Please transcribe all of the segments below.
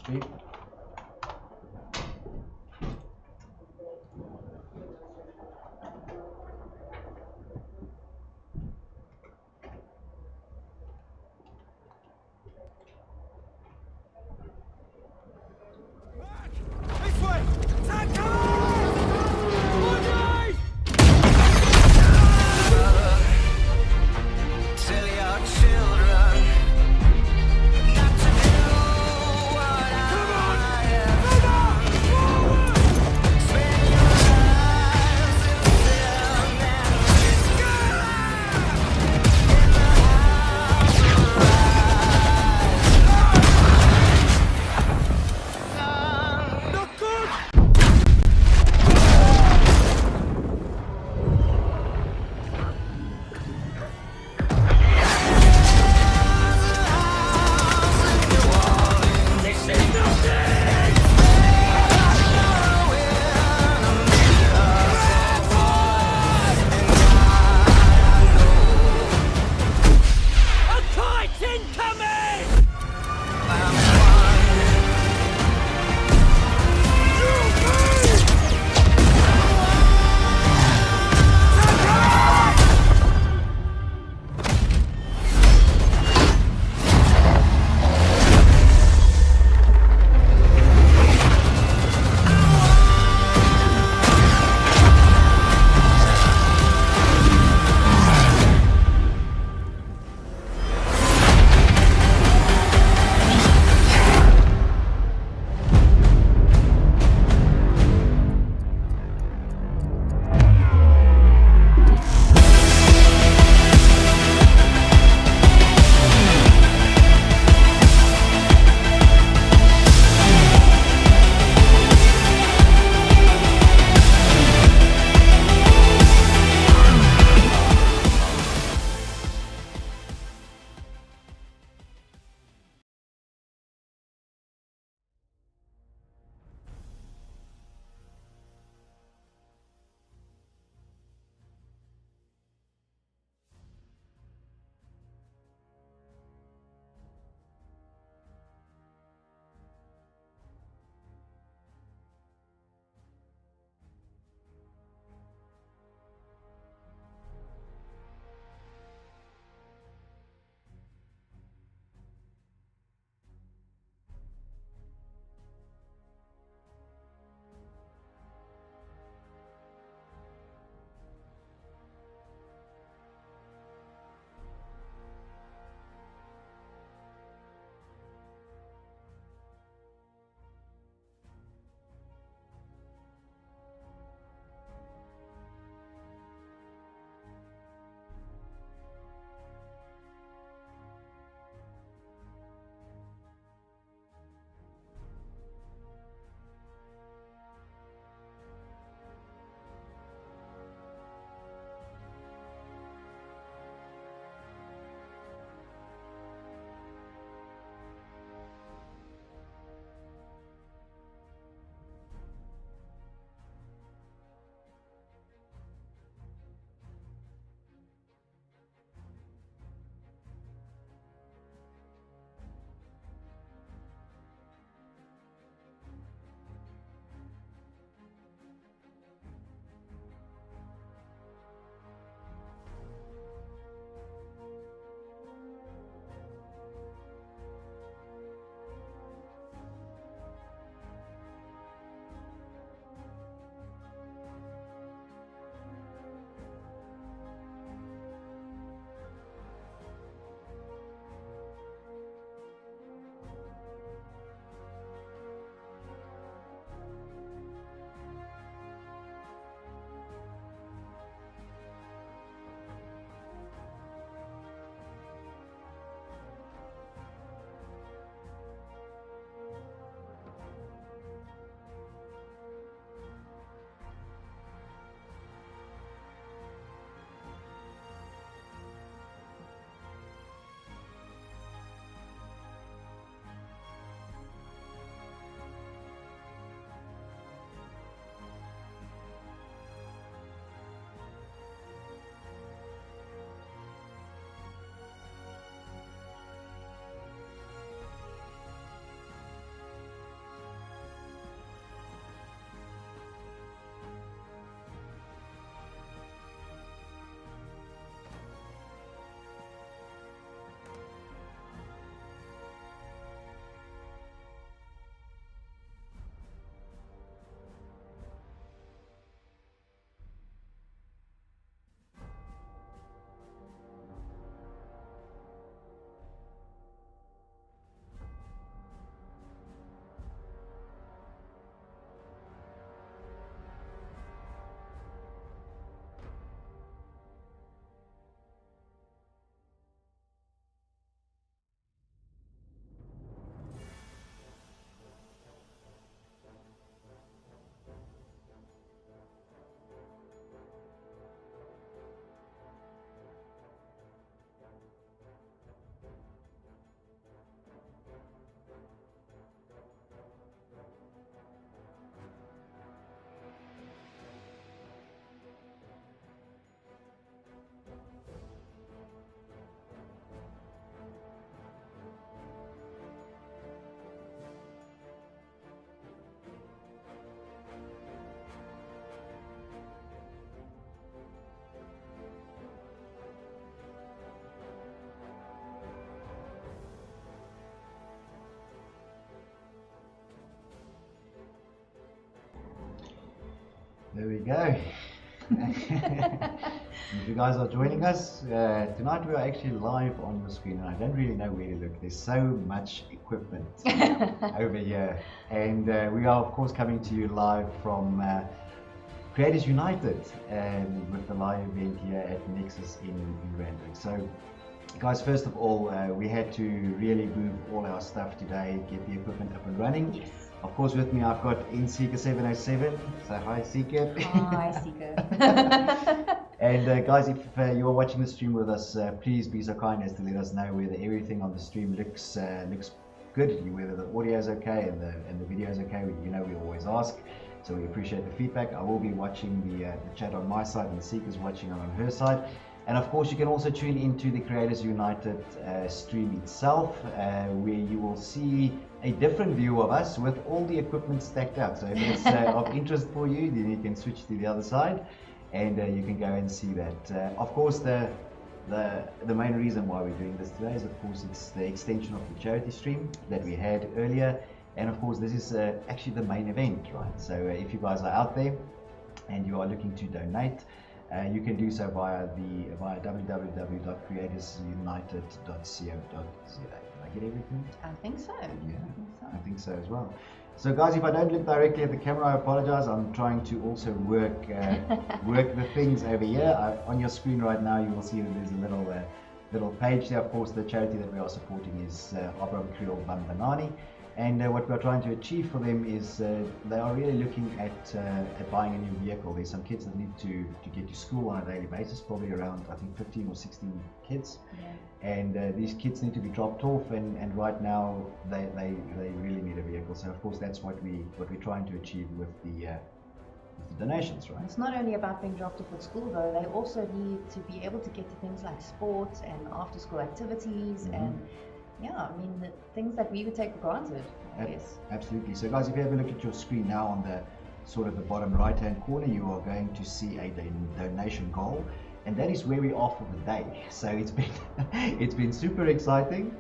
speak. This way! Tell your children not to do what I There we go. If you guys are joining us, tonight we are actually live on the screen and I don't really know where to look. There's so much equipment over here. And we are of course coming to you live from Creators United with the live event here at Nexus in Randburg. So guys, first of all, we had to really move all our stuff today, get the equipment up and running. Yes. Of course, with me I've got Seeker707. So hi, Seeker. Hi, Seeker. And guys, if you're watching the stream with us, please be so kind as to let us know whether everything on the stream looks good, whether the audio is okay and the video is okay. You know, we always ask, so we appreciate the feedback. I will be watching the chat on my side, and Seeker's watching on her side. And of course, you can also tune into the Creators United stream itself, where you will see a different view of us with all the equipment stacked out. So if it's of interest for you, then you can switch to the other side, and you can go and see that. Of course, the main reason why we're doing this today is, of course, it's the extension of the charity stream that we had earlier, and of course, this is actually the main event, right? So if you guys are out there and you are looking to donate, you can do so via www.creatorsunited.co.za. Did I get everything? I think so. Yeah, I think so as well. So guys, if I don't look directly at the camera, I apologize. I'm trying to also work the things over here. On your screen right now, you will see that there's a little page there. Of course, the charity that we are supporting is Abram Creole Bambanani. And what we're trying to achieve for them is they are really looking at buying a new vehicle. There's some kids that need to get to school on a daily basis, probably around, I think, 15 or 16 kids. Yeah. And these kids need to be dropped off, and right now they really need a vehicle. So of course that's what we're trying to achieve with the donations, right? It's not only about being dropped off at school though, they also need to be able to get to things like sports and after school activities and yeah, I mean, the things that we would take for granted, I guess. Absolutely. So guys, if you have a look at your screen now on the sort of the bottom right hand corner, you are going to see a donation goal, and that is where we are for the day. So it's been super exciting.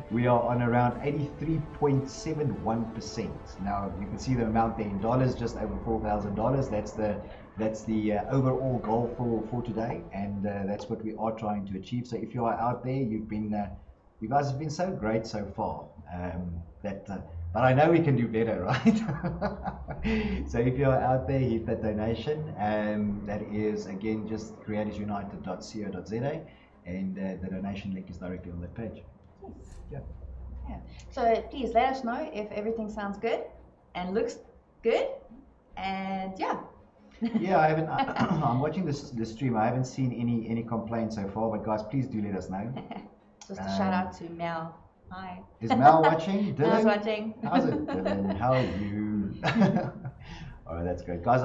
We are on around 83.71%. Now you can see the amount there in dollars, just over $4,000. That's the overall goal for today, and that's what we are trying to achieve. So if you are out there, you guys have been so great so far, but I know we can do better, right? So if you're out there, hit that donation. That is, again, just creatorsunited.co.za, and the donation link is directly on that page. Yes. Yeah. So please let us know if everything sounds good and looks good, and yeah. Yeah, I haven't. I'm watching this stream. I haven't seen any complaints so far, but guys, please do let us know. Just a shout out to Mel. Hi. Is Mel watching? Mel's watching. How's it, Dylan? How are you? All right, that's great, guys.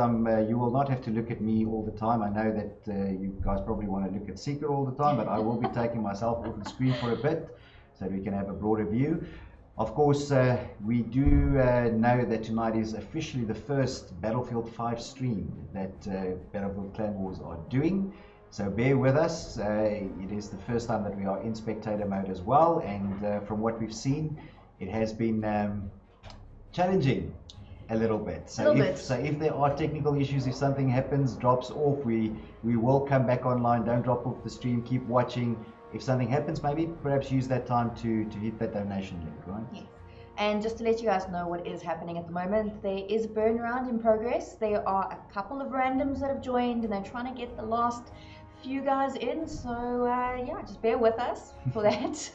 You will not have to look at me all the time. I know that you guys probably want to look at Seeker all the time, but I will be taking myself off the screen for a bit so we can have a broader view. Of course, we do know that tonight is officially the first Battlefield 5 stream that Battlefield Clan Wars are doing. So bear with us. It is the first time that we are in spectator mode as well, and from what we've seen, it has been challenging a little bit. So if there are technical issues, if something happens, drops off, we will come back online. Don't drop off the stream. Keep watching. If something happens, maybe perhaps use that time to hit that donation link, right? Yes. And just to let you guys know what is happening at the moment, there is a burn round in progress. There are a couple of randoms that have joined, and they're trying to get the last few guys in, so yeah, just bear with us for that.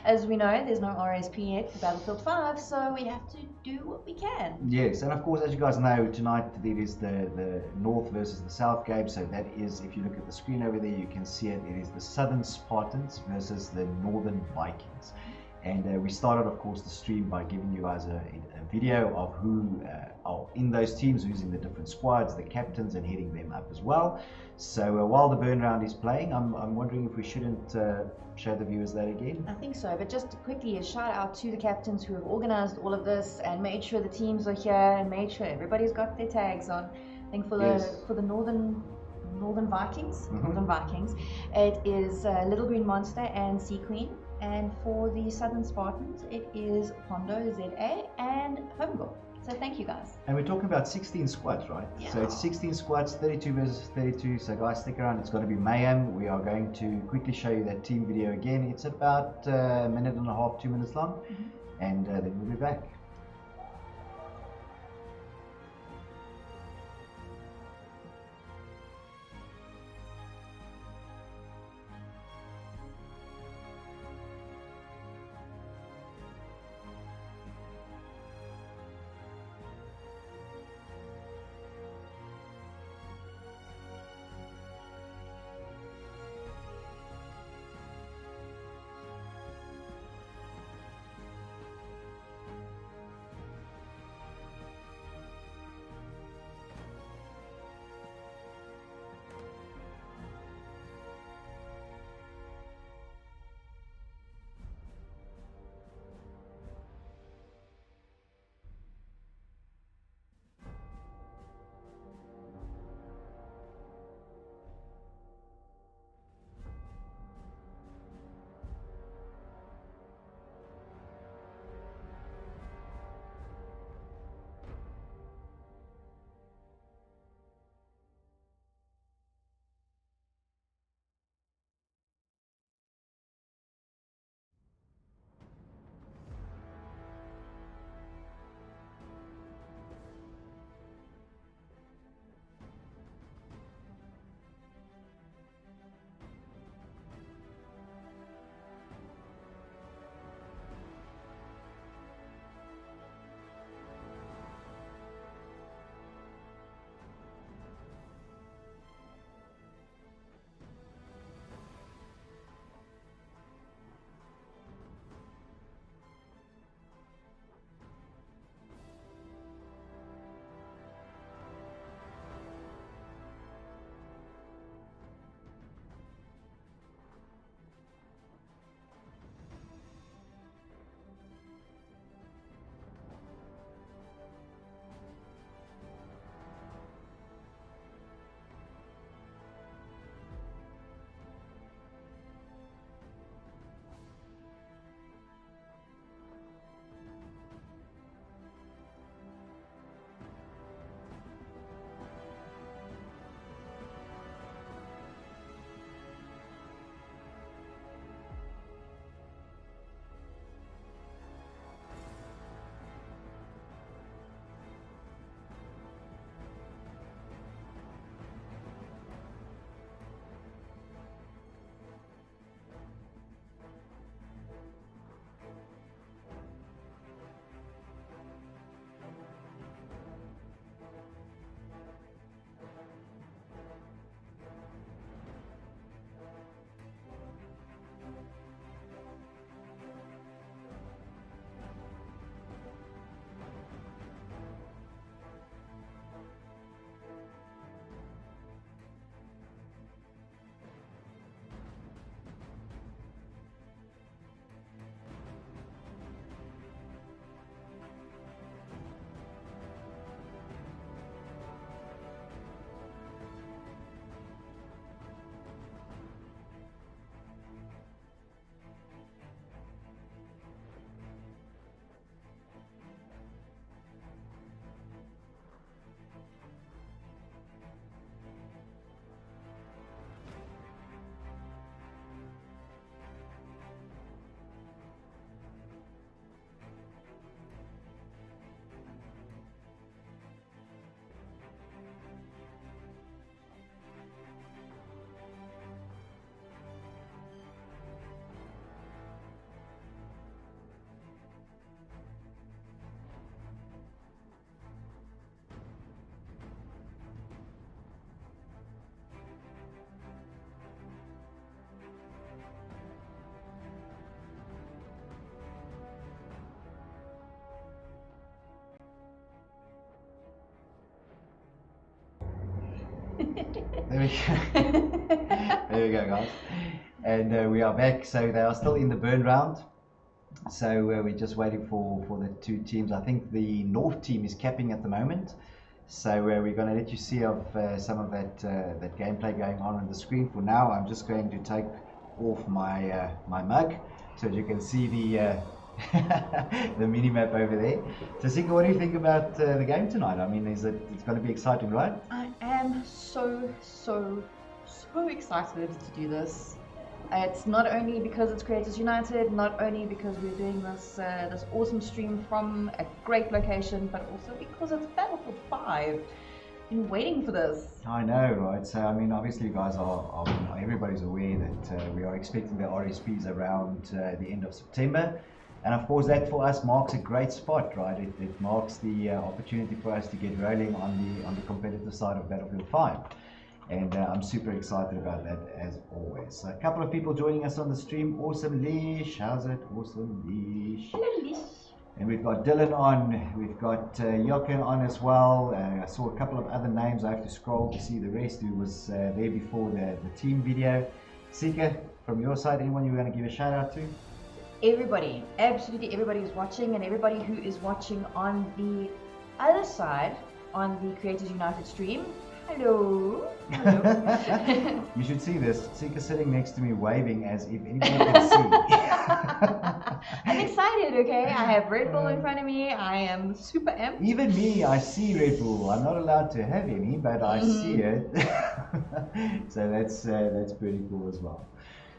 As we know, there's no RSP yet for Battlefield 5, so we have to do what we can. Yes, and of course, as you guys know, tonight there is the North versus the South game. So that is, if you look at the screen over there, you can see it. It is the Southern Spartans versus the Northern Vikings. And we started, of course, the stream by giving you guys a video of who are in those teams, who's in the different squads, the captains, and heading them up as well. So while the burn round is playing, I'm wondering if we shouldn't show the viewers that again. I think so, but just quickly, a shout out to the captains who have organized all of this and made sure the teams are here and made sure everybody's got their tags on. I think for the Northern Vikings, Northern Vikings, it is Little Green Monster and Sea Queen. And for the Southern Spartans, it is Pondo, ZA, and Homegirl. So thank you guys. And we're talking about 16 squads, right? Yeah. So it's 16 squads, 32 versus 32. So guys, stick around. It's going to be mayhem. We are going to quickly show you that team video again. It's about a minute and a half, 2 minutes long. And then we'll be back. There we go. There we go, guys. And we are back. So they are still in the burn round. So we're just waiting for the two teams. I think the North team is capping at the moment. So we're going to let you see of some of that gameplay going on the screen. For now, I'm just going to take off my my mug so that you can see the mini map over there. So Sika, what do you think about the game tonight? I mean, it's going to be exciting, right? I am so excited to do this. It's not only because it's Creators United, not only because we're doing this awesome stream from a great location, but also because it's Battlefield 5. Been waiting for this. I know, right? So I mean, obviously, you guys everybody's aware that we are expecting the RSPs around the end of September. And of course, that for us marks a great spot, right? It marks the opportunity for us to get rolling on the competitive side of Battlefield 5. And I'm super excited about that as always. So a couple of people joining us on the stream. Awesome Leash, how's it? Awesome Leash. Hello, Lish. And we've got Dylan on, we've got Jochen on as well. I saw a couple of other names. I have to scroll to see the rest who was there before the team video. Sika, from your side, anyone you want to give a shout out to? Everybody, absolutely everybody who's watching, and everybody who is watching on the other side on the Creators United stream. Hello. Hello. You should see this. Sika sitting next to me waving as if anyone can see. I'm excited, okay? I have Red Bull in front of me. I am super amped. Even me, I see Red Bull. I'm not allowed to have any, but I see it. So that's pretty cool as well.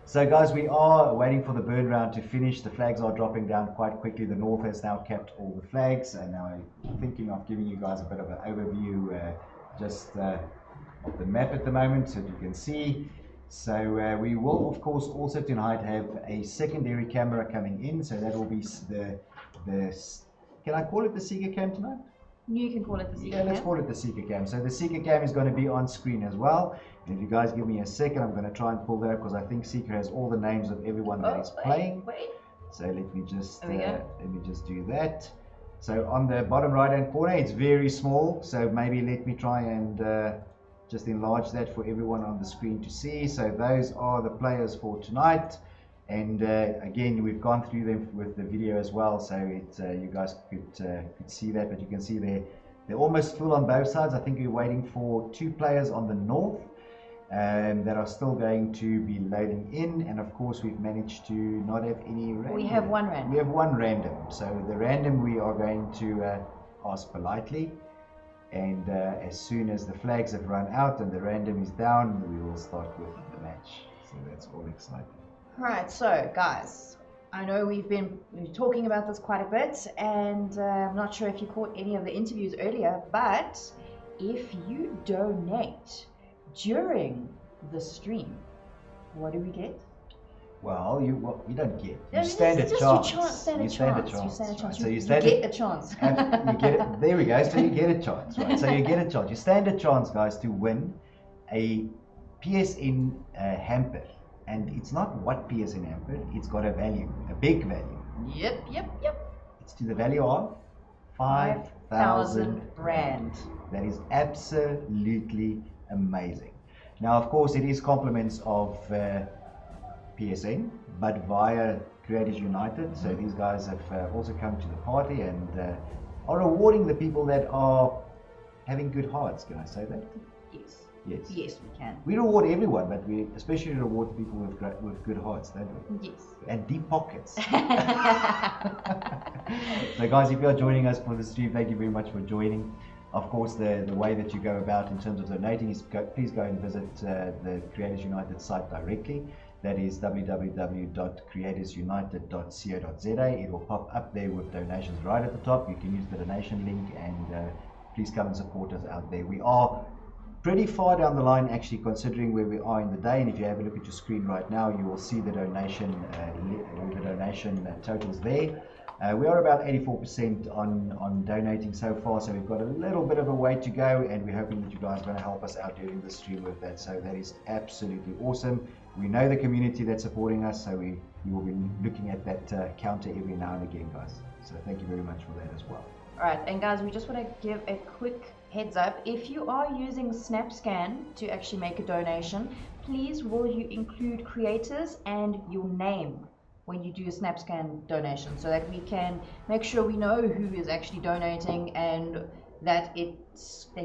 So guys, we are waiting for the burn round to finish. The flags are dropping down quite quickly. The North has now kept all the flags, and now I'm thinking of giving you guys a bit of an overview of the map at the moment, so you can see. So we will of course also tonight have a secondary camera coming in, so that will be the can I call it the Sika cam tonight? You can call it the Sika cam. Yeah, let's cam. call it the Sika cam. So the Sika cam is going to be on screen as well. And if you guys give me a second, I'm going to try and pull that up because I think Sika has all the names of everyone that is playing. Wait. So let me just do that. So on the bottom right hand corner, it's very small. So maybe let me try and just enlarge that for everyone on the screen to see. So those are the players for tonight. And again, we've gone through them with the video as well, so you guys could see that. But you can see they're almost full on both sides. I think we're waiting for 2 players on the North that are still going to be loading in. And of course, we've managed to not have any random. We have one random. We have one random. So the random we are going to ask politely. And as soon as the flags have run out and the random is down, we will start with the match. So that's all exciting. Right, so guys, I know we've been talking about this quite a bit, and I'm not sure if you caught any of the interviews earlier, but if you donate during the stream, what do we get? Well, you don't get. You No, stand a it's just chance. You stand a chance. Right? So you you stand get a chance. you get it. There we go. So you get a chance, right? So you get a chance. You stand a chance, guys, to win a PSN hamper. And it's not what PSN hamper, it's got a value, a big value. Yep. It's to the value of 5,000 rand. That is absolutely amazing. Now, of course, it is compliments of PSN, but via Creators United. So these guys have also come to the party and are rewarding the people that are having good hearts. Can I say that? Yes. Yes, we can. We reward everyone, but we especially reward people with good hearts, don't we? Yes. And deep pockets. So guys, if you are joining us for the stream, thank you very much for joining. Of course, the way that you go about in terms of donating is please go and visit the Creators United site directly. That is www.creatorsunited.co.za. It will pop up there with donations right at the top. You can use the donation link and please come and support us out there. We are pretty far down the line actually, considering where we are in the day, and if you have a look at your screen right now, you will see the donation totals there. We are about 84% on donating so far, so we've got a little bit of a way to go, and we're hoping that you guys are going to help us out during the stream with that. So that is absolutely awesome. We know the community that's supporting us, so we will be looking at that counter every now and again, guys. So thank you very much for that as well. Alright, and guys, we just want to give a quick heads up. If you are using SnapScan to actually make a donation, please will you include creators and your name when you do a SnapScan donation, so that we can make sure we know who is actually donating and that they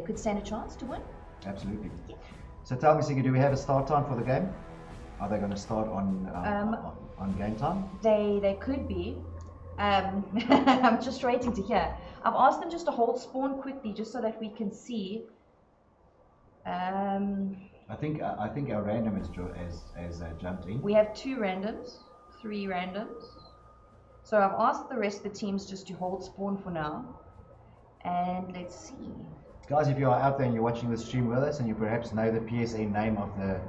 could stand a chance to win. Absolutely. Yeah. So tell me, Sika, do we have a start time for the game? Are they going to start on game time? They could be. I'm just waiting to hear. I've asked them just to hold spawn quickly, just so that we can see. I think our random has jumped in. We have 2 randoms, 3 randoms. So I've asked the rest of the teams just to hold spawn for now. And let's see. Guys, if you are out there and you're watching the stream with us and you perhaps know the PSA name of the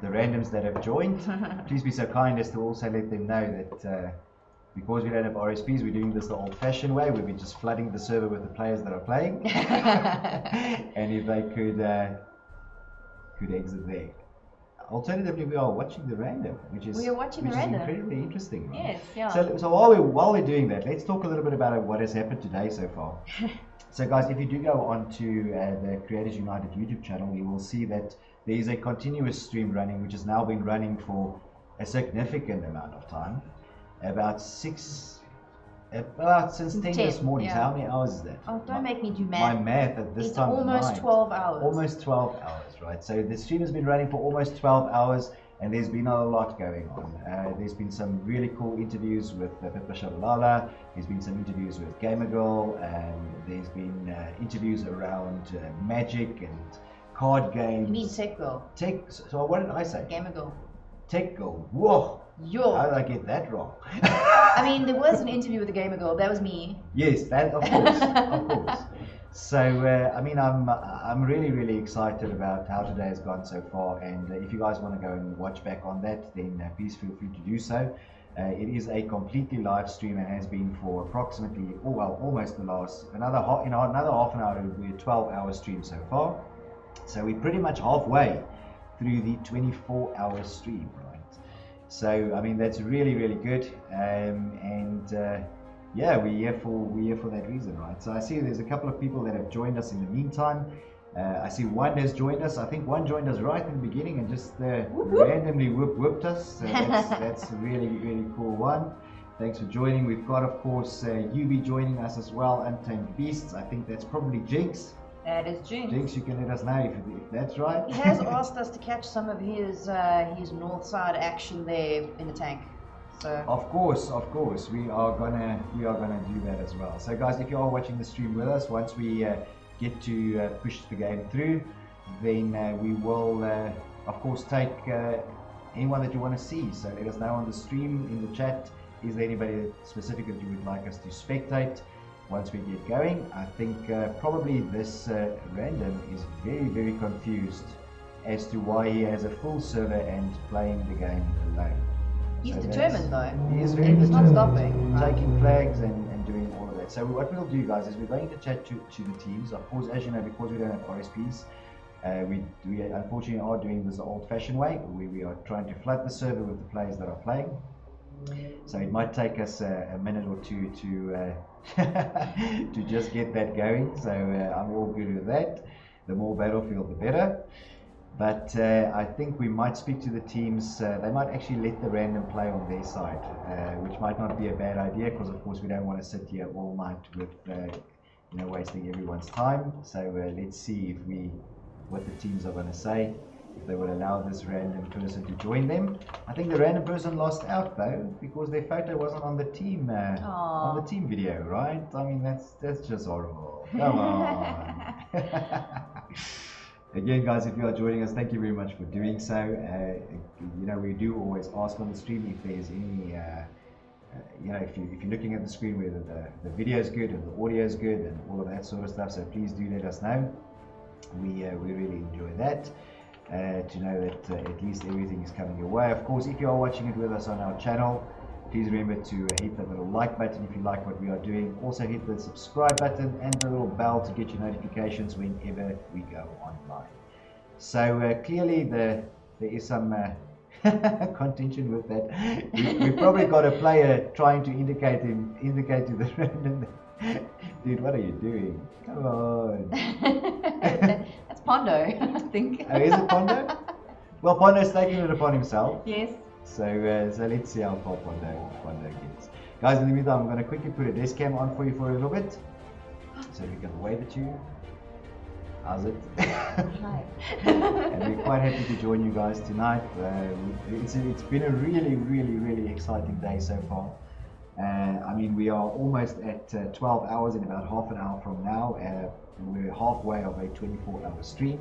randoms that have joined, please be so kind as to also let them know that because we don't have RSPs, we're doing this the old-fashioned way, where we're just flooding the server with the players that are playing. And if they could exit there. Alternatively, we are watching the random, which is incredibly interesting. Right? Yes, yeah. So while we're doing that, let's talk a little bit about what has happened today so far. So guys, if you do go onto the Creators United YouTube channel, you will see that there is a continuous stream running, which has now been running for a significant amount of time, since 10 this morning. Yeah. So how many hours is that? Oh, don't make me do math. My math at this time almost 12 hours. Almost 12 hours, right? So the stream has been running for almost 12 hours, and there's been a lot going on. There's been some really cool interviews with Pippa Shabalala. There's been some interviews with Gamer Girl, and there's been interviews around Magic and card games. You mean Tech Girl? So what did I say? Gamer Girl. Tech Girl. Whoa. Yo. How did I get that wrong? I mean, there was an interview with the Gamer Girl. That was me. Yes, that of course, of course. So I mean, I'm really excited about how today has gone so far. And if you guys want to go and watch back on that, then please feel free to do so. It is a completely live stream and has been for approximately, almost the last another half an hour. It will be a 12-hour stream so far. So we're pretty much halfway through the 24-hour stream, right? So I mean, that's really good, yeah, we're here for that reason, right? So I see there's a couple of people that have joined us in the meantime. I see one has joined us. I think one joined us right in the beginning and just randomly whooped us. So that's a really cool one. Thanks for joining. We've got, of course, UB joining us as well, Untamed Beasts. I think that's probably Jinx. That is Jinx. Jinx, you can let us know if that's right. He has asked us to catch some of his north side action there in the tank. So Of course, we are gonna do that as well. So guys, if you are watching the stream with us, once we get to push the game through, then we will, of course, take anyone that you want to see. So let us know on the stream, in the chat. Is there anybody specific that you would like us to spectate? Once we get going, I think probably this random is very confused as to why he has a full server and playing the game alone. he's determined though. He is very He's determined. not stopping. Taking flags and doing all of that. So what we'll do, guys, is we're going to chat to the teams. Of course, as you know, because we don't have RSPs, we unfortunately are doing this the old-fashioned way. We are trying to flood the server with the players that are playing. So it might take us a minute or two to to just get that going. So I'm all good with that. The more Battlefield, the better. But I think we might speak to the teams. They might actually let the random play on their side, which might not be a bad idea, because of course we don't want to sit here all night with wasting everyone's time. So let's see what the teams are going to say, if they will allow this random person to join them. I think the random person lost out though, because their photo wasn't on the team video, right? I mean, that's just horrible. Come on. Again, guys, if you are joining us, thank you very much for doing so. We do always ask on the stream if there's any, if you're looking at the screen whether the video is good and the audio is good and all of that sort of stuff. So please do let us know. We really enjoy that. To know that at least everything is coming your way. Of course, if you are watching it with us on our channel, please remember to hit that little like button if you like what we are doing. Also hit the subscribe button and the little bell to get your notifications whenever we go online. So clearly there is some contention with that. We've probably got a player trying to indicate to the random. Dude, what are you doing? Come on. That's Pondo, I think. Oh, is it Pondo? Well, Pondo's taking it upon himself. Yes. So let's see how far Pondo gets. Guys, in the meantime, I'm going to quickly put a desk cam on for you for a little bit, so we can wave at you. How's it? Hi. And we're quite happy to join you guys tonight. It's been a really exciting day so far. I mean, we are almost at 12 hours in about half an hour from now. We're halfway of a 24-hour stream.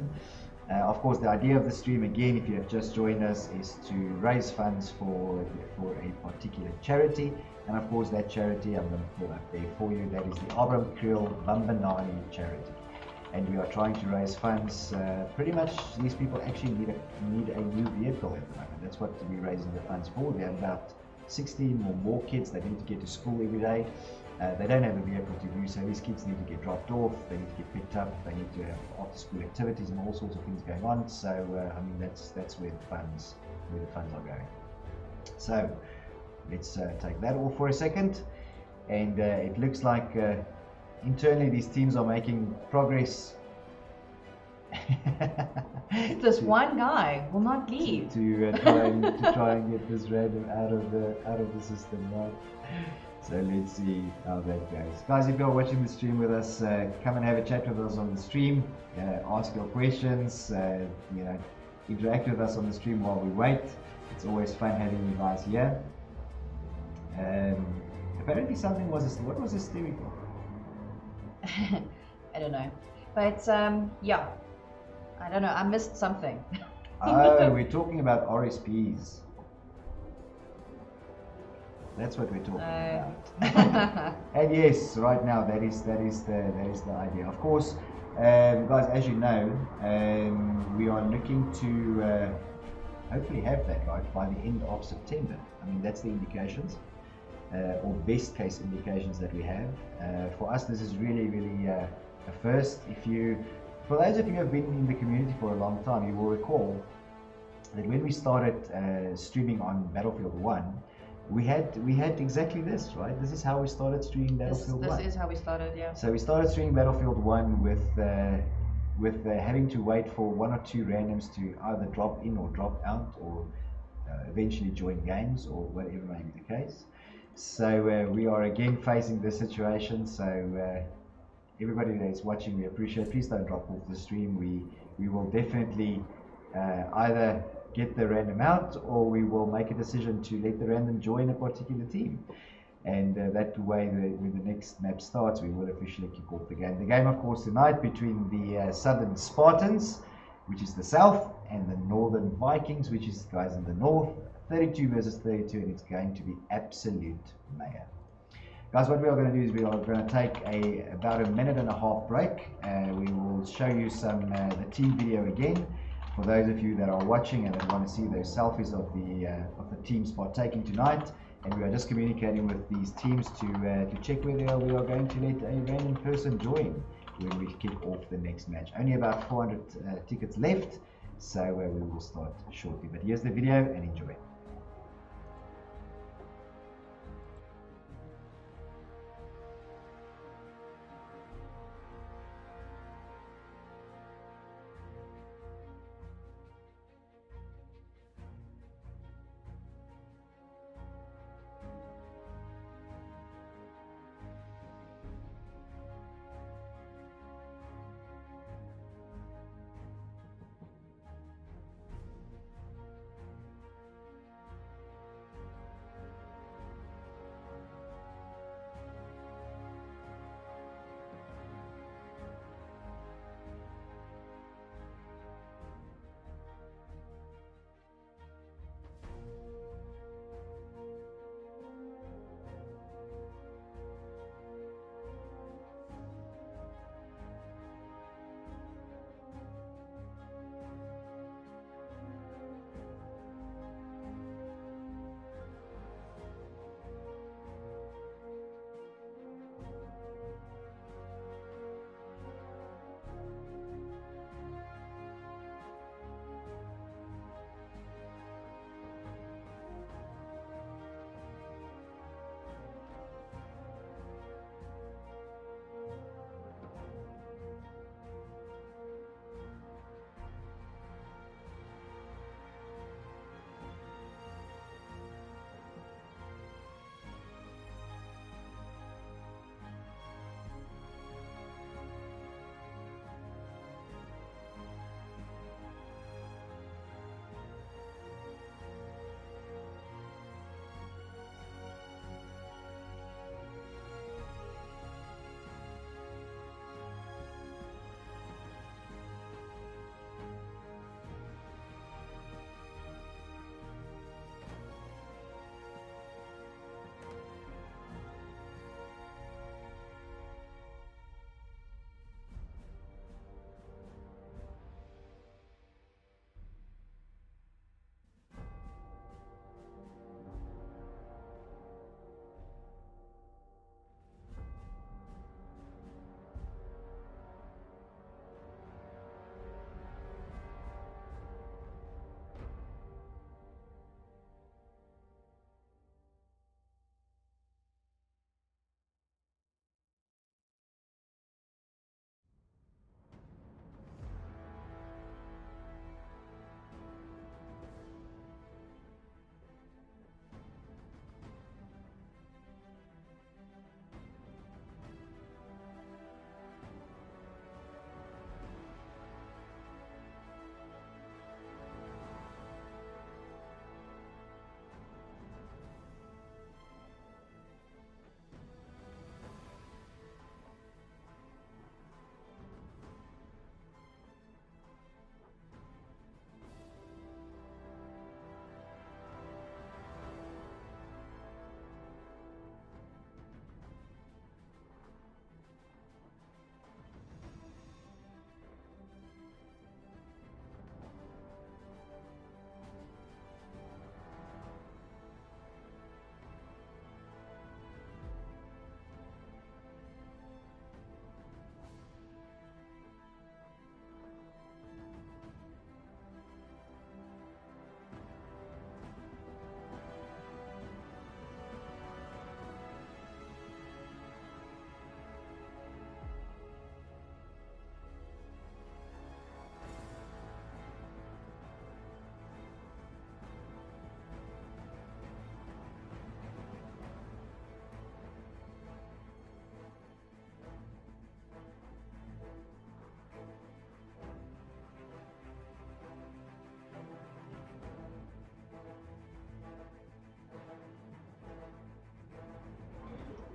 Of course, the idea of the stream, again, if you have just joined us, is to raise funds for a particular charity. And of course, that charity, I'm going to pull up there for you, that is the Abram Kriel Bambanani charity. And we are trying to raise funds. Pretty much, these people actually need a new vehicle at the moment. That's what we're raising the funds for. We have about 16 or more kids that need to get to school every day. They don't have a vehicle to do so. These kids need to get dropped off, they need to get picked up, they need to have after school activities and all sorts of things going on. So I mean, that's where the funds are going. So let's take that off for a second. And it looks like internally these teams are making progress. This one guy will not leave. to try and get this random out of the system, right? So let's see how that goes. Guys, if you're watching the stream with us, come and have a chat with us on the stream. Ask your questions. Interact with us on the stream while we wait. It's always fun having you guys here. Apparently something what was hysterical? I don't know. But yeah, I don't know. I missed something. Oh, we're talking about RSPs. That's what we're talking about. And yes, right now that is the idea. Of course, guys, as you know, we are looking to hopefully have that right by the end of September. I mean, that's the indications, or best case indications that we have. For us, this is really a first. For those of you who have been in the community for a long time, you will recall that when we started streaming on Battlefield 1, we had exactly this, right? This is how we started streaming Battlefield 1. This is how we started, yeah. So we started streaming Battlefield 1 with having to wait for one or two randoms to either drop in or drop out, or eventually join games, or whatever may be the case. So we are again facing this situation. So everybody that is watching, we appreciate. Please don't drop off the stream. We will definitely either get the random out, or we will make a decision to let the random join a particular team. And that way, when the next map starts, we will officially kick off the game. The game, of course, tonight between the Southern Spartans, which is the south, and the Northern Vikings, which is guys in the north. 32 versus 32, and it's going to be absolute mayhem. Guys, what we are going to do is we are going to take about a minute and a half break. We will show you some the team video again for those of you that are watching and that want to see those selfies of the teams partaking tonight. And we are just communicating with these teams to check whether we are going to let a random person join when we kick off the next match. Only about 400 tickets left, so we will start shortly. But here's the video, and enjoy.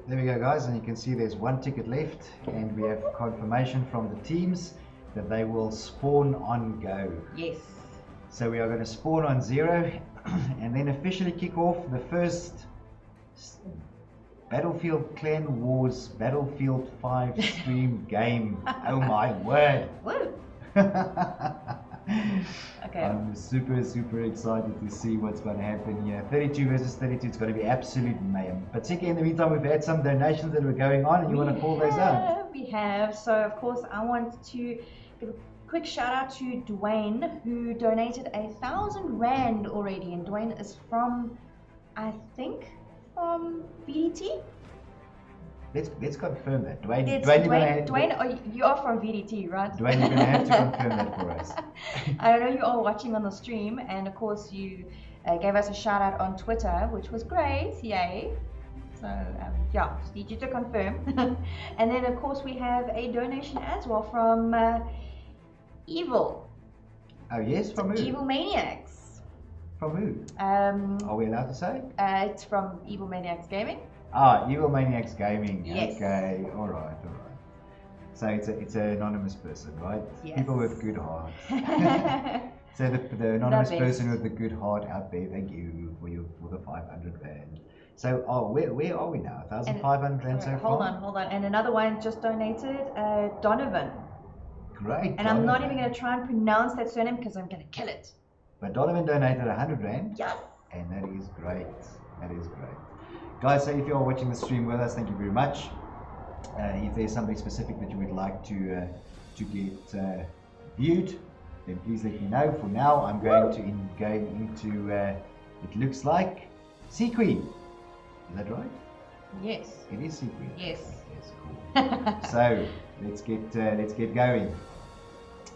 There we go, guys, and you can see there's one ticket left, and we have confirmation from the teams that they will spawn on go. Yes. So we are going to spawn on 0 and then officially kick off the first Battlefield Clan Wars Battlefield 5 stream game. Oh my word! Woo! Okay. I'm super excited to see what's going to happen here. 32 versus 32, it's going to be absolute mayhem. But Siki, in the meantime, we've had some donations that were going on, and you want to call those out? We have. So, of course, I want to give a quick shout out to Dwayne, who donated 1,000 Rand already. And Dwayne is from, I think, from VDT. Let's confirm that. Dwayne, you are from VDT, right? Dwayne, you're going to have to confirm that for us. I know you are watching on the stream, and of course you gave us a shout out on Twitter, which was great, yay. So yeah, just need you to confirm. And then of course we have a donation as well from Evil. Oh yes, from who? Evil Maniacs. From who? Are we allowed to say? It's from Evil Maniacs Gaming. Ah, Evil Maniacs Gaming. Yes. Okay, all right. So it's an anonymous person, right? Yes. People with good hearts. So the anonymous person with the good heart out there, thank you for the 500 Rand. So where are we now? 1,500 Rand so far? Hold on. And another one just donated, Donovan. Great. And I'm not even going to try and pronounce that surname because I'm going to kill it. But Donovan donated 100 Rand. Yes. And that is great. That is great. Guys, so if you are watching the stream with us, thank you very much. If there's somebody specific that you would like to get viewed, then please let me know. For now, I'm going into it looks like Sea Queen. Is that right? Yes. It is Sea Queen. Yes. Yes, cool. So let's get going.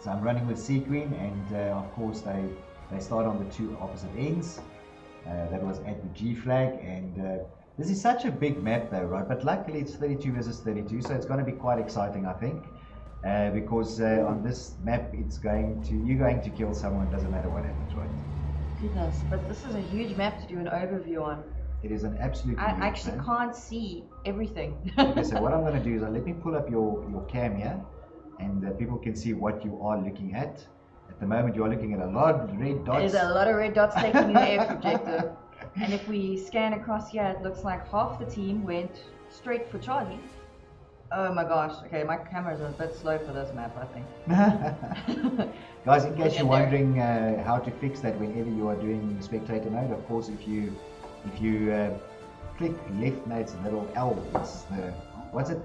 So I'm running with Sea Queen, and of course they start on the two opposite ends. That was at the G flag, and this is such a big map though, right? But luckily it's 32 versus 32, so it's going to be quite exciting, I think. Because on this map, you're going to kill someone, doesn't matter what happens, right? Goodness, but this is a huge map to do an overview on. It is an absolute. I actually can't see everything. Okay, so what I'm going to do is let me pull up your cam here, and people can see what you are looking at. At the moment, you are looking at a lot of red dots. There's a lot of red dots taking in the air projector. And if we scan across here, it looks like half the team went straight for Charlie. Oh my gosh, okay, my camera's a bit slow for this map, I think. Guys, in case you're wondering how to fix that whenever you are doing spectator mode, of course, if you click left, no, it's a little L, it's the, what's it?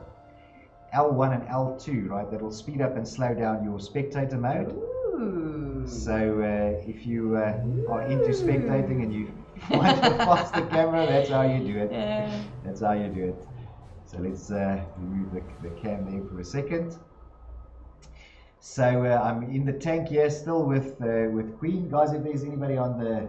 L1 and L2, right? That'll speed up and slow down your spectator mode. Ooh. So if you are into spectating and you want a faster camera, that's how you do it. Yeah. That's how you do it. So let's remove the cam there for a second. So I'm in the tank here still with Queen. Guys, if there's anybody on the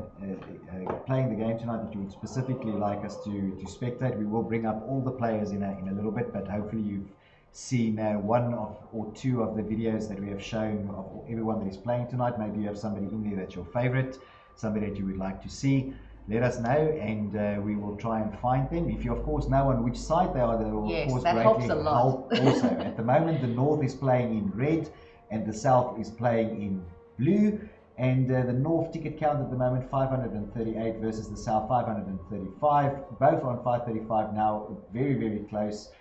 playing the game tonight that you would specifically like us to spectate, we will bring up all the players in a little bit, but hopefully you've seen one or two of the videos that we have shown of everyone that is playing tonight. Maybe you have somebody in there that's your favorite, somebody that you would like to see. Let us know, and we will try and find them. If you, of course, know on which side they are, that will, of course, that greatly helps a lot. help also. At the moment, the North is playing in red, and the South is playing in blue. And the North ticket count at the moment, 538 versus the South, 535. Both on 535 now, very close.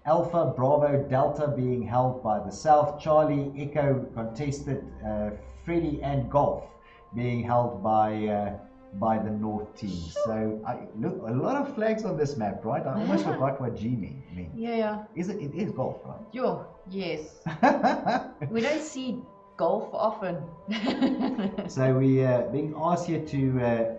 Alpha, Bravo, Delta being held by the South. Charlie, Echo contested. Freddy and Golf being held by the North team. So look, a lot of flags on this map, right? I almost forgot what G means. Yeah. It is golf, right? Yes. We don't see golf often. So we being asked here to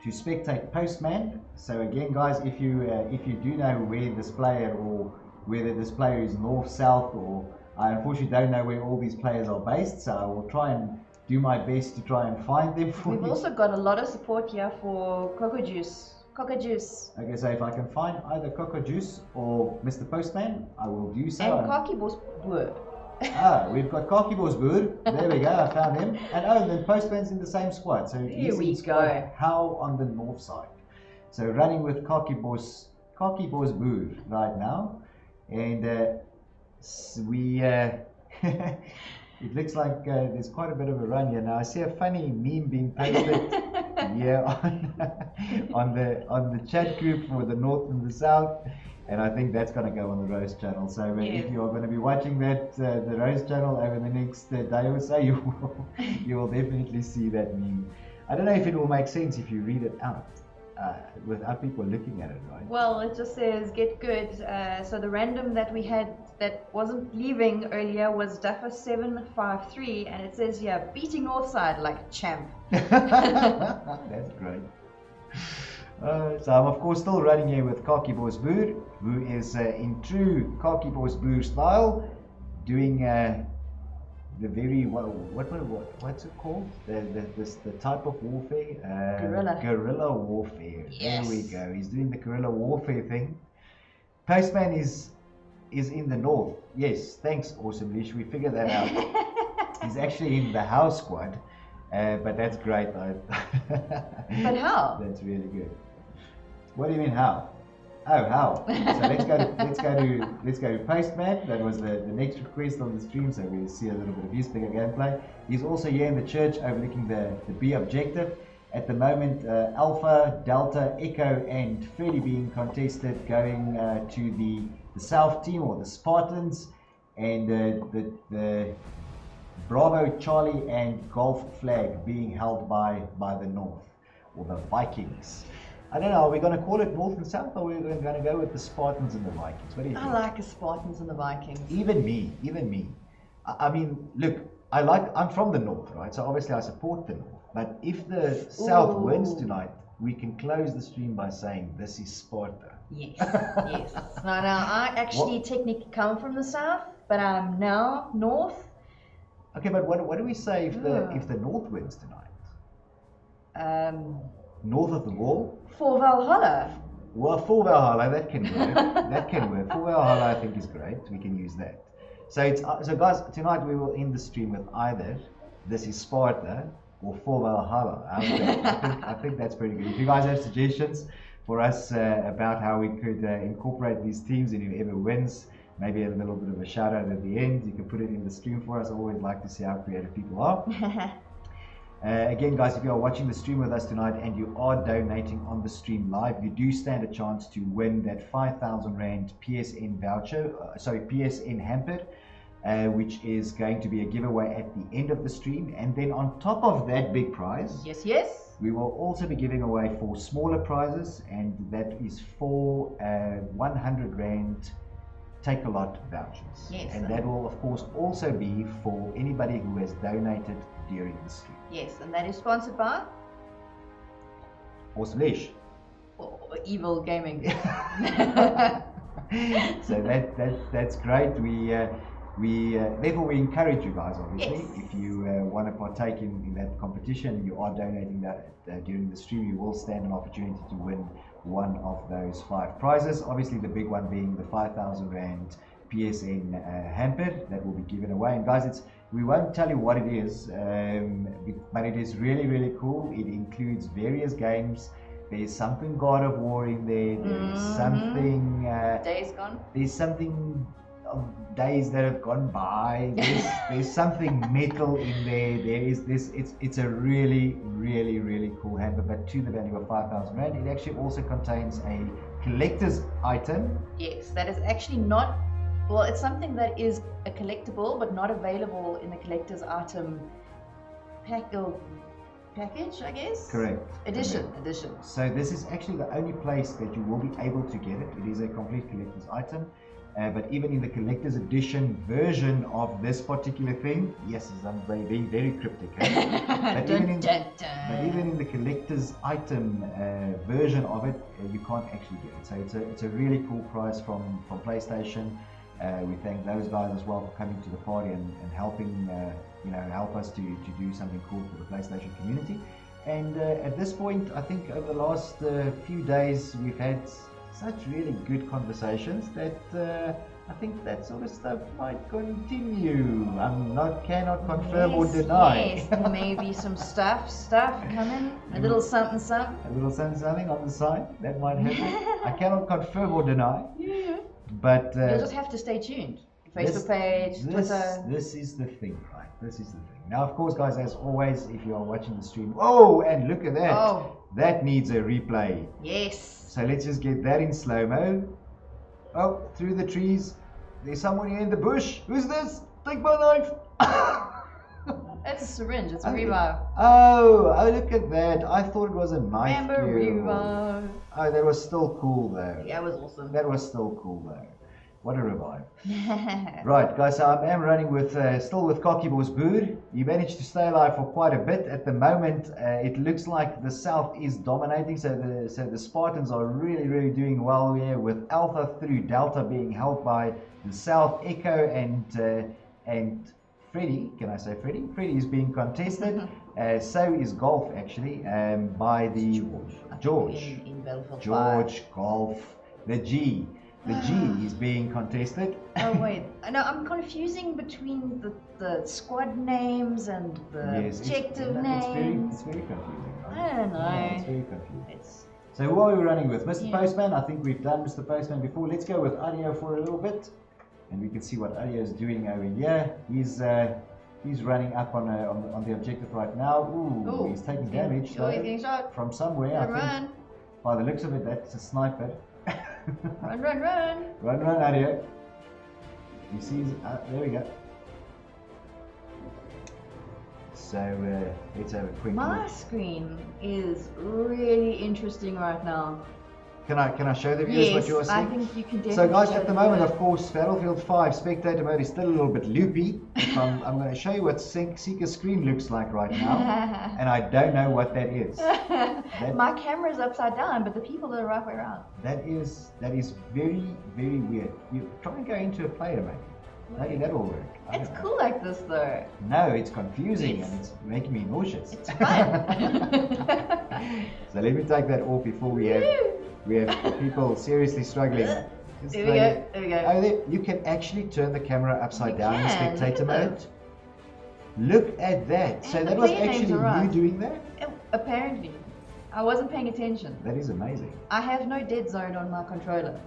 spectate Postman. So again, guys, if you do know where this player, or whether this player is north, south, or I unfortunately don't know where all these players are based, so I will try and do my best to try and find them for you. We've also got a lot of support here for Coco Juice. Okay, so if I can find either Coco Juice or Mr. Postman, I will do so. And Kaki Bos Boer. We've got Kaki Bos Boer. There we go, I found him. And then Postman's in the same squad. So here we go. How on the north side. So running with Kaki Bos Khaki Bosboer right now, and we. It looks like there's quite a bit of a run here now. I see a funny meme being posted here on the chat group for the North and the South, and I think that's going to go on the Rose channel. So if you are going to be watching that the Rose channel over the next day or so, you will definitely see that meme. I don't know if it will make sense if you read it out without people looking at it, right? Well, it just says get good. So the random that we had that wasn't leaving earlier was Duffer 753, and it says here beating Northside like a champ. That's great. So I'm of course still running here with Khaki Bosboer, who is in true Khaki Bosboer style, doing the very what's it called? The type of warfare? Guerrilla warfare. Yes. There we go. He's doing the guerrilla warfare thing. Postman is in the north. Yes, thanks, Awesome Leash. We figured that out. He's actually in the house squad, but that's great. But how? That's really good. What do you mean how? Oh, how? So let's go to Postman. That was the next request on the stream, so we'll see a little bit of his bigger gameplay. He's also here in the church overlooking the B objective. At the moment, Alpha, Delta, Echo, and Freddy being contested, going to the South team or the Spartans, and the Bravo, Charlie, and Golf flag being held by the North or the Vikings. I don't know, are we going to call it North and South, or are we going to go with the Spartans and the Vikings? What do you think? I like the Spartans and the Vikings. Even me. I mean, look, I'm from the North, right? So obviously I support the North. But if the South wins tonight, we can close the stream by saying this is Sparta. Yes, yes. Now I actually technically come from the South, but I'm now North. Okay, but what do we say if the North wins tonight? North of the wall? For Valhalla. Well, for Valhalla, that can work. That can work. For Valhalla, I think is great. We can use that. So guys, tonight we will end the stream with either this is Sparta or for Valhalla. I think that's pretty good. If you guys have suggestions for us about how we could incorporate these teams and whoever wins, maybe a little bit of a shout out at the end, you can put it in the stream for us. I always like to see how creative people are. Again, guys, if you are watching the stream with us tonight and you are donating on the stream live, you do stand a chance to win that 5,000 Rand PSN voucher, PSN hamper, which is going to be a giveaway at the end of the stream. And then on top of that big prize, yes, we will also be giving away 4 smaller prizes, and that is 4 100 Rand Take-A-Lot vouchers. Yes. And that will, of course, also be for anybody who has donated during the stream. Yes, and that is sponsored by Awesome Leash. Evil Gaming. So that's great. We therefore we encourage you guys, obviously, Yes. if you want to partake in that competition, you are donating that during the stream, you will stand an opportunity to win one of those 5 prizes. Obviously, the big one being the 5,000 Rand PSN hamper that will be given away. And guys, we won't tell you what it is, but it is really, really cool. It includes various games. There's something God of War in there. There's something Days Gone. There's something of days that have gone by. There's something metal in there. There is this. It's a really, really, really cool hamper, but to the value of 5,000 Rand. It actually also contains a collector's item. Yes, that is actually not. Well, it's something that is a collectible, but not available in the collector's item package, I guess. Correct. Edition. So this is actually the only place that you will be able to get it. It is a complete collector's item. But even in the collector's edition version of this particular thing, yes, I'm being very cryptic. But even in the collector's item version of it, you can't actually get it. So it's a really cool prize from PlayStation. We thank those guys as well for coming to the party and helping help us to do something cool for the PlayStation community. And at this point, I think over the last few days we've had such really good conversations that I think that sort of stuff might continue. Cannot confirm or deny. Yes, there may be some stuff coming. A little something. A little something on the side that might happen. I cannot confirm or deny. Yeah. But You'll just have to stay tuned. Facebook page, Twitter. This is the thing, right? This is the thing. Now, of course, guys, as always, if you are watching the stream, oh, and look at that. Oh. That needs a replay. Yes. So let's just get that in slow-mo. Oh, through the trees. There's someone here in the bush. Who's this? Take my knife. It's a syringe. It's a revive. Oh, look at that. I thought it was a knife. Amber revive. Oh, that was still cool, though. Yeah, it was awesome. That was still cool, though. What a revive. Right, guys, so I am running with still with Cocky Boss Boer. He managed to stay alive for quite a bit. At the moment, it looks like the south is dominating, so the Spartans are really doing well here, with Alpha through Delta being held by the south. Echo and Freddy, can I say Freddy? Freddy is being contested. So is Golf, actually, by the George. In Battlefield 5. George, Golf, the G. The G is being contested. Oh wait, no, I'm confusing between the squad names and the objective names. It's very confusing, right? I don't know. Yeah, it's very confusing. So who are we running with? Mr. Postman, I think we've done Mr. Postman before. Let's go with Adio for a little bit. And we can see what Adio is doing over here. He's running up on the objective right now. Ooh, he's taking damage. He's getting shot. From somewhere, I think. By the looks of it, that's a sniper. Run. Run, Adio. You see, there we go. So, let's have a quick My look. screen is really interesting right now. Can I show the viewers what you're seeing? I think you can definitely. So guys, show at the moment, of course, Battlefield 5 spectator mode is still a little bit loopy. I'm going to show you what Seeker's screen looks like right now, and I don't know what that is. My camera's upside down, but the people are the right way around. That is very weird. You try and go into a player mode. Maybe that will work. It's cool like this though. No, it's confusing and it's making me nauseous. It's fun. So let me take that off before we have people seriously struggling. There we go. Oh, there, you can actually turn the camera upside down in spectator mode. Look. Look at that. So And that the was player names actually are right. you doing that? Apparently. I wasn't paying attention. That is amazing. I have no dead zone on my controller.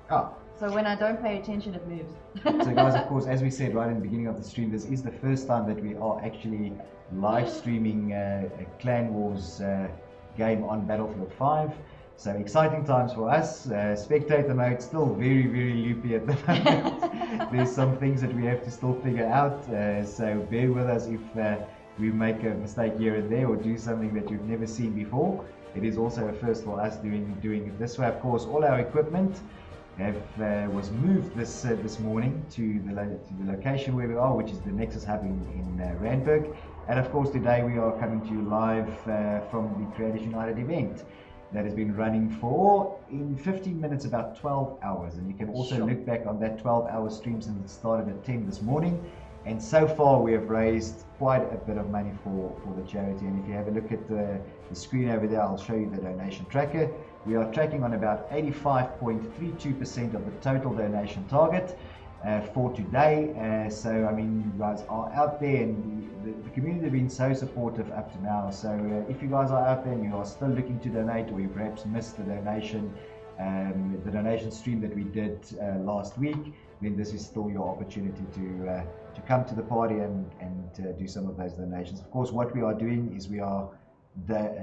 Oh. So when I don't pay attention, it moves. So guys, of course, as we said right in the beginning of the stream, this is the first time that we are actually live streaming a Clan Wars game on Battlefield 5. So exciting times for us. Spectator mode still very loopy at the moment. There's some things that we have to still figure out. So bear with us if we make a mistake here and there or do something that you've never seen before. It is also a first for us doing it this way. Of course, all our equipment was moved this morning to the location where we are, which is the Nexus Hub in Randburg. And of course, today we are coming to you live from the Creators United event that has been running for, in 15 minutes, about 12 hours. And you can also look back on that 12-hour stream since it started at 10 this morning. And so far we have raised quite a bit of money for the charity. And if you have a look at the screen over there, I'll show you the donation tracker. We are tracking on about 85.32% of the total donation target for today. So I mean, you guys are out there, and the community have been so supportive up to now. So if you guys are out there and you are still looking to donate, or you perhaps missed the donation stream that we did last week, then this is still your opportunity to come to the party and do some of those donations. Of course, what we are doing is we are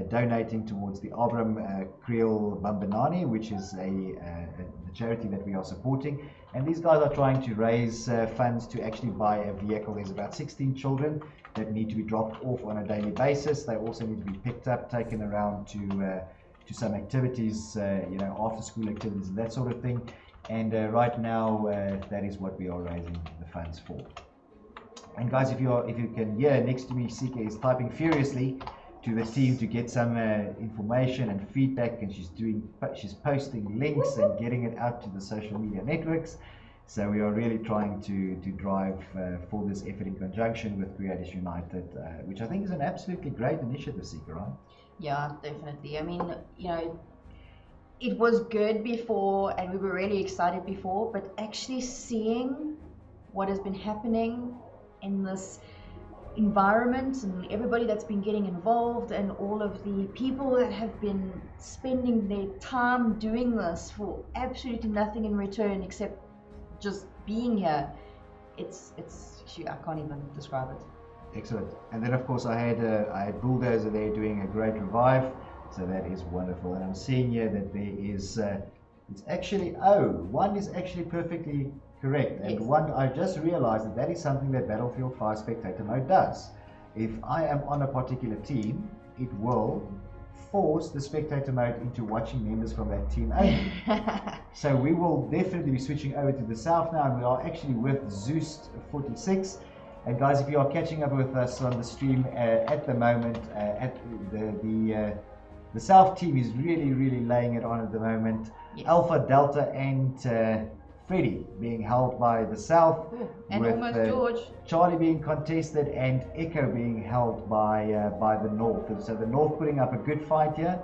donating towards the Abram Kriel Bambanani, which is a charity that we are supporting. And these guys are trying to raise funds to actually buy a vehicle. There's about 16 children that need to be dropped off on a daily basis. They also need to be picked up, taken around to some activities, after school activities and that sort of thing. And right now, that is what we are raising the funds for. And guys, if you can hear next to me, Sika is typing furiously to the team to get some information and feedback, and she's posting links and getting it out to the social media networks. So we are really trying to drive for this effort in conjunction with Creators United, which I think is an absolutely great initiative, Sika, right? Yeah, definitely. I mean, it was good before, and we were really excited before, but actually seeing what has been happening in this environment and everybody that's been getting involved and all of the people that have been spending their time doing this for absolutely nothing in return except just being here, shoot, I can't even describe it. Excellent. And then of course I had Bulldozer there doing a great revive, so that is wonderful. And I'm seeing here that there is it's actually one is actually perfectly correct, and Yes. one I just realized that is something that Battlefield 5 spectator mode does. If I am on a particular team, it will force the spectator mode into watching members from that team only. So we will definitely be switching over to the south now, and we are actually with Zeus 46. And guys, if you are catching up with us on the stream at the moment, at the south team is really laying it on at the moment. Yes. Alpha, Delta, and Freddy being held by the south, And with almost George. Charlie being contested and Echo being held by the north. And so the north putting up a good fight here.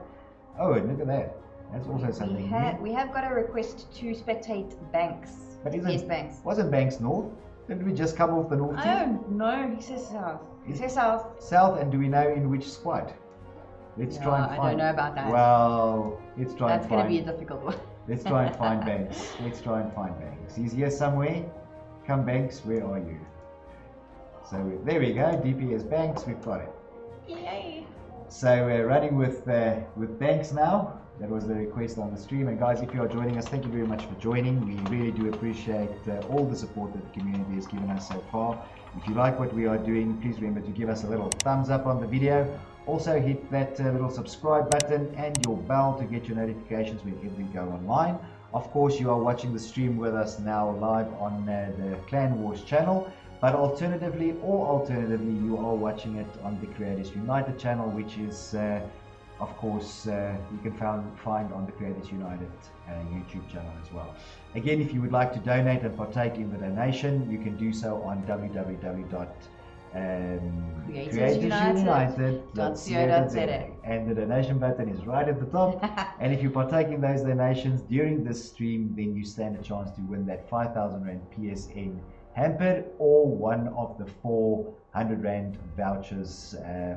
Oh, and look at that. That's also something new. We have got a request to spectate Banks. But Yes, Banks. wasn't Banks north? Didn't we just come off the north team? Oh, no, he says south. He Is- says south. South, and do we know in which squad? Let's try and I find. don't know about that. Well, let's try That's and going find. to be a difficult one. Let's try and find Banks. Let's try and find Banks. He's here somewhere. Come Banks, where are you? So there we go. DPS Banks, we've got it. Yay. So we're running with Banks now. That was the request on the stream. And guys, if you are joining us, thank you very much for joining. We really do appreciate all the support that the community has given us so far. If you like what we are doing, please remember to give us a little thumbs up on the video. Also hit that little subscribe button and your bell to get your notifications whenever we go online. Of course, you are watching the stream with us now live on the Clan Wars channel. But alternatively, you are watching it on the Creators United channel, which is, of course, you can find on the Creators United YouTube channel as well. Again, if you would like to donate and partake in the donation, you can do so on creatorsunited.co.za. And the donation button is right at the top. And if you partake in those donations during this stream, then you stand a chance to win that 5,000 Rand PSN hamper or one of the 400 Rand vouchers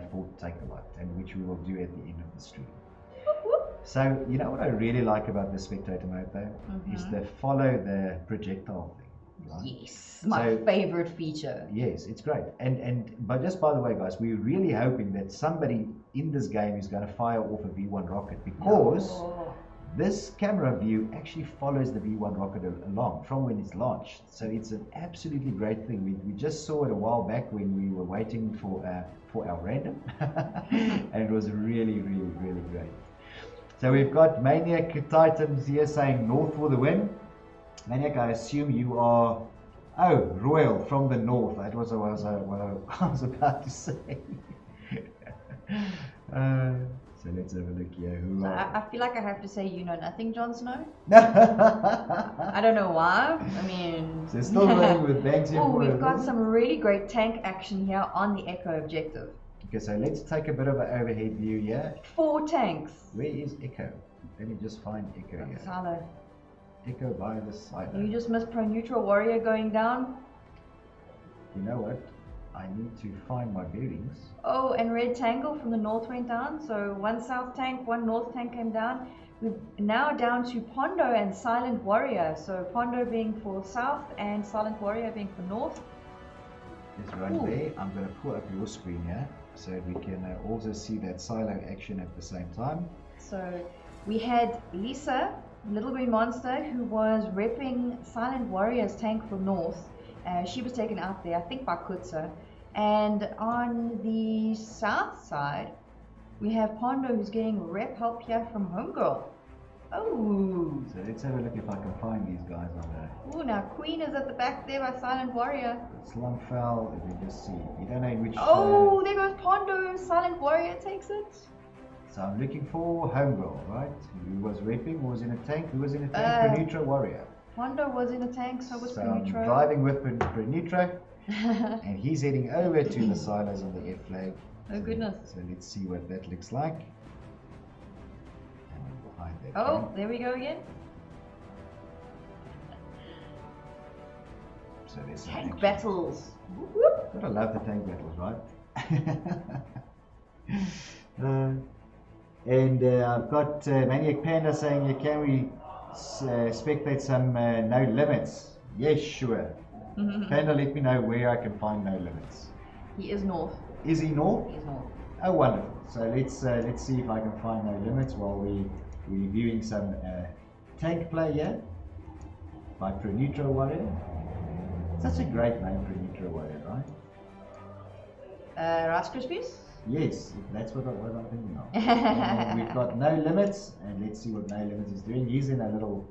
for Take a Lot, and which we will do at the end of the stream. So, you know what I really like about the spectator mode though, is the follow the projectile thing. Right? Yes, my favorite feature. Yes, it's great. But just by the way, guys, we're really hoping that somebody in this game is going to fire off a V1 rocket, because this camera view actually follows the V1 rocket along from when it's launched. So it's an absolutely great thing. We just saw it a while back when we were waiting for our random, and it was really great. So we've got Maniac Titans here saying north for the win. Maniac, I assume you are, Royal from the north. That was what I was about to say. So let's have a look here. So I feel like I have to say you know nothing, Jon Snow. I don't know why. I mean... So still running with Banks here. Oh, we've got some really great tank action here on the Echo objective. Okay, so let's take a bit of an overhead view here. 4 tanks. Where is Echo? Let me just find Echo here. Silo. Echo by the side. You just missed Pro Neutral Warrior going down. You know what? I need to find my bearings. Oh, and Red Tangle from the north went down. So 1 south tank, 1 north tank came down. We're now down to Pondo and Silent Warrior. So Pondo being for south and Silent Warrior being for north. Let's run there. I'm going to pull up your screen here so we can also see that silo action at the same time. So we had Lisa, Little Green Monster, who was repping Silent Warrior's tank for north. She was taken out there, I think by Kutsa. And on the south side, we have Pondo, who's getting rep help here from Homegirl. Oh. So let's have a look if I can find these guys on there. Oh, now Queen is at the back there by Silent Warrior. Slumfell, let me just see. You don't know in which... Oh, there goes Pondo. Silent Warrior takes it. So I'm looking for Homegirl, right? Who was repping, who was in a tank, who was in a tank? Prenitra Warrior. Pondo was in a tank, so was Prenitra. I'm driving with Prenitra, and he's heading over to the silos on the F flag. Oh goodness. So let's see what that looks like. Hide that Oh, cam. there we go again. So there's some Tank action. battles. Whoop, whoop. Gotta love the tank battles, right? And I've got Maniac Panda saying, can we spectate some No Limits? Yes, sure. Panda, let me know where I can find No Limits. He is north. Is he north? He's north. Oh, wonderful. So let's see if I can find No Limits while we're viewing some tank play here by Pro Neutro Warrior. Such a great name, Pro Neutro Warrior, right? Rice Krispies? Yes, that's what I'm thinking of. And we've got No Limits, and let's see what No Limits is doing. He's in a little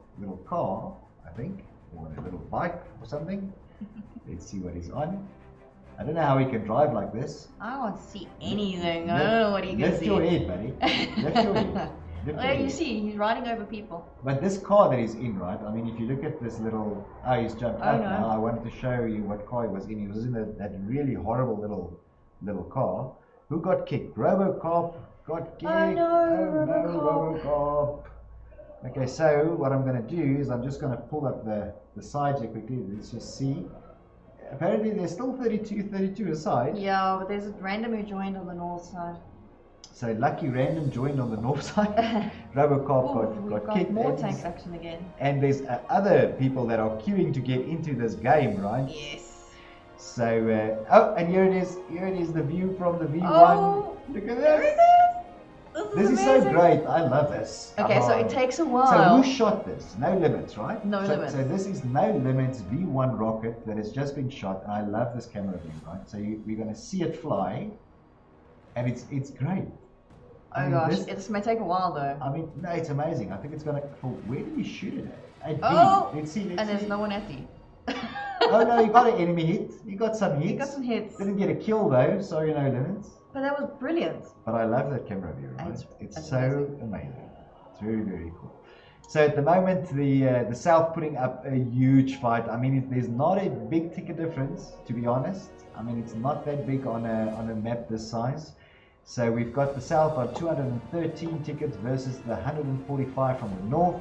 car, I think, or a little bike or something. Let's see what he's on. I don't know how he can drive like this. I want to see anything. I don't know what he can Lift see. your head, buddy. Lift your head. Lift Well, your you head. see, he's riding over people. But this car that he's in, right? I mean, if you look at this little... Oh, he's jumped Oh, out no. now. I wanted to show you what car he was in. He was in that really horrible little car. Who got kicked? Robocop got kicked. Oh, no, Robocop. Okay, so what I'm going to do is I'm just going to pull up the sides here quickly. Let's just see. Apparently there's still 32 aside. Yeah, but there's a random who joined on the north side. So Lucky Random joined on the north side. Robocop Ooh, we've got got kicked. more and- tank action again. And there's other people that are queuing to get into this game, right? Yes. So, oh, and here it is. Here it is, the view from the V1. Oh, Look at there it this. is. This is so amazing. great. I love this. Okay, so Oh. it takes a So while. who shot this? No Limits, right? No so, Limits. So this is No Limits V1 rocket that has just been shot, and I love this camera view, right? So we're going to see it fly, and it's great. I Oh mean, gosh, this- this may take a while though. I mean, no, it's amazing. I think it's going to... Where did he shoot it at? At B. Oh! Let's see, let's And see. there's no one at the. Oh no, you got an enemy hit. You got some hits. He got some hits. Didn't get a kill though. Sorry, No Limits. But that was brilliant. But I love that camera view. Right? It's It's so amazing. amazing. It's very, very cool. So at the moment, the South putting up a huge fight. I mean, there's not a big ticket difference, to be honest. I mean, it's not that big on a map this size. So we've got the South on 213 tickets versus the 145 from the North.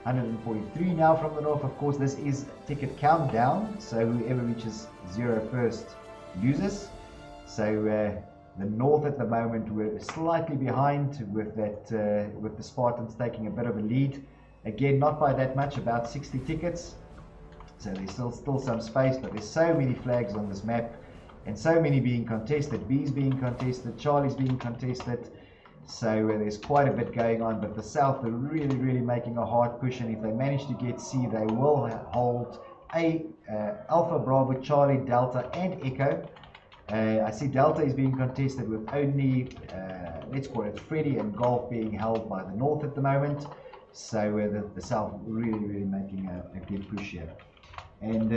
143 now from the North. Of course, this is ticket countdown, so whoever reaches 0 first loses. So the North at the moment we're slightly behind with that with the Spartans taking a bit of a lead. Again, not by that much, about 60 tickets. So there's still some space, but there's so many flags on this map and so many being contested. B's being contested, Charlie's being contested. So there's quite a bit going on, but the South are really, really making a hard push, and if they manage to get C, they will hold Alpha, Bravo, Charlie, Delta, and Echo. I see Delta is being contested with only, let's call it Freddy and Golf being held by the North at the moment. So the South really, really making a good push here. And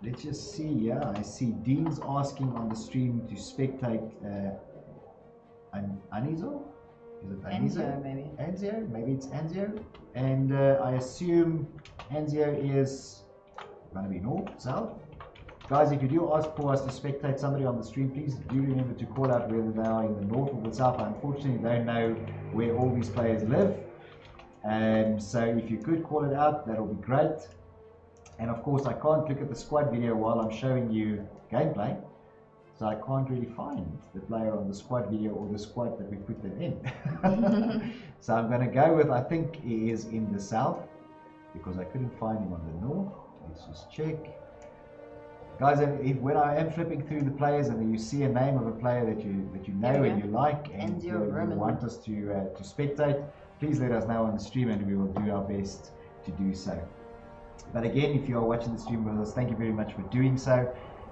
let's just see, yeah, I see Dean's asking on the stream to spectate Anizo? Is it Anizo? Anzio, maybe. Anzio? Maybe it's Anzio. And I assume Anzio is going to be north, south. Guys, if you do ask for us to spectate somebody on the stream, please do remember to call out whether they are in the north or the south. I unfortunately don't know where all these players live. So if you could call it out, that'll be great. And of course, I can't look at the squad video while I'm showing you gameplay. So I can't really find the player on the squad video or the squad that we put them in. So I'm going to go with, I think he is in the south, because I couldn't find him on the north. Let's just check. Guys, when I am flipping through the players and then you see a name of a player that you know and you like and you want us to spectate, please let us know on the stream and we will do our best to do so. But again, if you are watching the stream with us, thank you very much for doing so.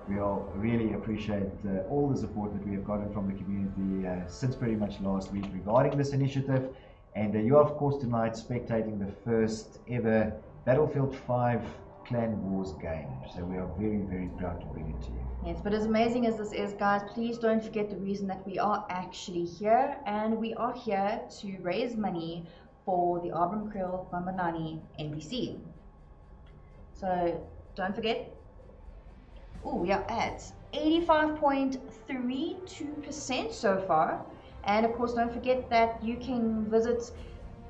We all really appreciate all the support that we have gotten from the community since pretty much last week regarding this initiative. And you are, of course, tonight spectating the first ever Battlefield 5 Clan Wars game. So we are very, very proud to bring it to you. Yes, but as amazing as this is, guys, please don't forget the reason that we are actually here. And we are here to raise money for the Abram Krill Bambanani NPC. So don't forget. Oh, we are at 85.32% so far. And of course, don't forget that you can visit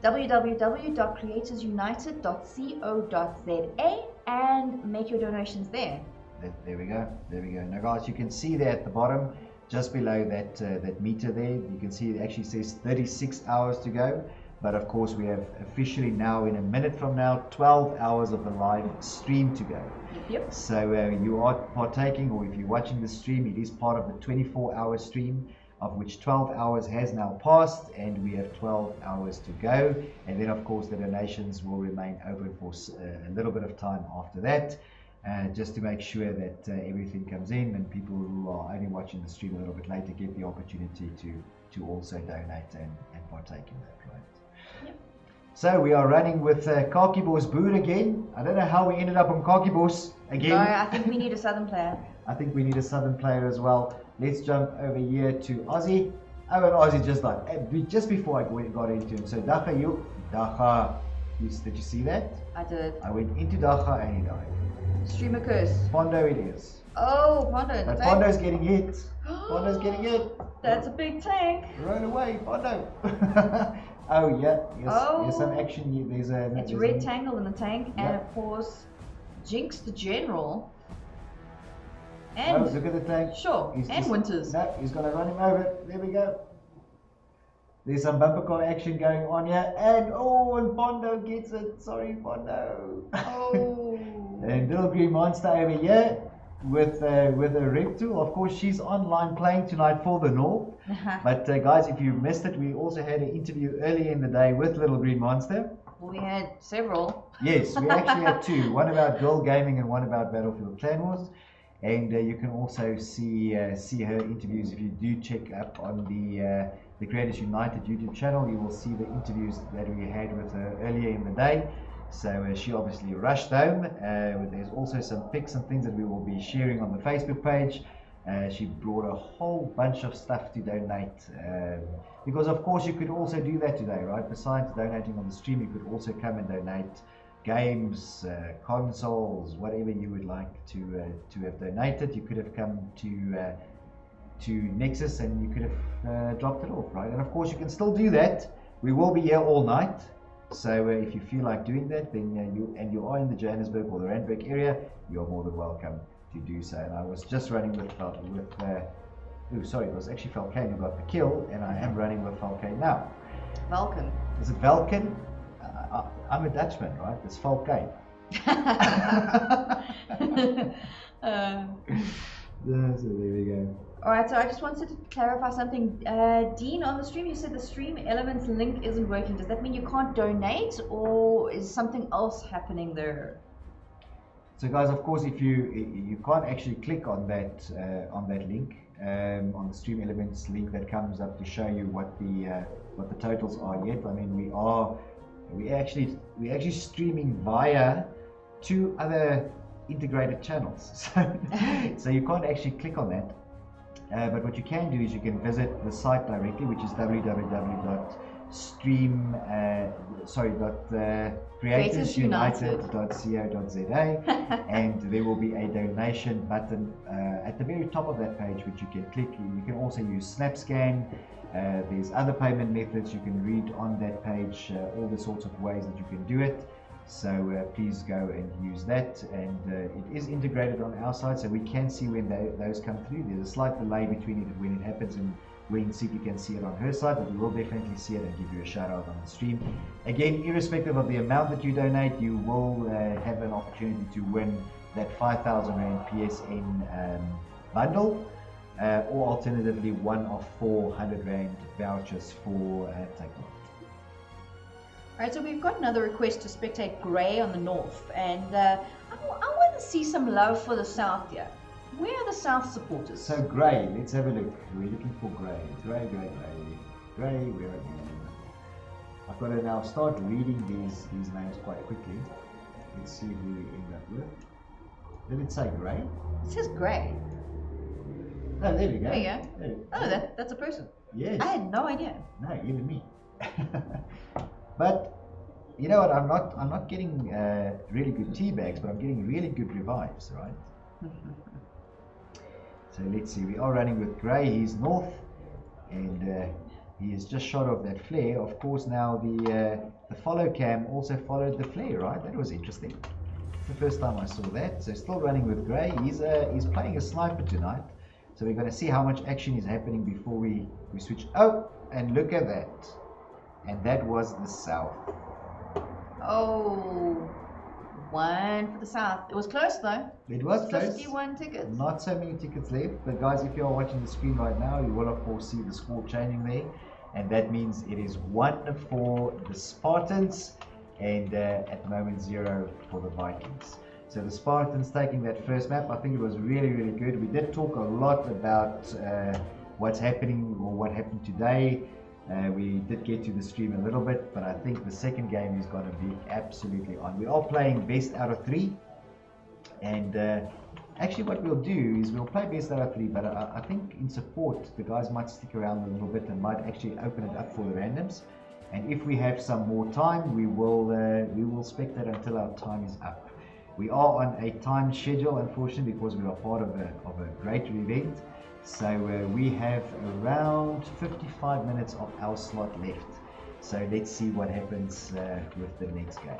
www.creatorsunited.co.za and make your donations there. There we go. There we go. Now, guys, you can see there at the bottom, just below that meter there, you can see it actually says 36 hours to go. But of course, we have officially now, in a minute from now, 12 hours of the live stream to go. Yep. So you are partaking, or if you're watching the stream, it is part of the 24-hour stream, of which 12 hours has now passed, and we have 12 hours to go. And then, of course, the donations will remain open for a little bit of time after that, just to make sure that everything comes in, and people who are only watching the stream a little bit later get the opportunity to also donate and partake in that, right? Yep. So we are running with Khaki Boss Boer again. I don't know how we ended up on Khaki Boss again. No, I think we need a southern player. I think we need a southern player as well. Let's jump over here to Aussie. Oh, and Aussie just died. Just before I got into him. So Dacha, did you see that? I did. I went into Dacha and he died. Streamer curse. Pondo it is. Oh, Pondo. But Pondo's getting hit. Pondo's getting hit. That's a big tank. Run away, Pondo. Oh yeah, there's some action here. It's Red Tangle in the tank, and of course, Jinx the General. And look at the tank. Sure, and Winters. No, he's gonna run him over. There we go. There's some bumper car action going on here, and Pondo gets it. Sorry, Pondo. Oh. And little green monster over here with a rep tool. Of course, she's online playing tonight for the North. But guys, if you missed it, we also had an interview earlier in the day with Little Green Monster. We had several. Yes, we actually had two. One about girl gaming and one about Battlefield Clan Wars. And you can also see her interviews. If you do check up on the Creators United YouTube channel, you will see the interviews that we had with her earlier in the day. So she obviously rushed home. There's also some pics and things that we will be sharing on the Facebook page. She brought a whole bunch of stuff to donate, because of course you could also do that today, right? Besides donating on the stream, you could also come and donate games, consoles, whatever you would like to have donated. You could have come to Nexus and you could have dropped it off, right? And of course you can still do that. We will be here all night. So if you feel like doing that, then you are in the Johannesburg or the Randburg area, you are more than welcome to do so. And I was just running it was actually Falcane who got the kill, and I am running with Falcane now. Vulcan. Is it Vulcan? I'm a Dutchman, right? It's Falcane. So there we go. Alright, so I just wanted to clarify something. Dean, on the stream you said the Stream Elements link isn't working. Does that mean you can't donate, or is something else happening there? So guys, of course, if you can't actually click on that link, on the Stream Elements link that comes up to show you what the totals are yet. I mean, we're actually streaming via two other integrated channels, so you can't actually click on that. But what you can do is you can visit the site directly, which is creatorsunited.co.za, and there will be a donation button at the very top of that page, which you can click. You can also use SnapScan. There's other payment methods you can read on that page, all the sorts of ways that you can do it. So please go and use that, and it is integrated on our side, so we can see when those come through. There's a slight delay between it when it happens and when City can see it on her side, but we will definitely see it and give you a shout out on the stream. Again, irrespective of the amount that you donate, you will have an opportunity to win that 5,000 Rand PSN bundle, or alternatively one of 400 Rand vouchers for Takeoff. Alright, so we've got another request to spectate Grey on the North, and I want to see some love for the South here. Where are the South supporters? So Grey, let's have a look. We're looking for Grey. Grey, where are you? I've got to now start reading these names quite quickly. Let's see who we end up with. Did it say Grey? It says Grey. Oh, there we go. There you go. Oh, that's a person. Yes. I had no idea. No, even me. But you know what? I'm not getting really good tea bags, but I'm getting really good revives, right? So let's see. We are running with Grey. He's north, and He has just shot off that flare. Of course, now the follow cam also followed the flare, right? That was interesting. It's the first time I saw that. So still running with Gray. He's playing a sniper tonight. So we're going to see how much action is happening before we switch. Oh, and look at that. And that was the South. Oh, one for the South. It was close though. It was close. 51 tickets. Not so many tickets left. But guys, if you are watching the screen right now, you will of course see the score changing there. And that means it is 1 for the Spartans and at the moment 0 for the Vikings. So the Spartans taking that first map. I think it was really, really good. We did talk a lot about what's happening or what happened today. We did get to the stream a little bit, but I think the second game is going to be absolutely on. We are playing best out of 3. And actually what we'll do is we'll play best out of 3, but I think in support the guys might stick around a little bit and might actually open it up for the randoms. And if we have some more time, we will spectate until our time is up. We are on a time schedule, unfortunately, because we are part of a greater event. So we have around 55 minutes of our slot left. So let's see what happens with the next game.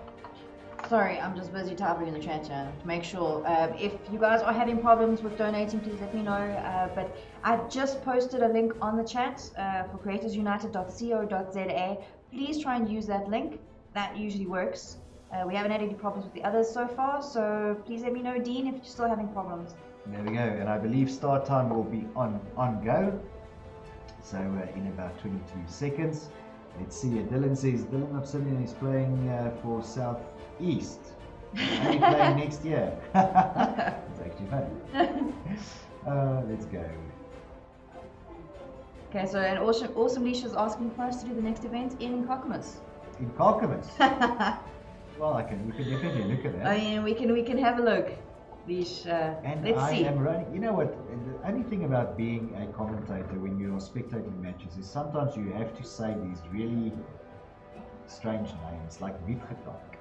Sorry, I'm just busy typing in the chat to make sure. If you guys are having problems with donating, please let me know. But I've just posted a link on the chat for creatorsunited.co.za. Please try and use that link. That usually works. We haven't had any problems with the others so far, so please let me know, Dean, if you're still having problems. There we go, and I believe start time will be on go. So in about 22 seconds. Let's see. Dylan says Dylan Obsidian is playing for South East. Only playing next year. It's actually funny. Let's go. Okay, so an awesome Leash is asking for us to do the next event in Clackamas. In Clackamas? Well, we can definitely look at that. I mean, we can have a look. Leash, and let's I see. am running. You know what? The only thing about being a commentator when you're spectating matches is sometimes you have to say these really strange names like Witgetak.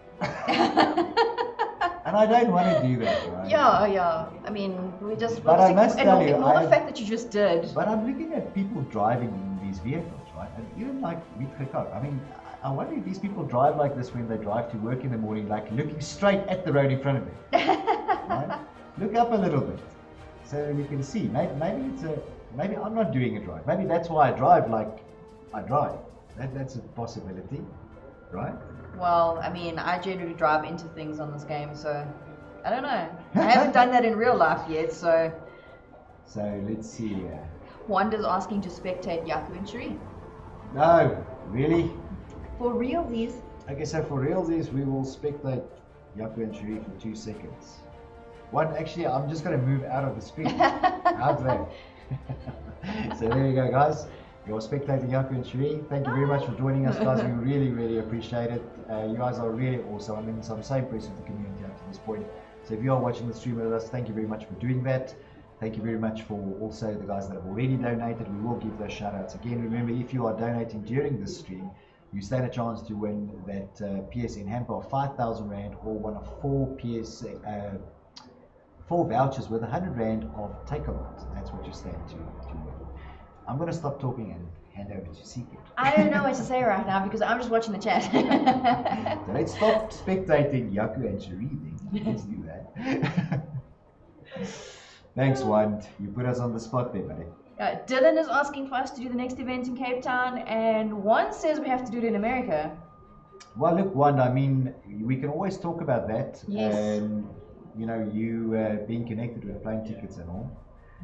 And I don't want to do that, right? Yeah. I mean, we just But I must tell you, ignore the fact that you just did. But I'm looking at people driving in these vehicles, right? And even like Witgetak. I mean, I wonder if these people drive like this when they drive to work in the morning, like looking straight at the road in front of them. Right? Look up a little bit, so you can see. Maybe I'm not doing it right. Maybe that's why I drive like I drive. That's a possibility, right? Well, I mean, I generally drive into things on this game, so I don't know. I haven't done that in real life yet, so. So let's see. Wanda's asking to spectate Yaku and Shri. No, really? For realsies. Okay, so for realsies, we will spectate Yaku and Shri for 2 seconds. Actually, I'm just going to move out of the screen. How's that? So there you go, guys. You're spectating Yaku and Shri. Thank you very much for joining us, guys. We really, really appreciate it. You guys are really awesome. I mean, I'm so impressed with the community up to this point. So if you are watching the stream with us, thank you very much for doing that. Thank you very much for also the guys that have already donated. We will give those shout outs again. Remember, if you are donating during this stream, you stand a chance to win that PSN hamper of 5,000 Rand or one of 4 vouchers with 100 Rand of take-a-lot. That's what you stand to win. I'm going to stop talking and hand over to Secret. I don't know what to say right now because I'm just watching the chat. So let's stop spectating Yaku and Shri then. Let's do that. Thanks, Wand. You put us on the spot there, buddy. Dylan is asking for us to do the next event in Cape Town, and one says we have to do it in America. Well, look, Wand, I mean, we can always talk about that. Yes. And, you know, you being connected with plane tickets and all.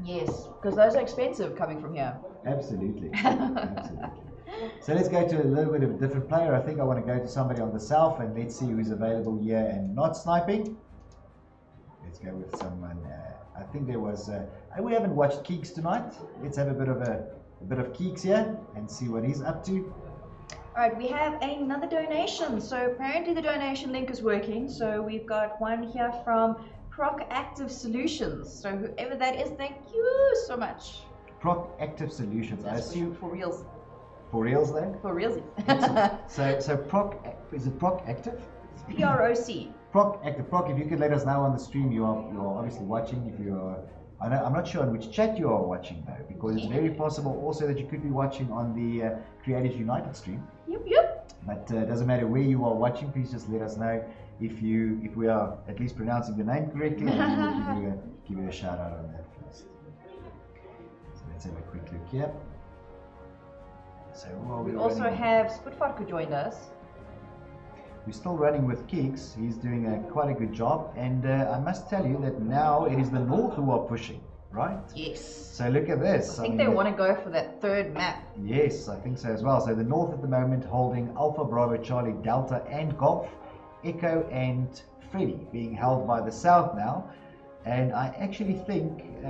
Yes, because those are expensive coming from here. Absolutely. Absolutely. So let's go to a little bit of a different player. I think I want to go to somebody on the south and let's see who's available here and not sniping. Let's go with someone. I think there was. We haven't watched Keeks tonight. Let's have a bit of Keeks here and see what he's up to. Alright, we have another donation. So apparently the donation link is working. So we've got one here from Proc Active Solutions. So whoever that is, thank you so much. Proc Active Solutions. That's I assume for reals. For reals, though. For reals. So Proc, is it Proc Active? PROC. Active Proc, if you could let us know on the stream, you are obviously watching. If you are, I'm not sure on which chat you are watching though, because it's very possible also that you could be watching on the Creators United stream. Yep. But it doesn't matter where you are watching. Please just let us know if we are at least pronouncing the name correctly, and we'll give you a shout out on that first. So let's have a quick look here. So We also have Spitfire who joined us. We're still running with Keeks. He's doing quite a good job, and I must tell you that now it is the North who are pushing, right? Yes. So look at this. I think they want to go for that third map. Yes, I think so as well. So the North at the moment holding Alpha, Bravo, Charlie, Delta, and Golf, Echo, and Freddy being held by the South now. And I actually think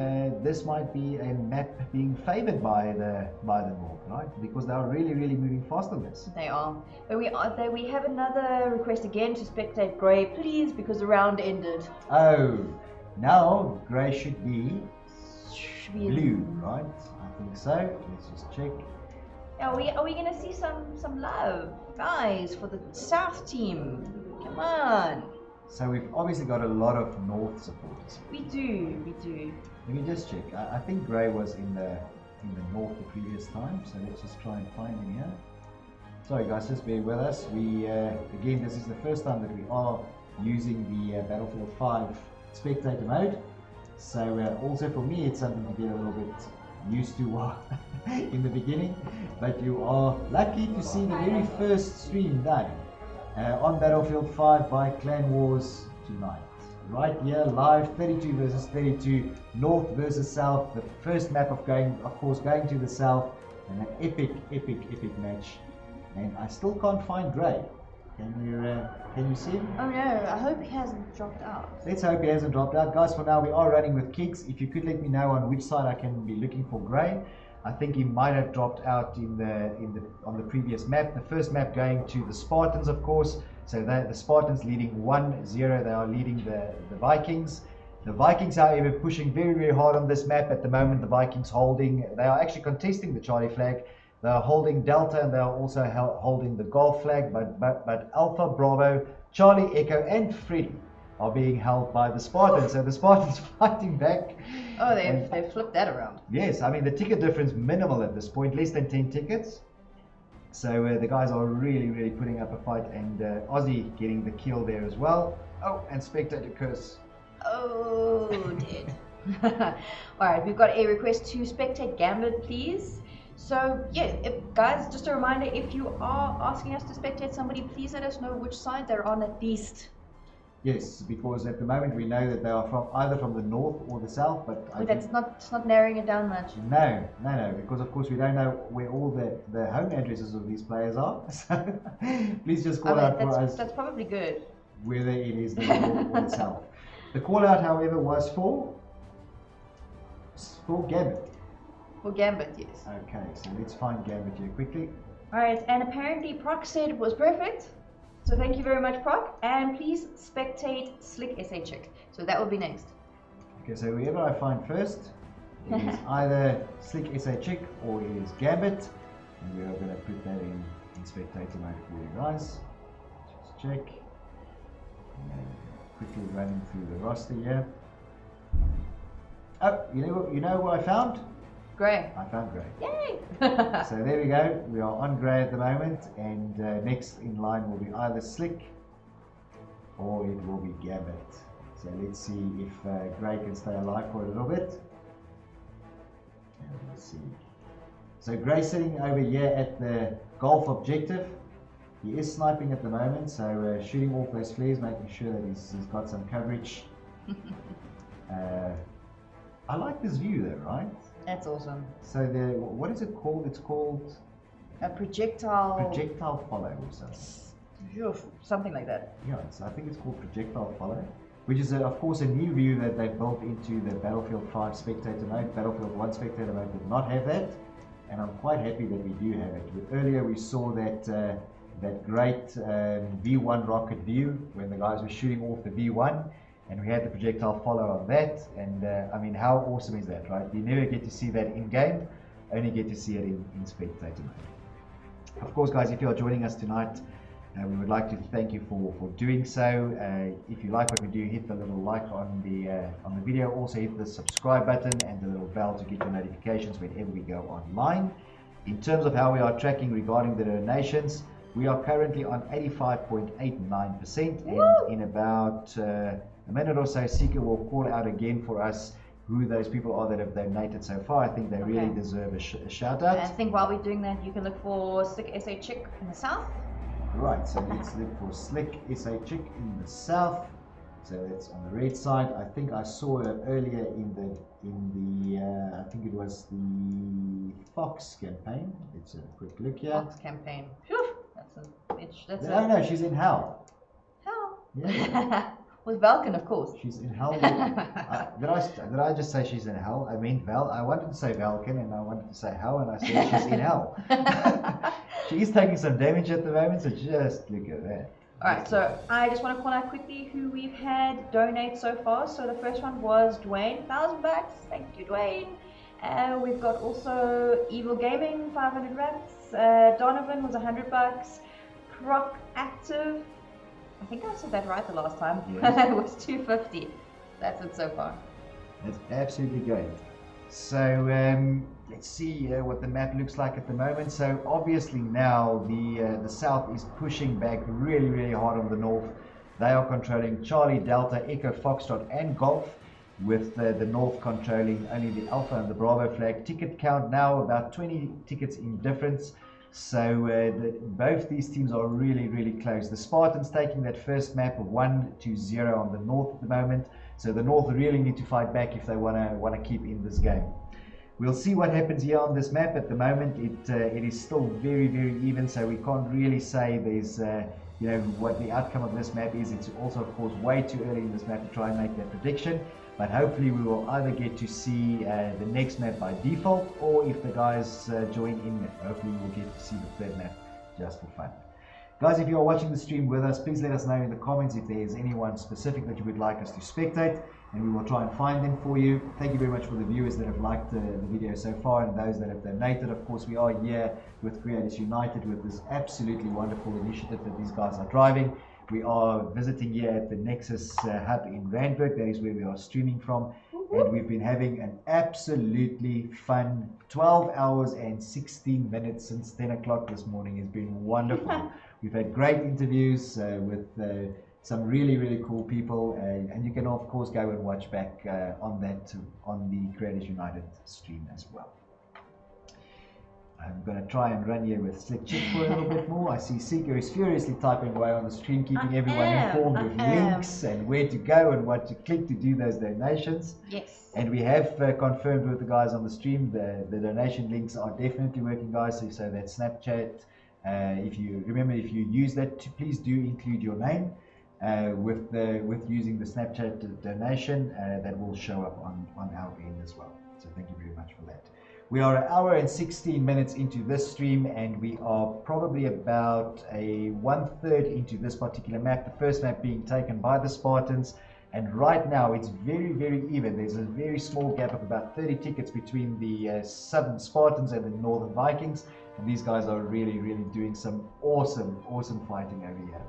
this might be a map being favoured by the North, right? Because they are really moving fast on this. They are. But we have another request again to spectate Grey, please, because the round ended. Oh, now Grey should be blue, right? I think so. Let's just check. Are we gonna see some love, guys, for the South team? Come on. So we've obviously got a lot of North supporters. We do. Let me just check. I think Grey was in the North the previous time, so let's just try and find him here. Sorry guys, just bear with us. We again, this is the first time that we are using the Battlefield 5 spectator mode. So also for me, it's something to get a little bit used to in the beginning. But you are lucky to see the very first stream done on Battlefield 5 by Clan Wars tonight. Right here, live, 32 versus 32, North versus South. The first map of course, going to the South, and an epic match. And I still can't find Grey. Can you see him? Oh no, I hope he hasn't dropped out. Let's hope he hasn't dropped out. Guys, for now we are running with Keeks. If you could let me know on which side I can be looking for Grey. I think he might have dropped out on the previous map. The first map going to the Spartans, of course. So the Spartans leading 1-0. They are leading the Vikings. The Vikings, however, pushing very hard on this map at the moment. The Vikings they are actually contesting the Charlie flag. They are holding Delta, and they are also holding the Golf flag. But Alpha, Bravo, Charlie, Echo, and Freddy are being held by the Spartans. So the Spartans fighting back. Oh, they've flipped that around. Yes, I mean the ticket difference minimal at this point, less than 10 tickets. So the guys are really putting up a fight, and Aussie getting the kill there as well. Oh, and Spectator Curse. Oh, dead. Alright, we've got a request to spectate Gambit, please. So yeah, guys, just a reminder, if you are asking us to spectate somebody, please let us know which side they're on at least. Yes, because at the moment we know that they are either from the North or the South, but it's not narrowing it down much. No, because of course we don't know where all the home addresses of these players are. So please just call out for us. That's probably good. Whether it is the North or the South. The call out, however, was for Gambit. For Gambit, yes. Okay, so let's find Gambit here quickly. Alright, and apparently Proc said was perfect. So thank you very much, Proc, and please spectate Slick SA Chick. So that will be next. Okay, so whoever I find first, it is either Slick SA Chick or it is Gambit, and we are going to put that in spectator mode for you guys. Just check. And quickly running through the roster here. Oh, you know what I found? Grey. I found Grey. Yay! So there we go. We are on Grey at the moment, and next in line will be either Slick or it will be Gambit. So let's see if Grey can stay alive for a little bit. And let's see. So Grey sitting over here at the Golf objective. He is sniping at the moment, so shooting off those flares, making sure that he's got some coverage. I like this view though, right? That's awesome. So what is it called? It's called a projectile follow or something. Something like that. Yeah, so I think it's called projectile follow, which is of course a new view that they've built into the Battlefield 5 spectator mode. Battlefield 1 spectator mode did not have that, and I'm quite happy that we do have it. Earlier we saw that great V1 rocket view when the guys were shooting off the V1. And we had the projectile follow on that, and I mean, how awesome is that, right? You never get to see that in game, only get to see it in spectator mode. Of course, guys, if you are joining us tonight, We would like to thank you for doing so. If you like what we do, hit the little like on the video. Also hit the subscribe button and the little bell to get your notifications whenever we go online. In terms of how we are tracking regarding the donations, we are currently on 85.89%, and in about a minute or so, Sika will call out again for us who those people are that have donated so far. I think they really deserve a shout out. I think while we're doing that, you can look for Slick SA Chick in the south. Right, so let's look for Slick SA Chick in the south. So that's on the red side. I think I saw her earlier in the I think it was the Fox campaign. Let's have a quick look here. Fox campaign. Phew, that's a bitch. That's no, she's in hell. Hell. Yeah. With Valken, of course. She's in hell. Did I just say she's in hell? I mean I wanted to say Valken and I wanted to say hell, and I said she's in hell. She is taking some damage at the moment, so just look at that. Alright, so I just want to call out quickly who we've had donate so far. So the first one was Dwayne, $1,000. Thank you, Dwayne. We've got also Evil Gaming, 500 rats. Donovan was $100. Croc Active, I think I said that right the last time. Yes. It was $250. That's it so far. That's absolutely great. So let's see what the map looks like at the moment. So obviously now the south is pushing back really, really hard on the north. They are controlling Charlie, Delta, Echo, Foxtrot and Golf, with the north controlling only the Alpha and the Bravo flag. Ticket count now about 20 tickets in difference. So both these teams are really, really close. The Spartans taking that first map of 1-0 on the north at the moment. So the north really need to fight back if they want to keep in this game. We'll see what happens here on this map. At the moment, it is still very, very even. So we can't really say there's what the outcome of this map is. It's also, of course, way too early in this map to try and make that prediction. But hopefully we will either get to see the next map by default, or if the guys join in, hopefully we'll get to see the third map just for fun. Guys, if you are watching the stream with us, please let us know in the comments if there is anyone specific that you would like us to spectate, and we will try and find them for you. Thank you very much for the viewers that have liked the video so far, and those that have donated. Of course, we are here with Creators United with this absolutely wonderful initiative that these guys are driving. We are visiting here at the Nexus hub in Randburg. That is where we are streaming from. And we've been having an absolutely fun 12 hours and 16 minutes since 10 o'clock this morning. It's been wonderful. We've had great interviews with some really, really cool people. And you can, of course, go and watch back on the Creators United stream as well. I'm going to try and run here with Slick Chick for a little bit more. I see Sika is furiously typing away on the stream, keeping everyone informed with links and where to go and what to click to do those donations. Yes. And we have confirmed with the guys on the stream the donation links are definitely working, guys. So that Snapchat, if you use that, please do include your name with using the Snapchat donation. That will show up on our end as well. So thank you very much for that. We are an hour and 16 minutes into this stream, and we are probably about a 1/3 into this particular map, the first map being taken by the Spartans. And right now it's very, very even. There's a very small gap of about 30 tickets between the Southern Spartans and the Northern Vikings, and these guys are really, really doing some awesome fighting over here.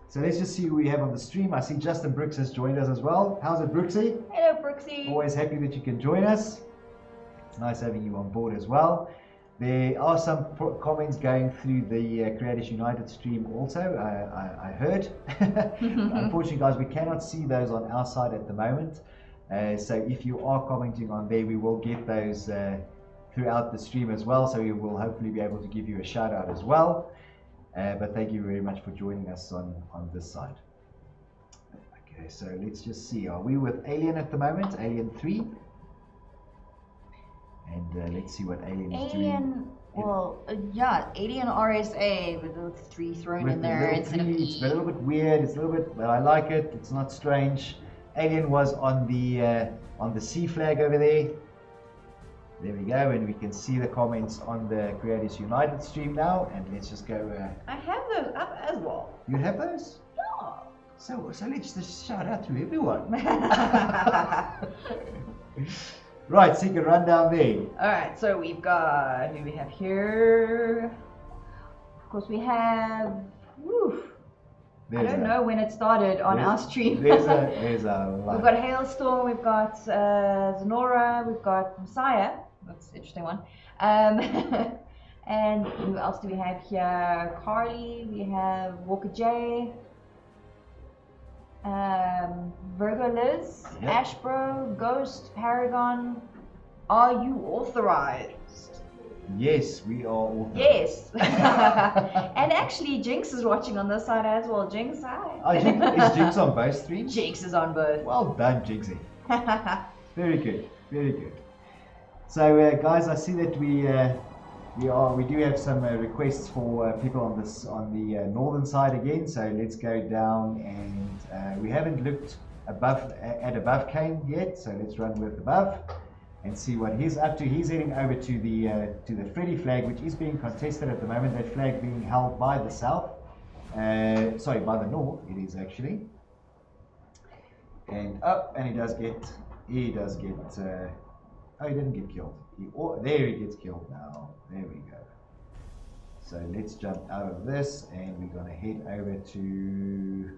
So let's just see who we have on the stream. I see Justin Brooks has joined us as well. How's it, Brooksy? Hello, Brooksy. Always happy that you can join us. It's nice having you on board as well. There are some comments going through the Creators United stream also, I heard. Unfortunately, guys, we cannot see those on our side at the moment. So if you are commenting on there, we will get those throughout the stream as well. So we will hopefully be able to give you a shout out as well. But thank you very much for joining us on this side. Okay, so let's just see. Are we with Alien at the moment? Alien 3? And let's see what Alien is doing. Alien RSA with the 3 thrown in there instead of E. It's a little bit weird. It's a little bit, but I like it. It's not strange. Alien was on the C flag over there. There we go, and we can see the comments on the Creators United stream now. And let's just go. I have those up as well. You have those? Yeah. So let's just shout out to everyone. Right, so you can run down there. Alright, so we've got, who we have here? Of course we have Whew. I There's don't a- know when it started on our there's- stream. There's a lot. We've got Hailstorm, we've got Zenora, we've got Messiah. That's an interesting one. And who else do we have here? Carly, we have Walker J, Virgo Liz, Yep. Ashbro, Ghost, Paragon. Are you authorized? Yes, we are all. Yes. And actually, Jinx is watching on this side as well. Jinx, hi. Oh, is Jinx on both streams? Jinx is on both. Well done, Jinxie. Very good, very good. So, guys, I see that we do have some requests for people on the northern side again. So let's go down, and we haven't looked at above Kane yet. So let's run with above and see what he's up to. He's heading over to the Freddy flag, which is being contested at the moment. That flag being held by the south, sorry, by the north. It is actually. And up, and he does get. Oh, he didn't get killed. There he gets killed now. There we go. So let's jump out of this, and we're gonna head over to.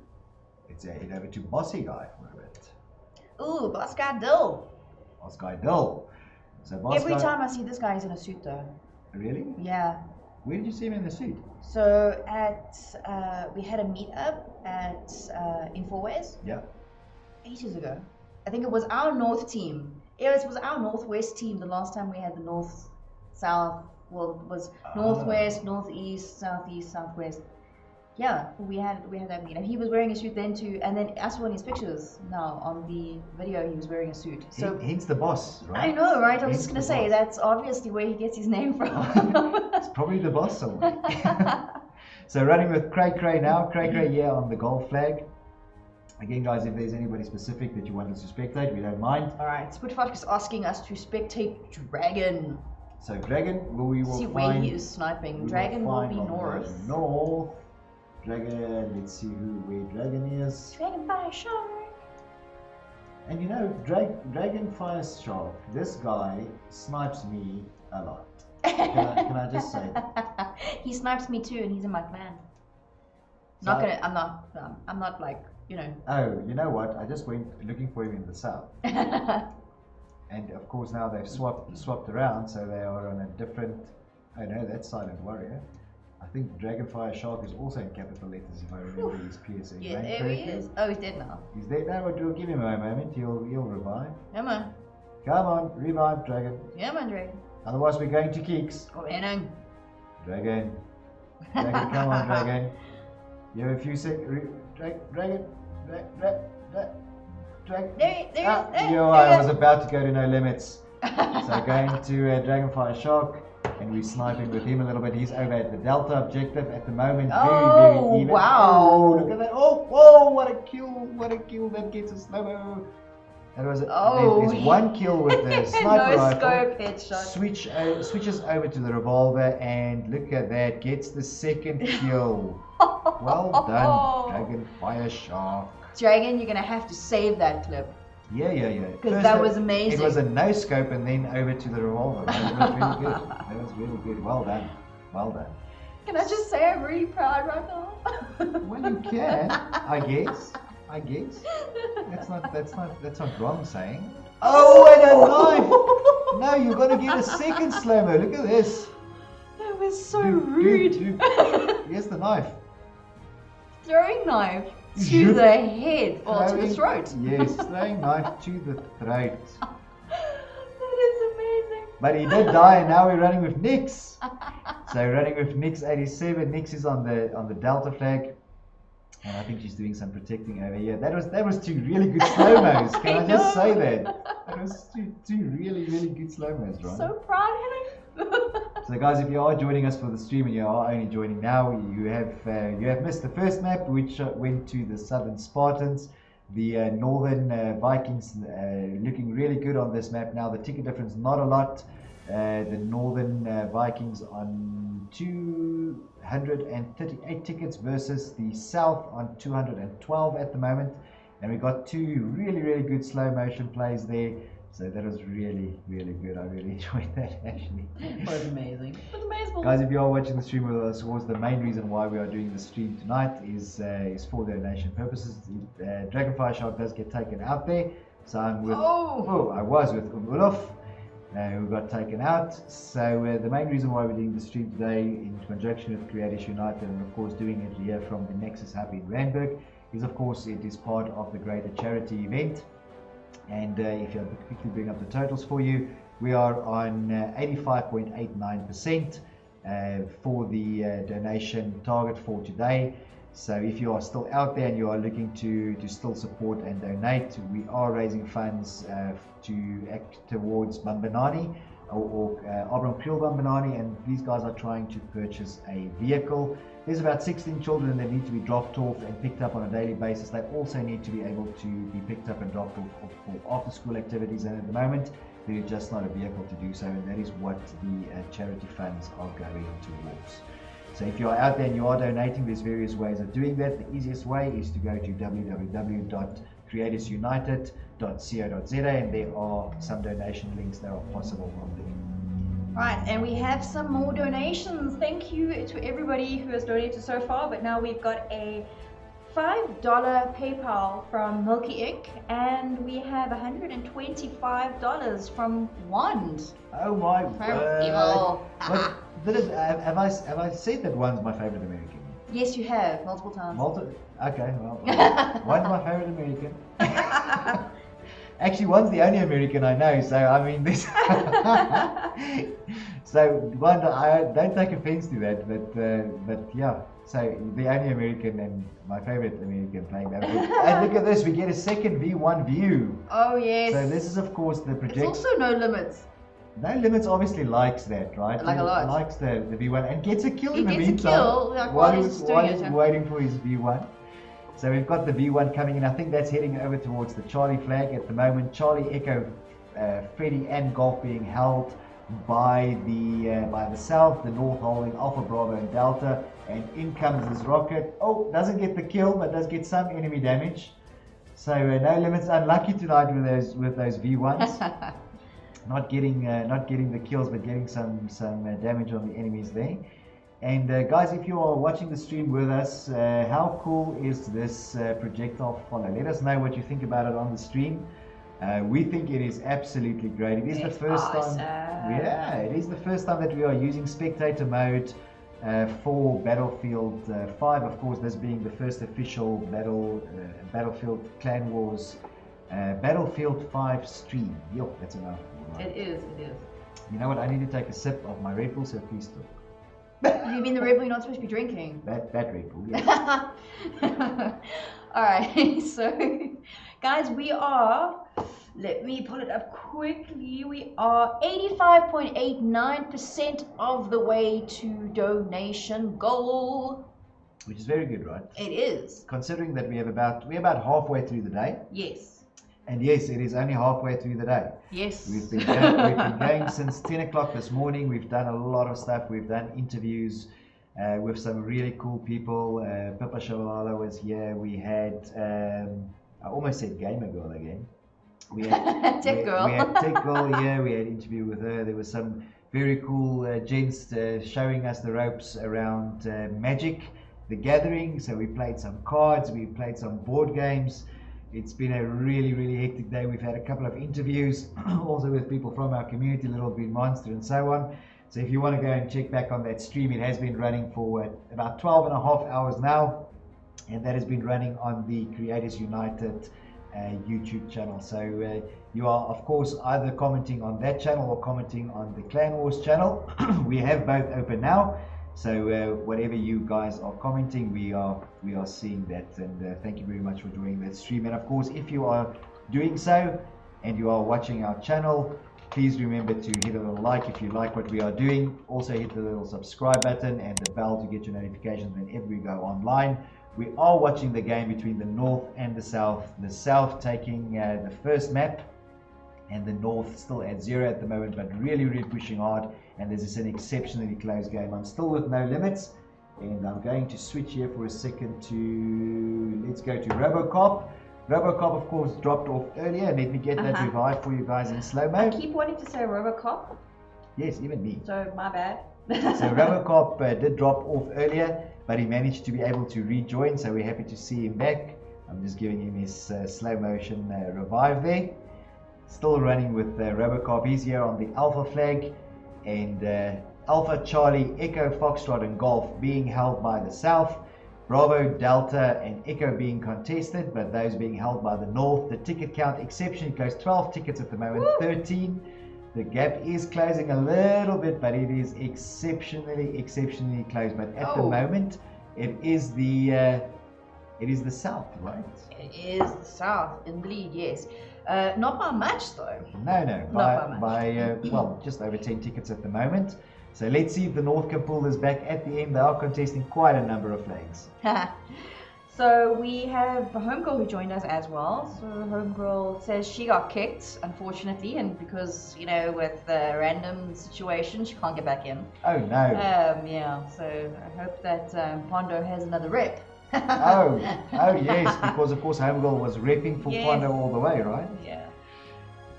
Let's head over to Bossy Guy for a bit. Ooh, Boss Guy Dill. Boss Guy Dill. So Boss Every Guy, time I see this guy, he's in a suit though. Really? Yeah. Where did you see him in the suit? So we had a meetup at in Four Ways Yeah. ages ago. I think it was our north team. Yeah, it was our northwest team. The last time we had the north, south. Well, it was northwest, northeast, southeast, southwest. Yeah, we had that meetup. He was wearing a suit then too, and then I saw in his pictures now on the video he was wearing a suit. So Hence the boss, right? I know, right? I was Hence just gonna the say boss. that's obviously where he gets his name from. It's probably the boss somewhere. So running with Cray now. Cray, yeah, on the gold flag. Again, guys, if there's anybody specific that you want us to spectate, we don't mind. All right, Sputfuck is asking us to spectate Dragon. So Dragon, we will See find. where he is sniping. we Dragon will find be on the north. North. Dragon. Let's see where Dragon is. Dragon Fire Shark. And you know, Dragonfire Shark. This guy snipes me a lot. Can I just say that? He snipes me too, and he's in my clan. So I'm not like, you know. Oh, you know what? I just went looking for him in the south. And of course now they've swapped around, so they are on a different. Oh no, that's Silent Warrior. I think Dragonfire Shark is also in capital letters if I remember his PSA Yeah, rank there he correctly. is. Oh, he's dead now. He's dead now, but we'll give him a moment. He'll revive. Come on. Come on, revive Dragon. Come on, Dragon. Otherwise we're going to Keeks. Kom in. Dragon, come on, Dragon. You have a few seconds. Dragon. There he is. I was about to go to No Limits. So going to Dragonfire Shark, and we're sniping with him a little bit. He's over at the Delta objective at the moment. Oh, very even. wow. Oh, look at that. Oh, whoa, what a kill. That gets a slow-mo. That was there's one kill with the sniper no rifle. scope headshot. Switches over to the revolver, and look at that, gets the second kill. Well done, Dragonfire Shark. Dragon, you're gonna have to save that clip. Yeah. Because that was amazing. It was a no scope and then over to the revolver. That was really good. That was really good. Well done. Can I just say I'm really proud right now? Well, you can, I guess. That's not wrong saying. Oh, and a knife! No, you're gonna get a second slow-mo. Look at this. That was so rude. Here's the knife. Throwing knife to the head or to the throat. Yes, throwing knife to the throat. That is amazing. But he did die, and now we're running with Nix. So running with Nix 87. Nix is on the Delta flag, and I think she's doing some protecting over here. That was two really good slow-mos. Can I just say that? That was two really good slow-mos, right? So proud of him. So guys, if you are joining us for the stream and you are only joining now, you have missed the first map, which went to the Southern Spartans. The Northern Vikings looking really good on this map now. The ticket difference not a lot. The Northern Vikings on 238 tickets versus the South on 212 at the moment. And we got two really good slow motion plays there. So that was really, really good. I really enjoyed that actually. It was amazing. It was amazing. Guys, if you are watching the stream with us, was the main reason why we are doing the stream tonight is for donation purposes. Dragonfire Shark does get taken out there, so I'm with. I was with Ulf, who got taken out. So the main reason why we're doing the stream today, in conjunction with Creators United, and of course doing it here from the Nexus Hub in Randburg, is of course it is part of the greater charity event. And if you quickly bring up the totals for you, we are on 85.89% for the donation target for today. So if you are still out there and you are looking to still support and donate, we are raising funds to act towards Bambanani or Abram Kriel Bambanani, and these guys are trying to purchase a vehicle. There's about 16 children that need to be dropped off and picked up on a daily basis. They also need to be able to be picked up and dropped off for after school activities, and at the moment there is just not a vehicle to do so, and that is what the charity funds are going towards. So if you are out there and you are donating, there's various ways of doing that. The easiest way is to go to www.creatorsunited.co.za, and there are some donation links that are possible on there. Right, and we have some more donations. Thank you to everybody who has donated so far, but now we've got a $5 PayPal from Milky Inc. and we have $125 from Wand. Oh my word! Have I said that one's my favorite American? Yes, you have, multiple times. Okay, well, one's my favorite American. Actually, one's the only American I know, so I mean this. So one, I don't take offense to that, but yeah. So the only American and my favorite American playing Battlefield. And look at this, we get a second V1 view. Oh yes. So this is of course the project. It's also No Limits. No Limits obviously likes that, right? Like a lot. Likes the V1 and gets a kill in the gets meantime. a kill, like, while he's waiting for his V1. So we've got the V1 coming in. I think that's heading over towards the Charlie flag at the moment. Charlie, Echo, Freddy and Golf being held by the south, the north holding Alpha, Bravo and Delta, and in comes this rocket. Oh, doesn't get the kill, but does get some enemy damage. So No Limits unlucky tonight with those V1s. not getting the kills, but getting some damage on the enemies there. And guys, if you are watching the stream with us, how cool is this projectile follow? Let us know what you think about it on the stream. We think it is absolutely great. It is the first time. Yeah, it is the first time that we are using spectator mode for Battlefield 5. Of course, this being the first official Battlefield Clan Wars Battlefield 5 stream. Yo, that's a mouthful. Right? It is. You know what? I need to take a sip of my Red Bull, so please talk. You mean the Red Bull you're not supposed to be drinking? That Red Bull, yeah. Alright, so guys, we are, let me pull it up quickly, we are 85.89% of the way to donation goal. Which is very good, right? It is. Considering that we're about halfway through the day. Yes. And yes, it is only halfway through the day. Yes. We've been going since 10 o'clock this morning. We've done a lot of stuff. We've done interviews with some really cool people. Pippa Shabalala was here. We had, I almost said Gamer Girl again. We had Tech Girl. We had Tech Girl here. We had an interview with her. There was some very cool gents showing us the ropes around Magic, the Gathering. So we played some cards. We played some board games. It's been a really, really hectic day. We've had a couple of interviews also with people from our community, Little Green Monster and so on. So if you want to go and check back on that stream, it has been running for about 12 and a half hours now. And that has been running on the Creators United YouTube channel. So you are, of course, either commenting on that channel or commenting on the Clan Wars channel. We have both open now. So whatever you guys are commenting, we are seeing that, and thank you very much for joining that stream. And of course, if you are doing so and you are watching our channel, please remember to hit a little like if you like what we are doing. Also hit the little subscribe button and the bell to get your notifications whenever we go online. We are watching the game between the north and the south. The south taking the first map, and the north still at 0 at the moment, but really, really pushing hard. And this is an exceptionally close game. I'm still with No Limits, and I'm going to switch here for a second to, let's go to Robocop. Robocop, of course, dropped off earlier. Let me get that revive for you guys in slow-mo. I keep wanting to say Robocop, Yes, even me. so my bad. So Robocop did drop off earlier, but he managed to be able to rejoin, so we're happy to see him back. I'm just giving him his slow motion revive there. Still running with Robocop. He's here on the Alpha flag, and Alpha, Charlie, Echo, Foxtrot and Golf being held by the South. Bravo, Delta and Echo being contested, but those being held by the North. The ticket count exceptionally close, 12 tickets at the moment, Woo! 13. The gap is closing a little bit, but it is exceptionally close. But at the moment, it is the South, right? It is the South, indeed, yes. Not by much though. No, by well, just over 10 tickets at the moment. So let's see if the North can pull this back at the end. They are contesting quite a number of flags. So we have a homegirl who joined us as well. So homegirl says she got kicked, unfortunately, and because, you know, with the random situation, she can't get back in. Oh no. Yeah, so I hope that Pondo has another rep. oh yes, because of course homegirl was repping for Pondo all the way, right? Yeah.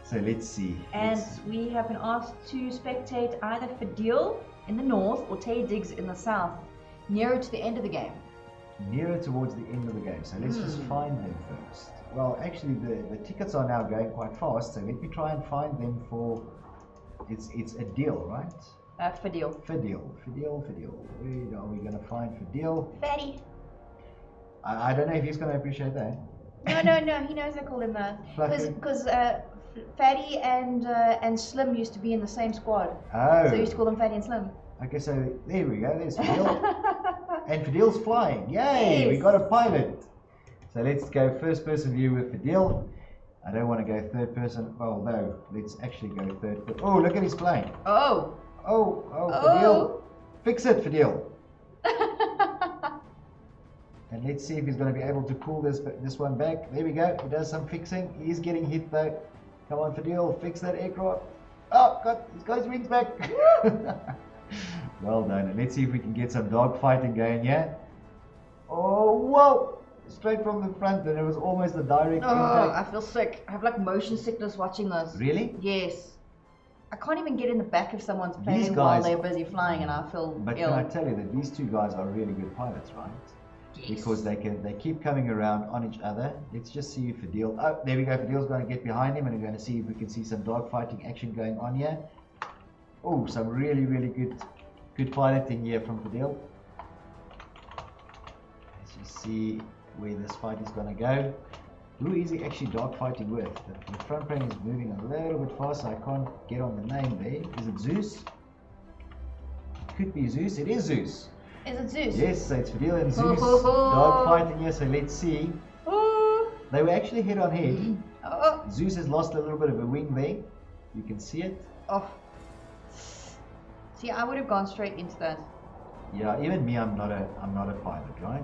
So let's see. And we have been asked to spectate either Fadil in the north or Tay Diggs in the south, nearer to the end of the game. Nearer towards the end of the game. So let's just find them first. Well, actually the tickets are now going quite fast, so let me try and find them for it's a deal, right? Fadil. Fadil. Where are we gonna find Fadil? Fatty. I don't know if he's gonna appreciate that. No, he knows I call him that. Because Fatty and Slim used to be in the same squad. Oh. So I used to call them Fatty and Slim. Okay, so there we go, there's Fadil. And Fadil's flying. Yay! Yes. We got a pilot. So let's go first person view with Fadil. I don't want to go third person. Oh no, let's actually go third person. Oh, look at his plane. Oh, Fadil. Fix it, Fadil. And let's see if he's going to be able to pull this one back. There we go. He does some fixing. He's getting hit though. Come on, Fadil, fix that aircraft. Oh, God, he's got his wings back. Well done. And let's see if we can get some dog fighting going here. Oh, whoa! Straight from the front, and it was almost a direct impact. I feel sick. I have like motion sickness watching this. Really? Yes. I can't even get in the back of someone's These plane guys- while they're busy flying, and I feel But ill. can I tell you that these two guys are really good pilots, right? Yes. Because they keep coming around on each other. Let's just see if Fadil. Oh, there we go. Fadil's going to get behind him, and we're going to see if we can see some dog fighting action going on here. Oh, some really good piloting here from Fadil. Let's just see where this fight is going to go. Who is he actually dog fighting with? The front plane is moving a little bit fast, so I can't get on the name there. Is it Zeus? Could be Zeus. It is Zeus. Is it Zeus? Yes, so it's Fadil and Zeus dog fighting here, so let's see. Oh. They were actually head on head. Oh. Zeus has lost a little bit of a wing there. You can see it. Oh. See, I would have gone straight into that. Yeah, even me, I'm not a pilot, right?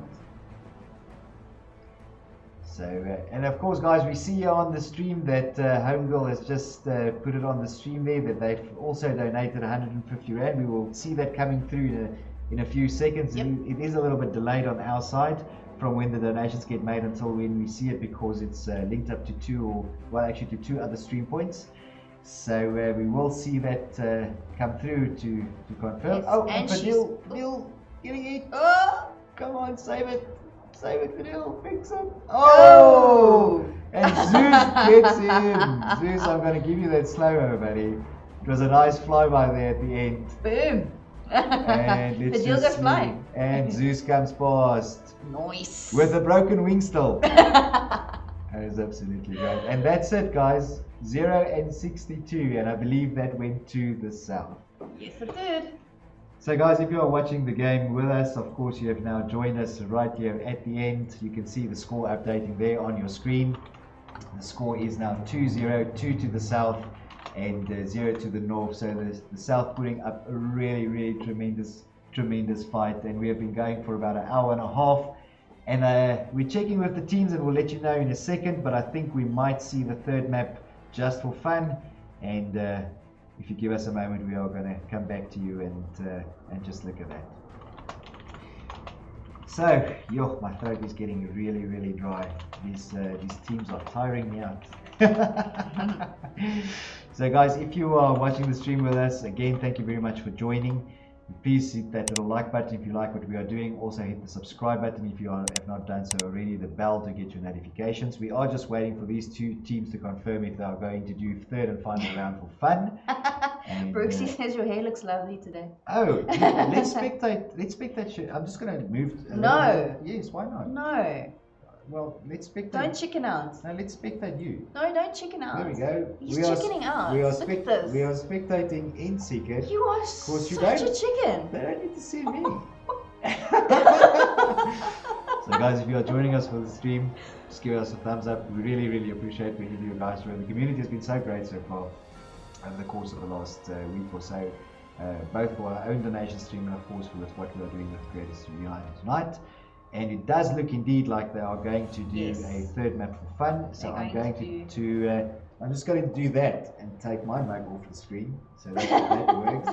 So, and of course, guys, we see on the stream that Homegirl has just put it on the stream there that they've also donated 150 Rand. We will see that coming through in a few seconds. Yep. It is a little bit delayed on our side from when the donations get made until when we see it, because it's linked up to two other stream points. So we will see that come through to confirm. Yes, Oh, and Fadil getting it. Oh. Come on, save it, Fadil, fix it. Oh! And Zeus gets him. Zeus, I'm going to give you that slow-mo, buddy. It was a nice flyby there at the end. Boom. And let's Fadil just goes see. flying. And Zeus comes past Nice. with a broken wing still. That is absolutely great. And that's it, guys. 0 and 62, and I believe that went to the south. Yes, it did. So guys, if you are watching the game with us, of course you have now joined us right here at the end. You can see the score updating there on your screen. The score is now 2-0, 2 to the south and 0 to the north. So the south putting up a really tremendous fight, and we have been going for about an hour and a half. And we're checking with the teams, and we'll let you know in a second, but I think we might see the third map just for fun. And if you give us a moment, we are going to come back to you and just look at that. So, yo, my throat is getting really, really dry. These teams are tiring me out. So, guys, if you are watching the stream with us, again, thank you very much for joining. Please hit that little like button if you like what we are doing. Also, hit the subscribe button if you have not done so already. The bell to get your notifications. We are just waiting for these two teams to confirm if they are going to do third and final round for fun. And, Brooksy says your hair looks lovely today. Oh, let's spectate. Let's spectate. I'm just going to move. No. Yes, why not? No. Well, let's spectate. Don't chicken out. No, let's spectate you. No, don't chicken out. There we go. He's chickening out. We are, Look at this. we are spectating in secret. You are course you such don't. a chicken. They don't need to see me. So, guys, if you are joining us for the stream, just give us a thumbs up. We really, really appreciate being with you guys. The community has been so great so far over the course of the last week or so, both for our own donation stream and, of course, with what we are doing with Creators United tonight. And it does look indeed like they are going to do a third map for fun. So I'm going to I'm just going to do that and take my mug off the screen. So that works.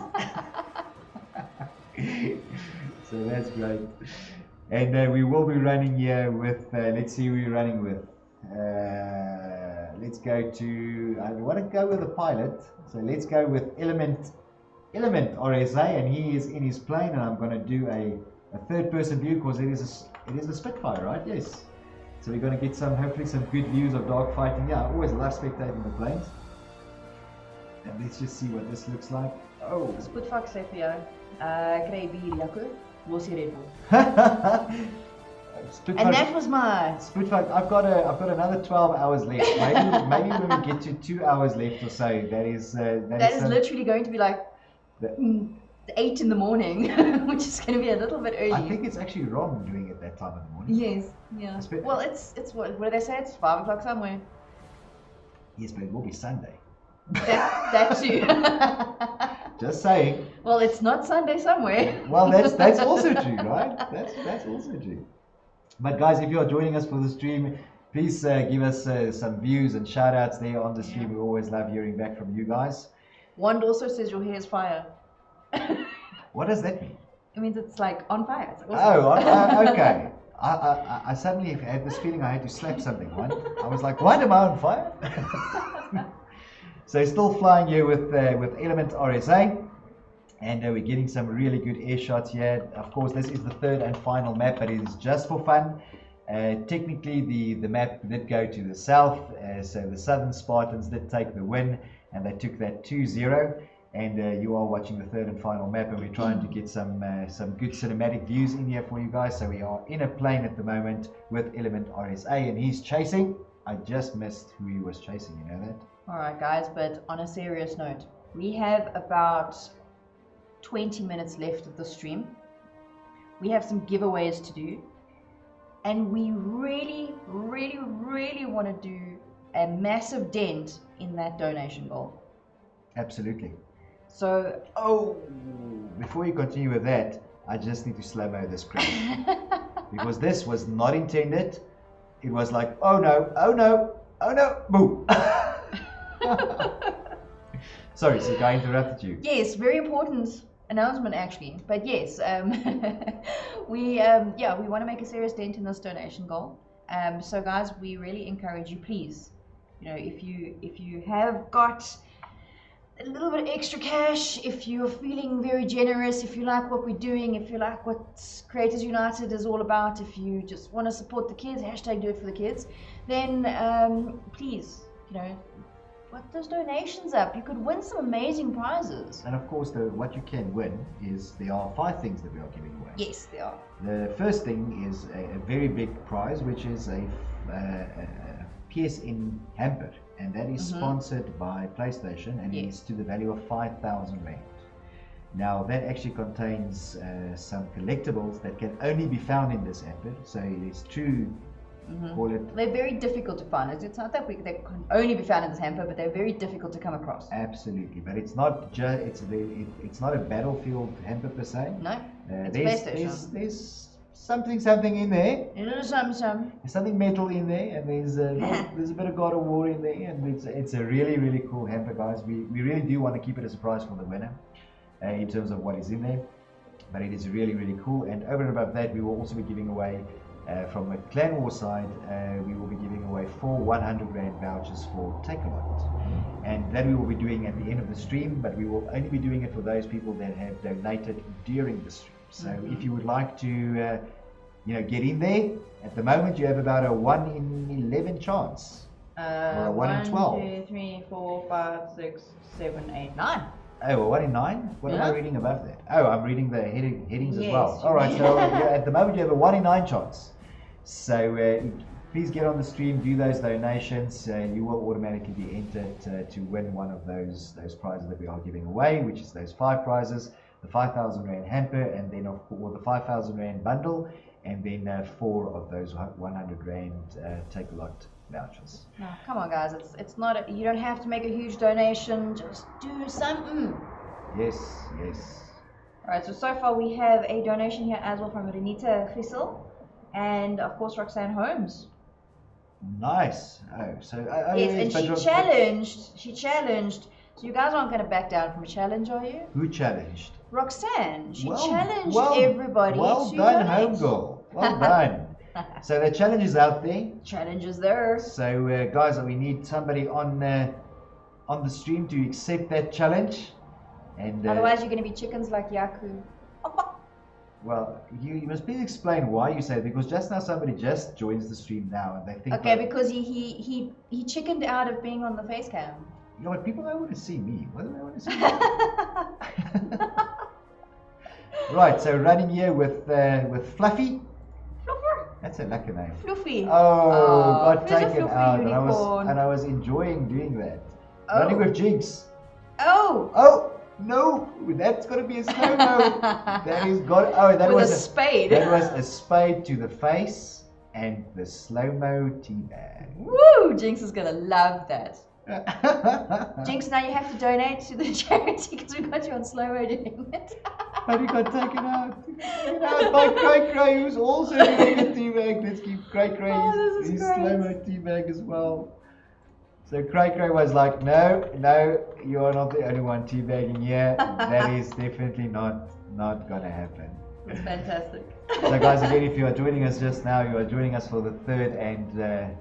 So that's great. And we will be running here with, let's see who we're running with. Let's go to, I want to go with a pilot. So let's go with Element RSA, and he is in his plane, and I'm going to do a third person view because it is a Spitfire, right? Yes. So we're going to get hopefully some good views of dog fighting. Yeah, I always love spectating the planes. And let's just see what this looks like. Oh. Spitfire sê vir jou, kry bier Jaco, los die Red Bull. And that was my Spitfire. I've got another 12 hours left. Maybe when we get to 2 hours left or so, that is literally going to be like 8 in the morning, which is going to be a little bit early. I think it's actually wrong doing it that time in the morning. Yes, yeah. Well, it's what do they say? It's 5 o'clock somewhere. Yes, but it will be Sunday. That too. Just saying. Well, it's not Sunday somewhere. Well, that's also true, right? That's also true. But guys, if you are joining us for the stream, please give us some views and shout outs there on the stream. We always love hearing back from you guys. Wand also says your hair is fire. What does that mean? It means it's like on fire. It's awesome. Oh, okay. I suddenly had this feeling I had to slap something. I was like, what, am I on fire? So still flying here with Element RSA, and we're getting some really good air shots here. Of course, this is the third and final map, but it is just for fun. Technically, the map did go to the south, so the Southern Spartans did take the win, and they took that 2-0. And you are watching the third and final map, and we're trying to get some good cinematic views in here for you guys. So we are in a plane at the moment with Element RSA, and he's chasing. I just missed who he was chasing, you know that? Alright guys, but on a serious note, we have about 20 minutes left of the stream. We have some giveaways to do, and we really, really, really want to do a massive dent in that donation goal. Absolutely. So, before you continue with that, I just need to slow-mo this crap. Because this was not intended. It was like, oh no, boom. Sorry, so I interrupted you. Yes, very important announcement actually. But yes, we want to make a serious dent in this donation goal. So guys, we really encourage you, please, if you have got a little bit of extra cash, if you're feeling very generous, if you like what we're doing, if you like what Creators United is all about, if you just want to support the kids, hashtag do it for the kids, then please, put those donations up. You could win some amazing prizes. And of course, what you can win is there are 5 things that we are giving away. Yes, there are. The first thing is a very big prize, which is a PSN hamper, and that is sponsored by PlayStation, and it's to the value of 5,000 rand. Now that actually contains some collectibles that can only be found in this hamper, so it is true. Call it. They're very difficult to find. It's not that they can only be found in this hamper, but they're very difficult to come across. Absolutely, but it's not just it's not a Battlefield hamper per se. No, it's PlayStation. There's something in there. There's something metal in there, and there's a bit of God of War in there, and it's a really, really cool hamper, guys. We really do want to keep it a surprise for the winner in terms of what is in there. but it is really, really cool. And over and above that, we will also be giving away from a Clan War side, we will be giving away 4 100 Rand vouchers for Take a Lot. And that we will be doing at the end of the stream, but we will only be doing it for those people that have donated during the stream. So if you would like to get in there, at the moment you have about a 1 in 11 chance. Or a 1 in 12. 1, 2, 3, 4, 5, 6, 7, 8, 9. Oh, well, 1 in 9? What am I reading above that? Oh, I'm reading the headings as Yes. well. All right, so at the moment you have a 1 in 9 chance. So please get on the stream, do those donations. You will automatically be entered to win one of those prizes that we are giving away, which is those 5 prizes, the 5,000 Rand hamper, and then or the 5,000 Rand bundle, and then 4 of those 100 Rand Take a Lot vouchers. No, come on, guys. It's not. You don't have to make a huge donation. Just do something. Yes. All right. So far we have a donation here as well from Renita Gissel, and of course Roxanne Holmes. Nice. Oh, so Yes, and she challenged. So you guys aren't going to back down from a challenge, are you? Who challenged? Roxanne. She challenged everybody. Well to done, donate. home girl. Well done. So the challenge is out there. Challenge is there. So guys, we need somebody on the stream to accept that challenge. And Otherwise, you're going to be chickens like Yaku. well, you must please explain why you say it, because just now somebody just joins the stream now and they think. Okay, because he chickened out of being on the face cam. You know what? People don't want to see me. Why do they want to see me? Right. So running here with Fluffy. Fluffer. That's a lucky name. Fluffy. Got there's a taken fluffy out, unicorn. and I was enjoying doing that. Oh. Running with Jinx. Oh. Oh no, that's got to be a slow mo. That is got. Oh, that With was a spade. That was a spade to the face and the slow mo teabag. Woo! Jinx is gonna love that. Jinx, now you have to donate to the charity because we got you on slow mo doing it. But he got taken out. By Cray Cray, who's also doing a teabag. Let's keep Cray Cray his slow mo teabag as well. So Cray Cray was like, no, you are not the only one teabagging here. That is definitely not gonna happen. It's fantastic. So guys, again, if you are joining us just now, you are joining us for the third and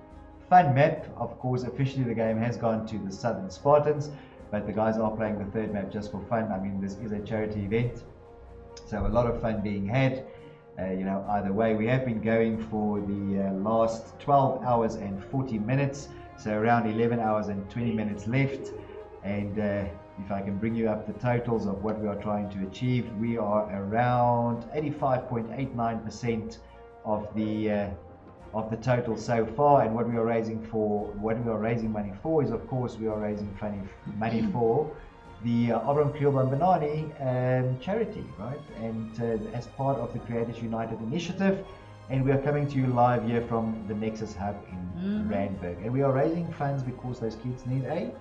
fun map. Of course, officially the game has gone to the Southern Spartans, but the guys are playing the third map just for fun. I mean, this is a charity event, so a lot of fun being had. Either way, we have been going for the last 12 hours and 40 minutes, so around 11 hours and 20 minutes left. And if I can bring you up the totals of what we are trying to achieve, we are around 85.89% of the total so far. And what we are raising money for is, of course, we are raising money for the Abram Banani charity, right? And as part of the Creators United initiative. And we are coming to you live here from the Nexus Hub in Randburg. And we are raising funds because those kids need a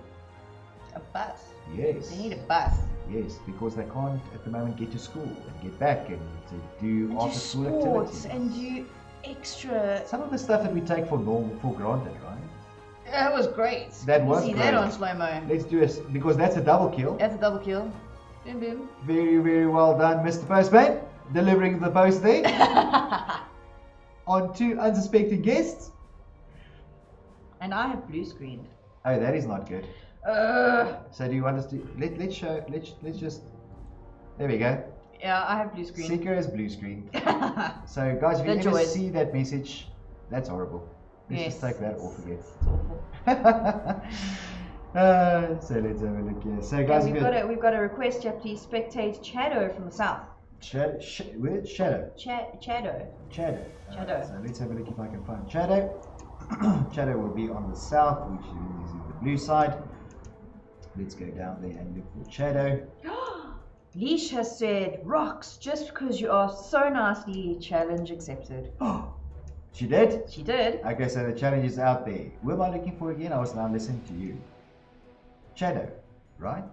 bus. Yes. They need a bus. Yes, because they can't at the moment get to school and get back and to do after school sports activities. And do extra. Some of the stuff that we take for granted, right? That was great. That was see great. that on slow mo. Let's do it because that's a double kill. That's a double kill. Boom boom. Very, very well done, Mr. Postman. Delivering the post there. On 2 unsuspecting guests. And I have blue screened. Oh, that is not good. So do you want us to let's just there we go. Yeah, I have blue screen. Seeker is blue screen. So guys, if you ever see that message, that's horrible. Let's just take that off again. It's awful. So let's have a look here. So guys, we've got a request here. Please spectate Chado from the south. Shadow. Chado. Shadow. Chado. So let's have a look if I can find Shadow. Shadow will be on the south, which is the blue side. Let's go down there and look for Shadow. Leash has said, "Rocks, just because you asked so nicely, challenge accepted." She did? She did. Okay, so the challenge is out there. Who am I looking for again? I was now listening to you. Shadow, right?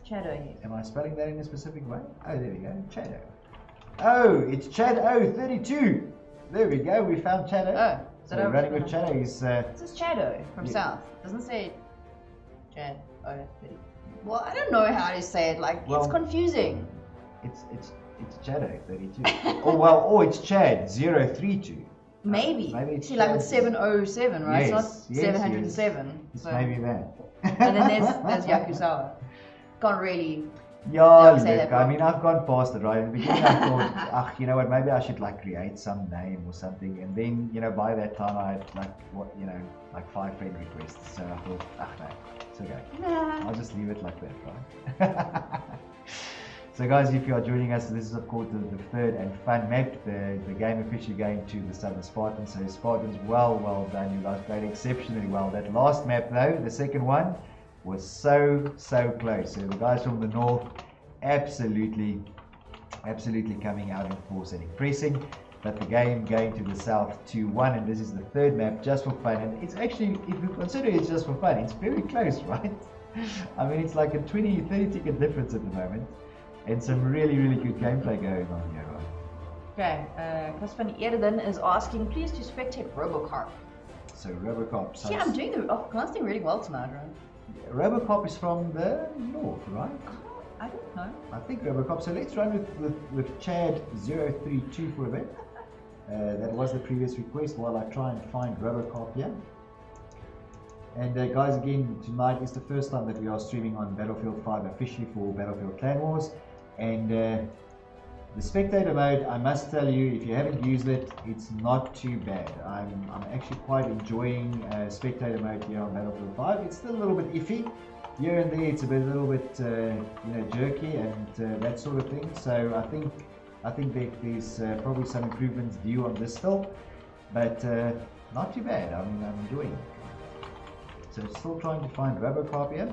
Shadow, yes. Am I spelling that in a specific way? Oh, there we go. Shadow. Oh, it's Shadow 32. There we go. We found Shadow. Oh, so running with Shadow is. This is Shadow from south. Doesn't say Chad. Oh, 30. Well, I don't know how to say it. Like, it's confusing. It's It's Chado32. or it's Chad 032. Maybe. Maybe it's See, like with Chad. 707, right? Yes, It's not yes, 707. It's So. maybe that. And then there's Yakuzawa. Can't really. Yeah, say look, that I wrong. mean, I've gone past it, right? In the beginning, I thought, you know what, maybe I should like create some name or something. And then, you know, by that time, I had like 5 friend requests. So I thought, no, it's okay. Nah. I'll just leave it like that, right? So guys, if you are joining us, this is of course the third and fun map. The game officially going to the Southern Spartans. So Spartans, well done. You guys played exceptionally well. That last map though, the second one, was so close. So the guys from the north absolutely coming out in force and impressing. But the game going to the south 2-1, and this is the third map just for fun. And it's actually, if you consider it's just for fun, it's very close, right? I mean, it's like a 20-30 ticket difference at the moment. And some really good gameplay going on here, right? Okay, Chris van Eerden is asking, please to spectate Robocop. So Robocop. See, I'm doing the casting really well tonight, right? Robocop is from the north, right? I don't know. I think Robocop. So let's run with Chad 032 for a bit. That was the previous request while I try and find Robocop here. And guys, again, tonight is the first time that we are streaming on Battlefield 5 officially for Battlefield Clan Wars. And the spectator mode, I must tell you, if you haven't used it, it's not too bad. I'm actually quite enjoying spectator mode here on Battlefield 5. It's still a little bit iffy. Here and there, it's a little bit jerky and that sort of thing. So I think there's probably some improvements due on this still, but not too bad. I mean, I'm enjoying it. So still trying to find Robocop here.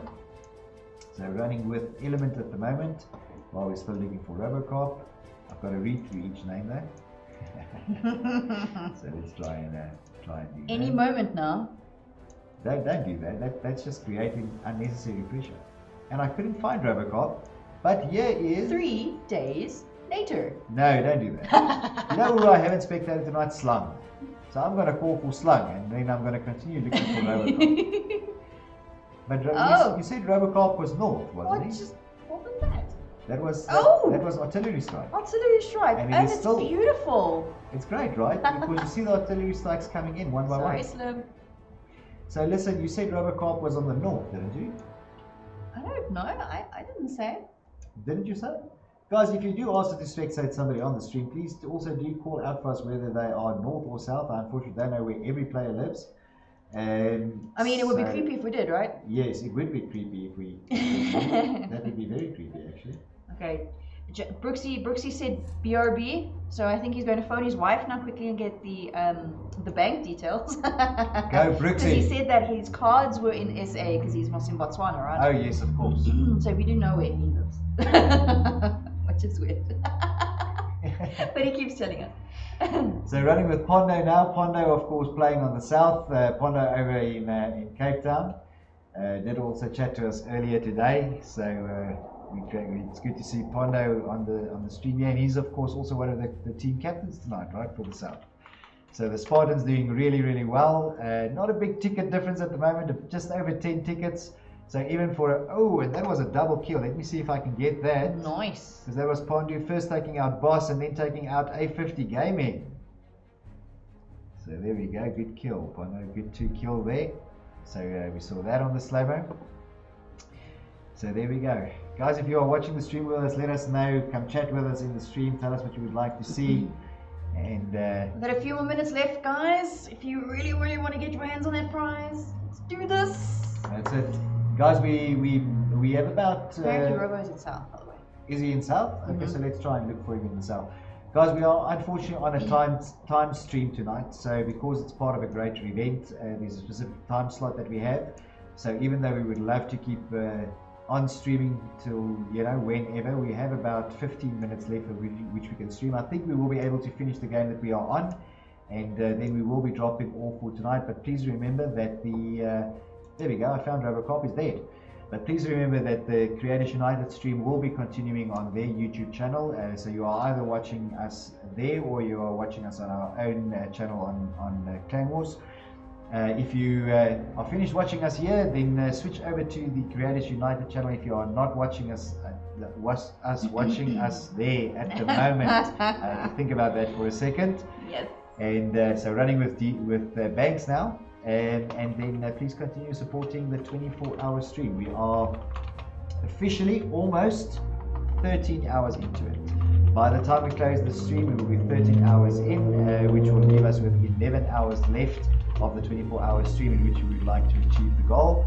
So running with Element at the moment while we're still looking for Robocop. I've got to read through each name there. So let's try and do Any that. moment now. Don't do that. That's just creating unnecessary pressure. And I couldn't find Robocop, but here is 3 days later. No, don't do that. You know who I haven't spectated tonight? Slung. So I'm going to call for Slung, and then I'm going to continue looking for Robocop. But you said Robocop was north, wasn't he? What was that? That was Oh! that was artillery strike. Artillery strike, And and it is it's still- beautiful. It's great, right? Because you see the artillery strikes coming in one by Sorry, one. Slim. So listen, you said Robocop was on the north, didn't you? I don't know. I didn't say. Didn't you say? Guys, if you do ask to spectate somebody on the stream, please also do call out for us whether they are north or south. I unfortunately don't know where every player lives. I mean, it would be So- creepy if we did, right? Yes, it would be creepy if we. That would be very creepy, actually. Okay. Brooksy said BRB, so I think he's going to phone his wife now quickly and get the bank details. Go, Because Brooksy. he said that his cards were in SA because he's not in Botswana, right? Oh yes, of course. So we do know where he lives, which is weird. But he keeps telling us. So running with Pondo now. Pondo, of course, playing on the south. Pondo over in Cape Town. Did also chat to us earlier today. So it's good to see Pondo on the stream here. And he's, of course, also one of the team captains tonight, right, for the south. So the Spartans doing really well. Not a big ticket difference at the moment, just over 10 tickets. So even for and that was a double kill. Let me see if I can get that. Nice. Because that was Pondu first taking out Boss and then taking out A50 Gaming. So there we go, good kill. Pondu, good 2 kill there. So we saw that on the slow-mo. So there we go. Guys, if you are watching the stream with us, let us know. Come chat with us in the stream. Tell us what you would like to see. And We've got a few more minutes left, guys. If you really want to get your hands on that prize, let's do this. that's it. Guys, we have about... Apparently Robo's in South, by the way. Is he in south? Okay, so let's try and look for him in the south. Guys, we are unfortunately on a time stream tonight. So because it's part of a greater event, there's a specific time slot that we have. So even though we would love to keep on streaming till whenever, we have about 15 minutes left of which we can stream. I think we will be able to finish the game that we are on, and then we will be dropping off for tonight. But please remember that there we go, I found Robocop is dead. But please remember that the Creators United stream will be continuing on their YouTube channel. So you are either watching us there or you are watching us on our own channel on Clan Wars. If you are finished watching us here, then switch over to the Creators United channel. If you are not watching us, watching us there at the moment, think about that for a second. Yes. And so running with Banks now, and then please continue supporting the 24-hour stream. We are officially almost 13 hours into it. By the time we close the stream, we will be 13 hours in, which will leave us with 11 hours left of the 24-hour stream in which we would like to achieve the goal.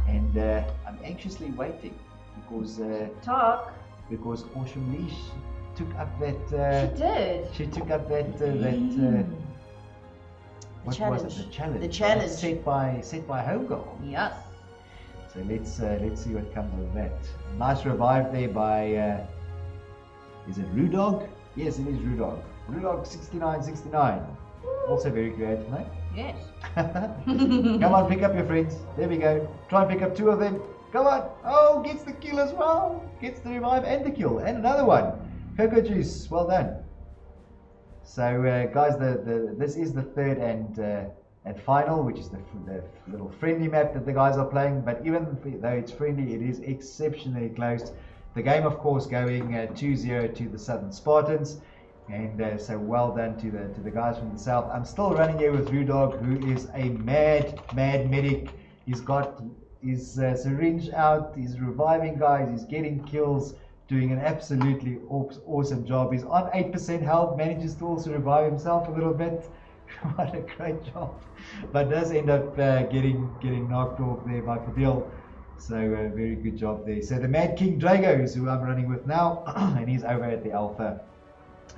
And I'm anxiously waiting because because Awesome Leash took up that. She did. She took up that what challenge. was it? The challenge. The challenge. Set by home goal. Yes. So let's see what comes of that. Nice revive there by is it Rudog? Yes, it is Rudog. Rudog 6969. Also very creative, mate. Yes. Come on, pick up your friends. There we go. Try and pick up 2 of them. Come on. Oh, gets the kill as well. Gets the revive and the kill. And another one. Cocoa Juice. Well done. So, guys, this is the third and final, which is the little friendly map that the guys are playing. But even though it's friendly, it is exceptionally close. The game, of course, going 2-0 to the Southern Spartans. And so well done to the guys from the south. I'm still running here with Rudog, who is a mad medic. He's got his syringe out. He's reviving guys. He's getting kills. Doing an absolutely awesome job. He's on 8% health. Manages to also revive himself a little bit. What a great job! But does end up getting knocked off there by Fadil. So very good job there. So the Mad King Drago is who I'm running with now, and he's over at the Alpha.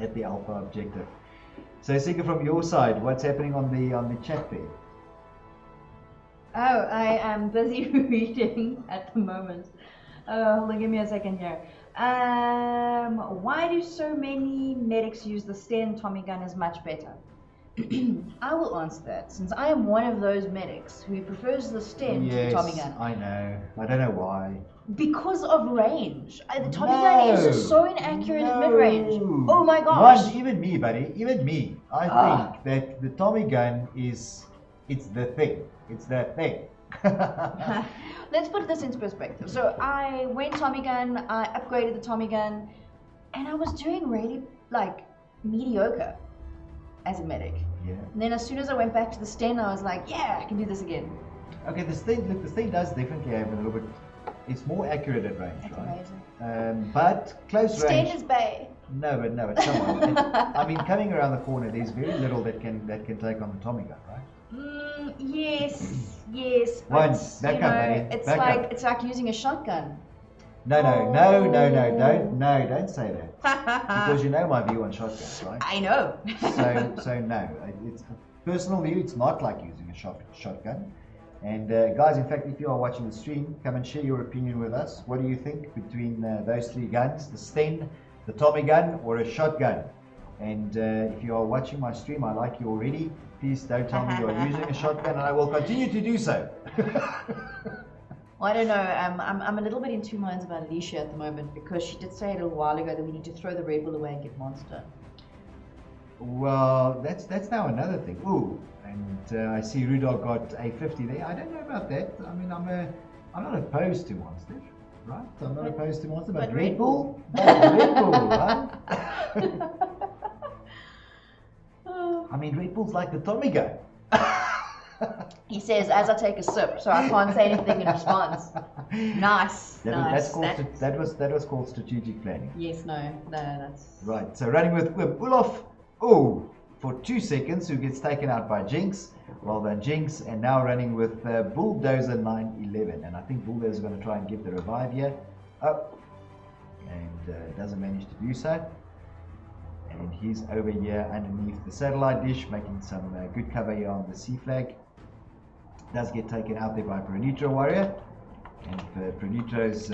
At the Alpha objective. So Sika, from your side, what's happening on the chat there? Oh, I am busy reading at the moment. Hold on, give me a second here. Why do so many medics use the Sten Tommy gun is much better? I will answer that, since I am one of those medics who prefers the Sten to the Tommy gun. I know. I don't know why. Because of range. The Tommy gun is just so inaccurate at mid-range. Oh my gosh. Once, even me, buddy. Even me. I think that the Tommy gun it's the thing. It's that thing. Let's put this into perspective. So I went Tommy gun, I upgraded the Tommy gun, and I was doing really mediocre as a medic. Yeah. And then as soon as I went back to the Sten, I was like, yeah, I can do this again. Okay, the Sten does definitely have a little bit. It's more accurate at range, That's right? amazing. But close range. Sten is bay. No, but come on. I mean, coming around the corner, there's very little that can take on the Tommy gun, right? Yes. Once, back up, buddy. It's like using a shotgun. No, don't say that. Because you know my view on shotguns, right? I know. So no, it's personal view. It's not like using a shotgun. And guys, in fact, if you are watching the stream, come and share your opinion with us. What do you think between those 3 guns, the Sten, the Tommy gun, or a shotgun? And if you are watching my stream, I like you already. Please don't tell me you are using a shotgun, and I will continue to do so. Well, I don't know. I'm a little bit in 2 minds about Alicia at the moment, because she did say a little while ago that we need to throw the Red Bull away and get Monster. Well, that's now another thing. Ooh, and I see Rudog got a 50 there. I don't know about that. I mean, I'm not opposed to Monster, right? I'm not opposed to Monster, but Red Bull, Red Bull, right? I mean, Red Bull's like the Tommy gun. He says as I take a sip, so I can't say anything in response. Nice. That was called strategic planning. Yes, no, that's right. So running with Ulof, for 2 seconds, who gets taken out by Jinx. Well done, Jinx. And now running with Bulldozer 911, and I think Bulldozer is going to try and get the revive here. And doesn't manage to do so. And he's over here underneath the satellite dish, making some good cover here on the C flag. Does get taken out there by Pronitro Warrior, and Pronitro's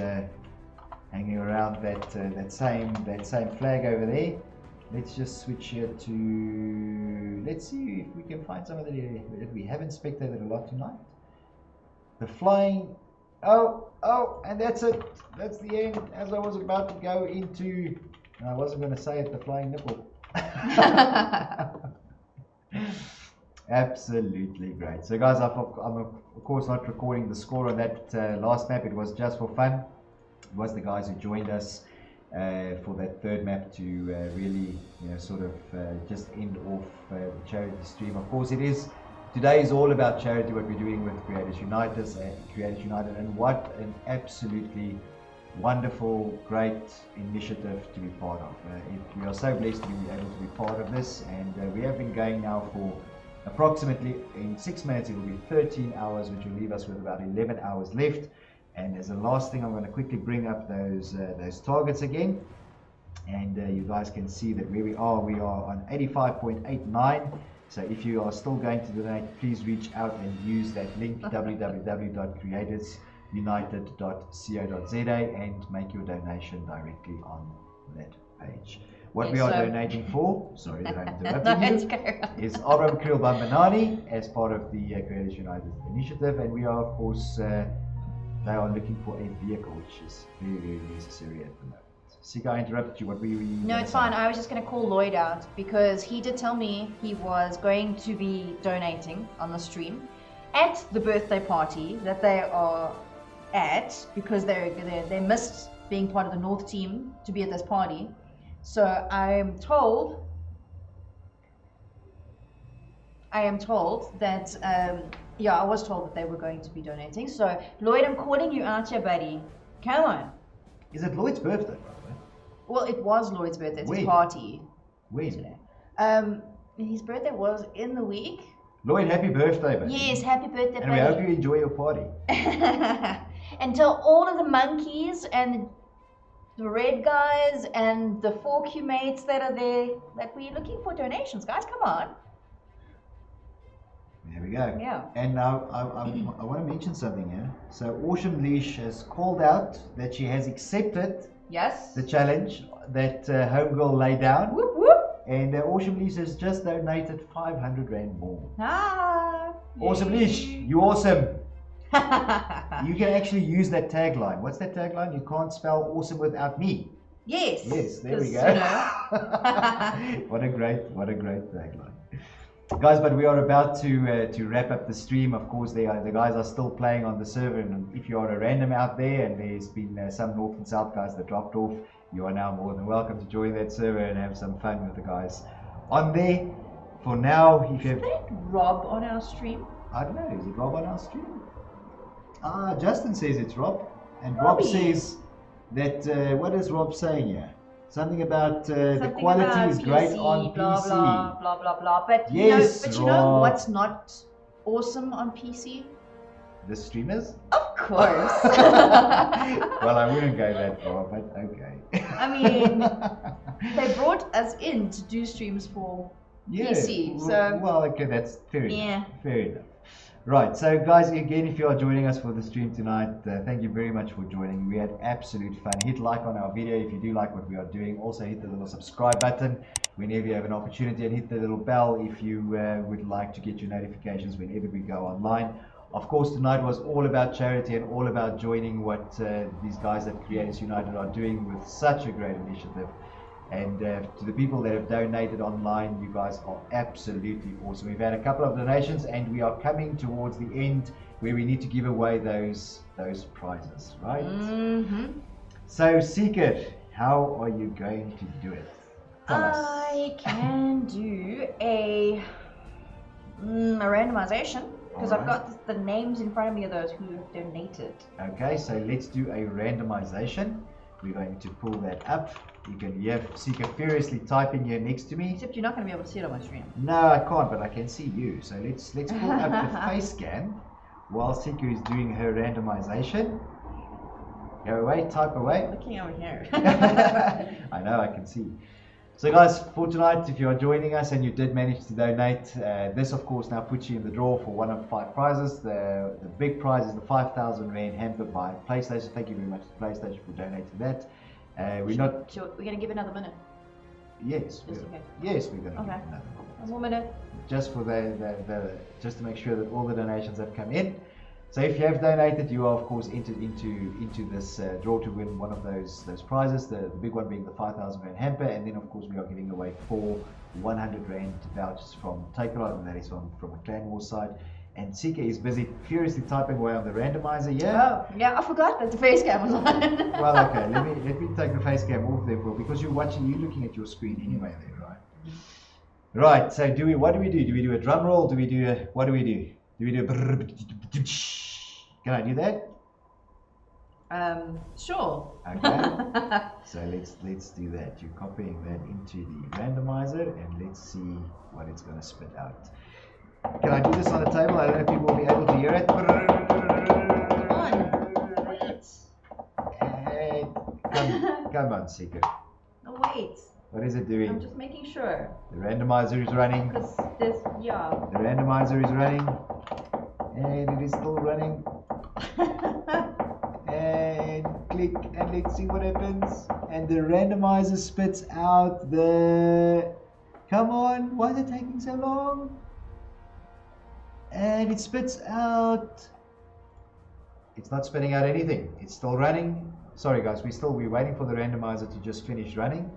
hanging around that same flag over there. Let's just switch here to. Let's see if we can find some of that we haven't spectated a lot tonight. The flying. And that's it. That's the end. As I was about to go into. I wasn't going to say it, the flying nipple. Absolutely great. So guys, I'm of course not recording the score on that last map. It was just for fun. It was the guys who joined us for that third map to really, sort of just end off the charity stream. Of course, today is all about charity, what we're doing with Creators United, and what an absolutely wonderful, great initiative to be part of. We are so blessed to be able to be part of this, and we have been going now for approximately, in 6 minutes, it will be 13 hours, which will leave us with about 11 hours left. And as the last thing, I'm going to quickly bring up those targets again, and you guys can see that where we are on 85.89. So if you are still going to donate, please reach out and use that link www.creatorsunited.co.za and make your donation directly on that page. What we are donating for, sorry that I'm interrupting you, is Abram Kriel Bambanani as part of the Creators United initiative, and we are, of course, they are looking for a vehicle, which is very, very necessary at the moment. Sika, I interrupted you. What were you? No, it's fine. I was just going to call Lloyd out because he did tell me he was going to be donating on the stream at the birthday party that they are at, because they missed being part of the North team to be at this party. So I am told that I was told that they were going to be donating. So Lloyd, I'm calling you out here, buddy. Come on. Is it Lloyd's birthday, by the way? Well, it was Lloyd's birthday. It's his party. When? Today. His birthday was in the week. Lloyd, happy birthday, buddy. Yes, happy birthday, and buddy. we hope you enjoy your party. And tell all of the monkeys and the red guys and the 4Q mates that are there that we're looking for donations. Guys, come on. There we go. Yeah. And now I want to mention something here. So Awesome Leash has called out that she has accepted the challenge that Homegirl laid down. Whoop, whoop. And Awesome Leash has just donated 500 Rand more. Awesome Yay. Leash, you awesome. You can actually use that tagline. What's that tagline? You can't spell awesome without me. Yes. Yes, there we go. You know. What a great tagline. Guys, but we are about to wrap up the stream. Of course, the guys are still playing on the server, and if you are a random out there and there's been some North and South guys that dropped off, you are now more than welcome to join that server and have some fun with the guys on there. For now, if you have... Is that Rob on our stream? I don't know, is it Rob on our stream? Justin says it's Rob, and Robbie. Rob says that, what is Rob saying here? Something about the Something quality about is great PC, on blah, PC. Blah, blah, blah, blah. But, Yes, you know Rob. what's not awesome on PC? The streamers? Of course. Well, I wouldn't go that far, but okay. I mean, they brought us in to do streams for PC, so... Well, okay, that's fair Yeah. enough. Fair enough. Right, so guys, again, if you are joining us for the stream tonight, thank you very much for joining. We had absolute fun. Hit like on our video if you do like what we are doing. Also hit the little subscribe button whenever you have an opportunity, and hit the little bell if you would like to get your notifications whenever we go online. Of course, tonight was all about charity and all about joining what these guys at Creators United are doing with such a great initiative. And to the people that have donated online, you guys are absolutely awesome. We've had a couple of donations, and we are coming towards the end where we need to give away those prizes, right? Mm-hmm. So, Seeker, how are you going to do it? Tell us. I can do a randomization because I've got the names in front of me of those who have donated. Okay, so let's do a randomization. We're going to pull that up. You can hear Seeker furiously typing here next to me. Except you're not going to be able to see it on my screen. No, I can't, but I can see you. So let's pull up the face scan while Seeker is doing her randomization. Go away, type away. Looking over here. I know, I can see. So guys, for tonight, if you are joining us and you did manage to donate, this of course now puts you in the draw for one of 5 prizes. The big prize is the 5,000 Rand hamper by PlayStation. Thank you very much to PlayStation for donating that. We're going to give another minute. Yes. Just in case. Yes, we're going to give Okay. another One more minute. just for just to make sure that all the donations have come in. So if you have donated, you are of course entered into this draw to win one of those prizes. The big one being the 5,000 rand hamper, and then of course we are giving away 4 100 rand vouchers from Takealot, and that is from a Clan Wars side. And Sika is busy furiously typing away on the randomizer. Yeah. Oh, yeah, I forgot that the face cam was on. Well, okay. Let me take the face cam off there, because you're looking at your screen anyway, there, right? Right. So what do we do? Do we do a drum roll? What do we do? Do we do a? Can I do that? Sure. Okay. So let's do that. You're copying that into the randomizer, and let's see what it's going to spit out. Can I do this on the table? I don't know if people will be able to hear it. Come on. Wait. And come on, Seeker. Oh, wait. What is it I'm doing? just making sure. The randomizer is running. Because there's, yeah. The randomizer is running. And it is still running. And click, and let's see what happens. And the randomizer spits out the... Come on, why is it taking so long? And it spits out... It's not spitting out anything. It's still running. Sorry guys, we're waiting for the randomizer to just finish running.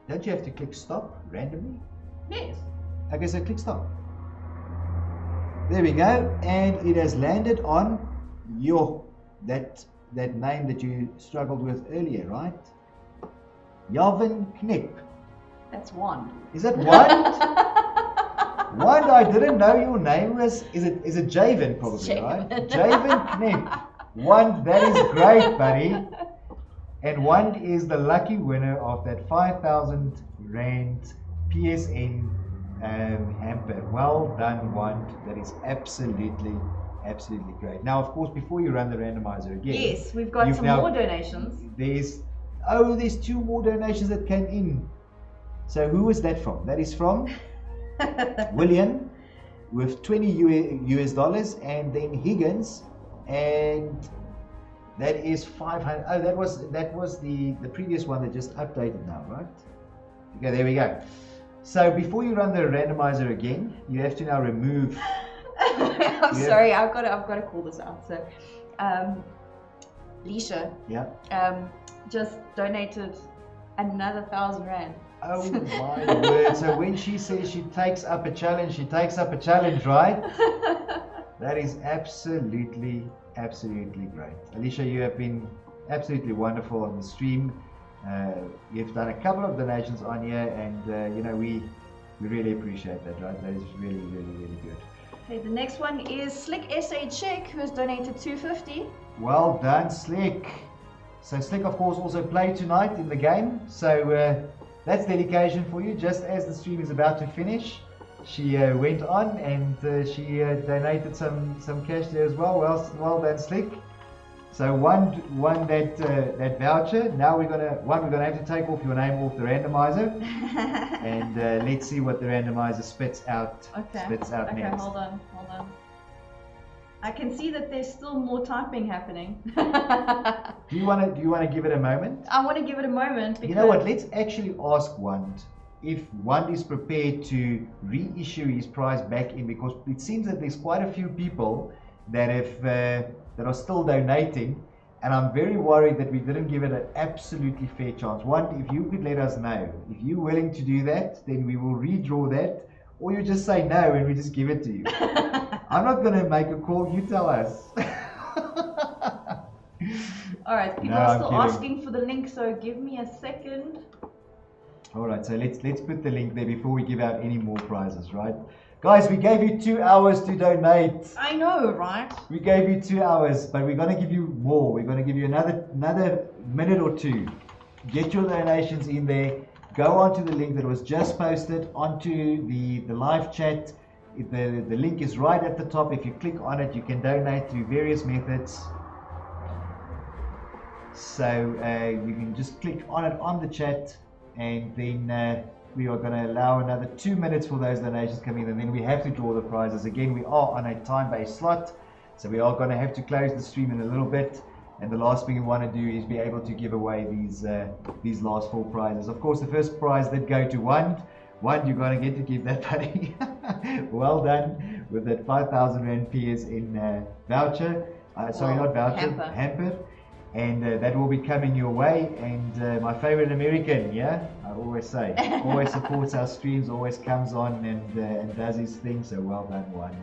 Don't you have to click stop randomly? Yes. Okay, so click stop. There we go, and it has landed on that name that you struggled with earlier, right? Yalvin Knip. That's one. Is that one? One, I didn't know your name was. Is it Javen probably, Javen. right? Javen Knip. One, that is great, buddy. And one is the lucky winner of that 5,000 Rand PSN hamper. Well done, one. That is absolutely great. Now, of course, before you run the randomizer again, Yes, we've got some more donations. There's 2 more donations that came in. So who is that from? That is from William with $20, and then Higgins, and that is 500. Oh, that was the previous one that just updated now, right? Okay, there we go. So before you run the randomizer again, you have to now remove. I'm sorry, I've got to call this out. So, Lisha, Yeah. just donated another 1,000 Rand. Oh my word! So when she says she takes up a challenge, she takes up a challenge, right? That is absolutely great. Alicia, you have been absolutely wonderful on the stream. You've done a couple of donations on here, and we really appreciate that, right? That is really good. Okay, the next one is Slick SA Chick, who has donated 250. Well done, Slick. So Slick, of course, also played tonight in the game. So that's dedication for you. Just as the stream is about to finish, she went on and she donated some cash there as well. Well done, Slick. So won that voucher. Now we're gonna have to take off your name off the randomizer, and let's see what the randomizer spits out. Okay. Spits out Okay, next. hold on. I can see that there's still more typing happening. Do you wanna give it a moment? I want to give it a moment because You know what? Let's actually ask Wand if Wand is prepared to reissue his prize back in, because it seems that there's quite a few people that are still donating, and I'm very worried that we didn't give it an absolutely fair chance. One, if you could let us know, if you're willing to do that, then we will redraw that, or you just say no and we just give it to you. I'm not going to make a call, you tell us. Alright, people are still asking for the link, so give me a second. Alright, so let's put the link there before we give out any more prizes, right? Guys, we gave you 2 hours to donate. I know, right? We gave you 2 hours, but we're going to give you more. We're going to give you another minute or two. Get your donations in there. Go onto the link that was just posted onto the live chat. The link is right at the top. If you click on it, you can donate through various methods. So you can just click on it on the chat, and then we are going to allow another 2 minutes for those donations coming in, and then we have to draw the prizes. Again, we are on a time-based slot, so we are going to have to close the stream in a little bit, and the last thing we want to do is be able to give away these last 4 prizes. Of course, the first prize did go to Wand. One, you're going to get to keep that money. Well done with that 5,000 Rand PS in voucher. Sorry, not voucher, hamper. And that will be coming your way. And my favorite American, yeah, I always say, always supports our streams, always comes on and does his thing. So well done, one.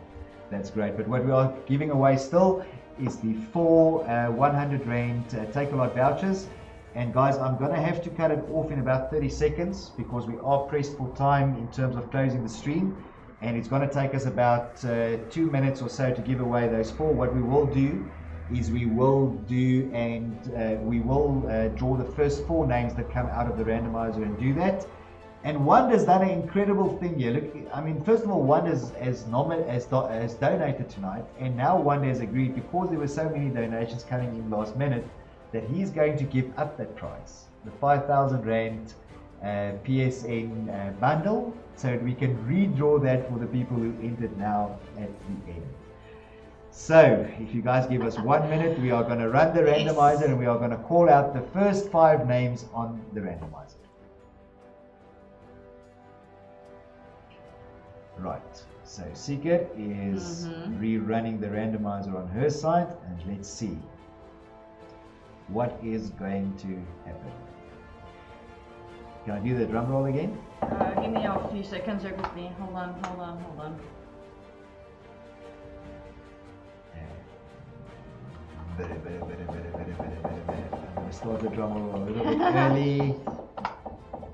That's great. But what we are giving away still is the 4 100 Rand Take-A-Lot vouchers. And guys, I'm going to have to cut it off in about 30 seconds because we are pressed for time in terms of closing the stream. And it's going to take us about 2 minutes or so to give away those 4. What we will do is we will draw the first 4 names that come out of the randomizer and do that. And Wanda's done an incredible thing here. Look, I mean, first of all, Wanda has donated tonight, and now Wanda has agreed, because there were so many donations coming in last minute, that he's going to give up that price, the 5,000 Rand PSN bundle, so that we can redraw that for the people who entered now at the end. So, if you guys give us 1 minute, we are going to run the randomizer and we are going to call out the first 5 names on the randomizer. Right, so Seeker is rerunning the randomizer on her side, and let's see what is going to happen. Can I do the drum roll again? Give me a few seconds here quickly. Hold on. I'm going to start the drum roll a little bit early.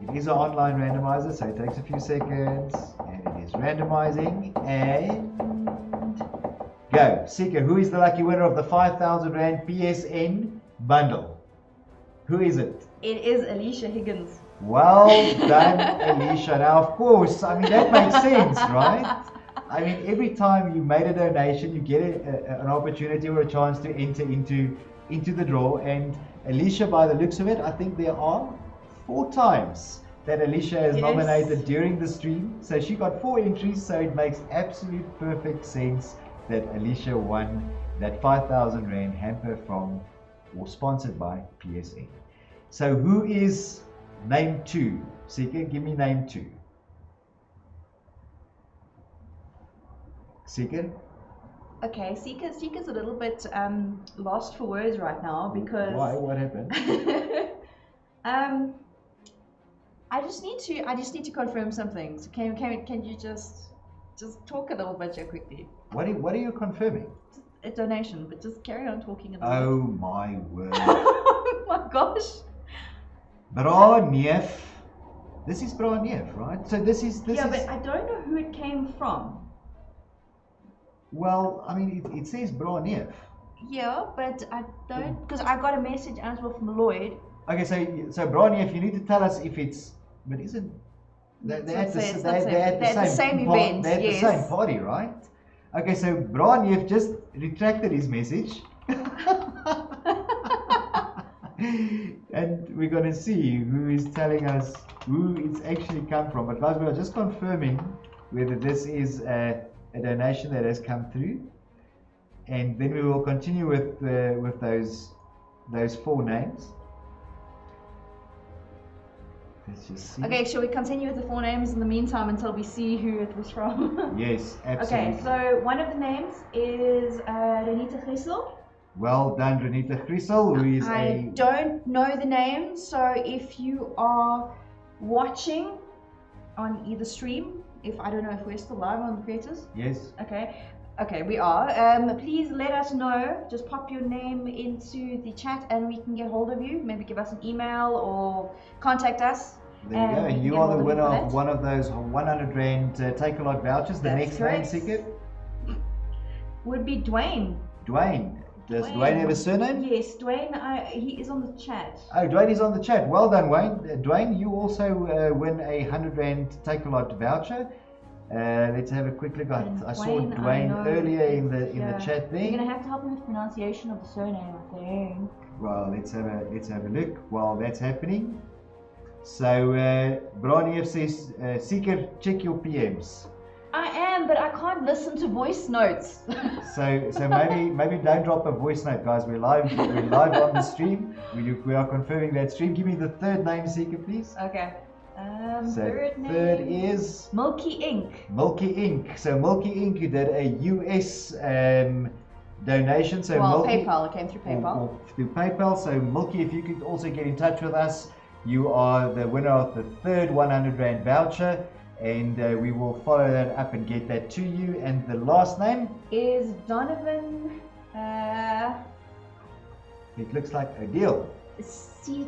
It is an online randomizer, so it takes a few seconds, and it is randomizing, and go. Seeker, who is the lucky winner of the 5,000 Rand PSN bundle? Who is it? It is Alicia Higgins. Well done, Alicia. Now, of course, I mean, that makes sense, right? I mean, every time you made a donation, you get an opportunity or a chance to enter into the draw. And Alicia, by the looks of it, I think there are 4 times that Alicia has nominated during the stream. So she got 4 entries, so it makes absolute perfect sense that Alicia won that 5,000 Rand hamper from or sponsored by PSN. So who is name 2? Seeker, give me name 2. Seeker? Okay, Seeker's a little bit lost for words right now because... Why? What happened? I just need to confirm something. So can you just talk a little bit here quickly? What are you confirming? Just a donation, but just carry on talking a little Oh bit. my word. Oh my gosh. Bra Neef. This is Bra Neef, right? So this is but I don't know who it came from. Well, I mean, it says Bra Neef. Yeah, but I don't, because I got a message as well from Lloyd. Okay, so Bra Neef, you need to tell us if it's, but isn't they're at the same event? They're at the same party, right? Okay, so Bra Neef just retracted his message. And we're going to see who is telling us who it's actually come from. But guys, we are just confirming whether this is a donation that has come through, and then we will continue with those 4 names. Let's just see. Okay, shall we continue with the 4 names in the meantime until we see who it was from? Yes, absolutely. Okay, so one of the names is Renita Grissel. Well done, Renita Grissel, who is I don't know the name, so if you are watching on either stream, I don't know if we're still live on the creators. Yes. Okay, we are. Please let us know. Just pop your name into the chat and we can get hold of you. Maybe give us an email or contact us. There you go. And you are the winner of one of those 100 Rand Take-A-Lot vouchers. The next name, Seeker? Would be Dwayne. Dwayne. Does Dwayne have a surname? Yes, Dwayne. He is on the chat. Oh, Dwayne is on the chat. Well done, Wayne. Dwayne, you also win a 100 Rand Take-A-Lot voucher. Let's have a quick look. I saw Dwayne earlier in the chat there. You're gonna have to help me with pronunciation of the surname, I think. Well, let's have a look while that's happening. So Branief says, Seeker, check your PMs. I am, but I can't listen to voice notes. so maybe don't drop a voice note, guys. We're live on the stream. We are confirming that stream. Give me the third name, Seeker, please. Okay. So third third name is Milky Ink. Milky Ink. So Milky Ink, who did a US donation. So Well, Milky, PayPal. It came through PayPal. or through PayPal. So Milky, if you could also get in touch with us, you are the winner of the third 100 Rand voucher, and we will follow that up and get that to you. And the last name Is Donovan it looks like a deal. Cisatello?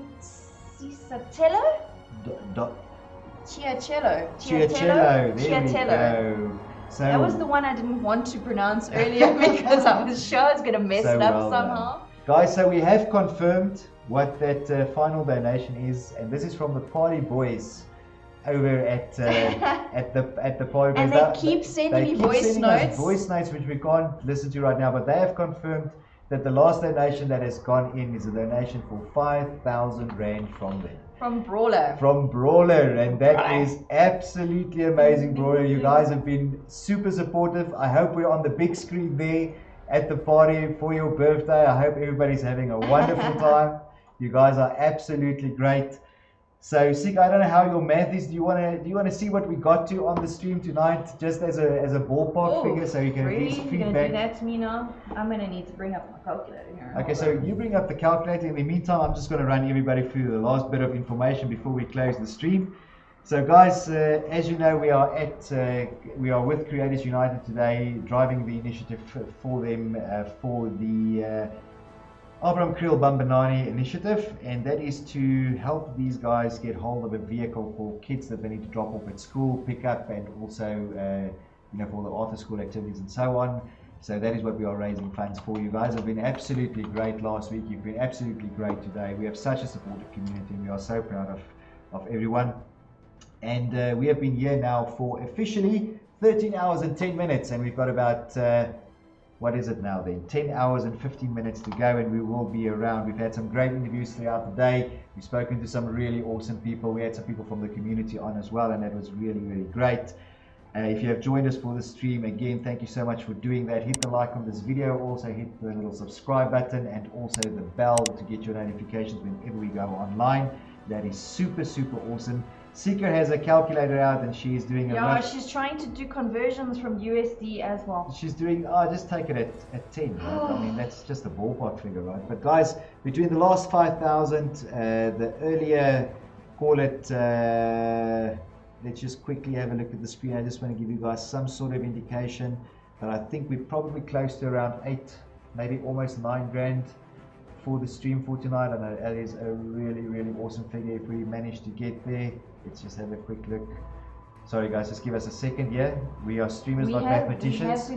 Chiacello. Chiacello. There we go. So That was the one I didn't want to pronounce earlier because I was sure I was going to mess So it up well done. somehow. Guys, so we have confirmed what that final donation is, and this is from the Party Boys over at the Party Boys. And they keep sending me voice notes. Voice notes which we can't listen to right now, but they have confirmed that the last donation that has gone in is a donation for 5,000 Rand from them. From Brawler. From Brawler, and that Right. is absolutely amazing, Brawler. You guys have been super supportive. I hope we're on the big screen there at the party for your birthday. I hope everybody's having a wonderful time. You guys are absolutely great. So, Sika, I don't know how your math is. Do you want to see what we got to on the stream tonight, just as a ballpark figure, so you can at really? least You're going to do feedback? that to me now? I'm going to need to bring up my calculator here. Okay, so you bring up the calculator. In the meantime, I'm just going to run everybody through the last bit of information before we close the stream. So, guys, as you know, we are with Creators United today, driving the initiative for them for the Abraham Kriel Bambanani initiative, and that is to help these guys get hold of a vehicle for kids that they need to drop off at school, pick up, and also for the after school activities and so on. So that is what we are raising funds for. You guys have been absolutely great last week. You've been absolutely great today. We have such a supportive community, and we are so proud of everyone. And we have been here now for officially 13 hours and 10 minutes, and we've got about what is it now then? 10 hours and 15 minutes to go, and we will be around. We've had some great interviews throughout the day. We've spoken to some really awesome people. We had some people from the community on as well, and that was really, really great. If you have joined us for the stream, again, thank you so much for doing that. Hit the like on this video. Also hit the little subscribe button and also the bell to get your notifications whenever we go online. That is super, super awesome. Seeker has a calculator out, and she is doing a she's trying to do conversions from USD as well. She's doing, just take it at 10, right? I mean, that's just a ballpark figure, right? But guys, between the last 5,000, the earlier, call it, let's just quickly have a look at the screen. I just want to give you guys some sort of indication, but I think we're probably close to around 8, maybe almost 9 grand for the stream for tonight. I know that is a really, really awesome figure if we manage to get there. Let's just have a quick look. Sorry guys, just give us a second here. We are streamers, not mathematicians.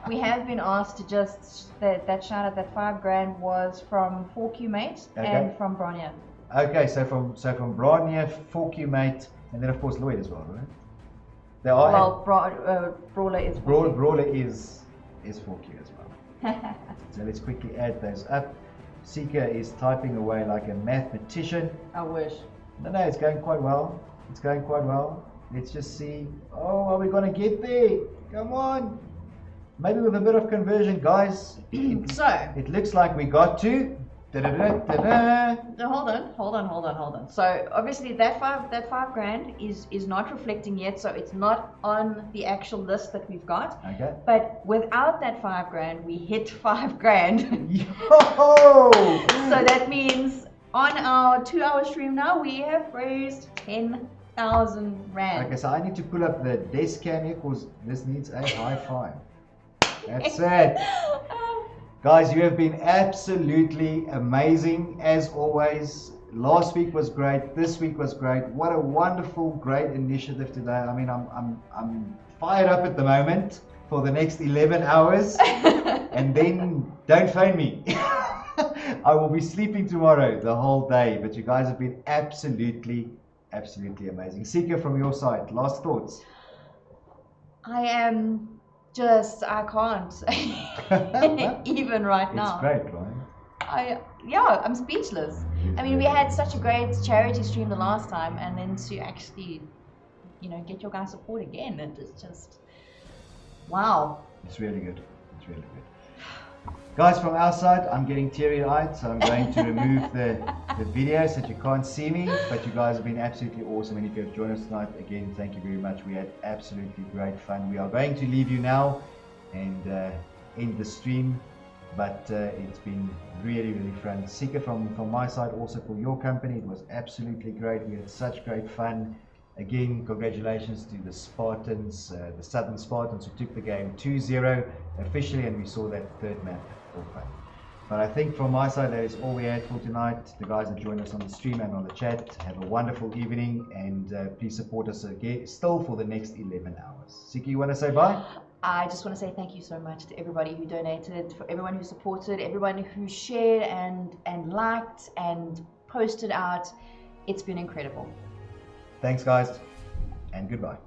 We have been asked to just that shout out that 5 grand was from 4Q Mate and from Bronya. Okay, so from Bronya, 4Q Mate, and then of course Lloyd as well, right? They are Brawler is 4Q. Brawler is 4Q as well. So let's quickly add those up. Seeker is typing away like a mathematician. I wish. No, it's going quite well. It's going quite well. Let's just see. Oh, are we going to get there? Come on. Maybe with a bit of conversion, guys. It looks like we got to. Da-da-da-da-da. Hold on. So obviously that five grand is not reflecting yet, so it's not on the actual list that we've got. Okay. But without that 5 grand, we hit 5 grand. Yo! So that means on our 2-hour stream now, we have raised 10,000 rand. Okay, so I need to pull up the desk cam here because this needs a high five. That's it. Guys, you have been absolutely amazing as always. Last week was great. This week was great. What a wonderful, great initiative today. I mean, I'm fired up at the moment for the next 11 hours, and then don't phone me. I will be sleeping tomorrow the whole day. But you guys have been absolutely amazing. Seeker, from your side, last thoughts. I can't even right now. It's great, right? I'm speechless. I mean, we had such a great charity stream the last time, and then to actually, get your guys' support again, and it's just, wow. It's really good. It's really good. Guys, from our side, I'm getting teary-eyed, so I'm going to remove the video so that you can't see me. But you guys have been absolutely awesome, and if you have joined us tonight, again, thank you very much. We had absolutely great fun. We are going to leave you now and end the stream, but it's been really, really fun. Sika, from my side, also for your company, it was absolutely great. We had such great fun. Again, congratulations to the Spartans, the Southern Spartans, who took the game 2-0 officially, and we saw that third map for fun. But I think from my side, that is all we had for tonight. The guys that joined us on the stream and on the chat, have a wonderful evening, and please support us again, still for the next 11 hours. Siki, you want to say bye? I just want to say thank you so much to everybody who donated, for everyone who supported, everyone who shared and liked and posted out. It's been incredible. Thanks, guys, and goodbye.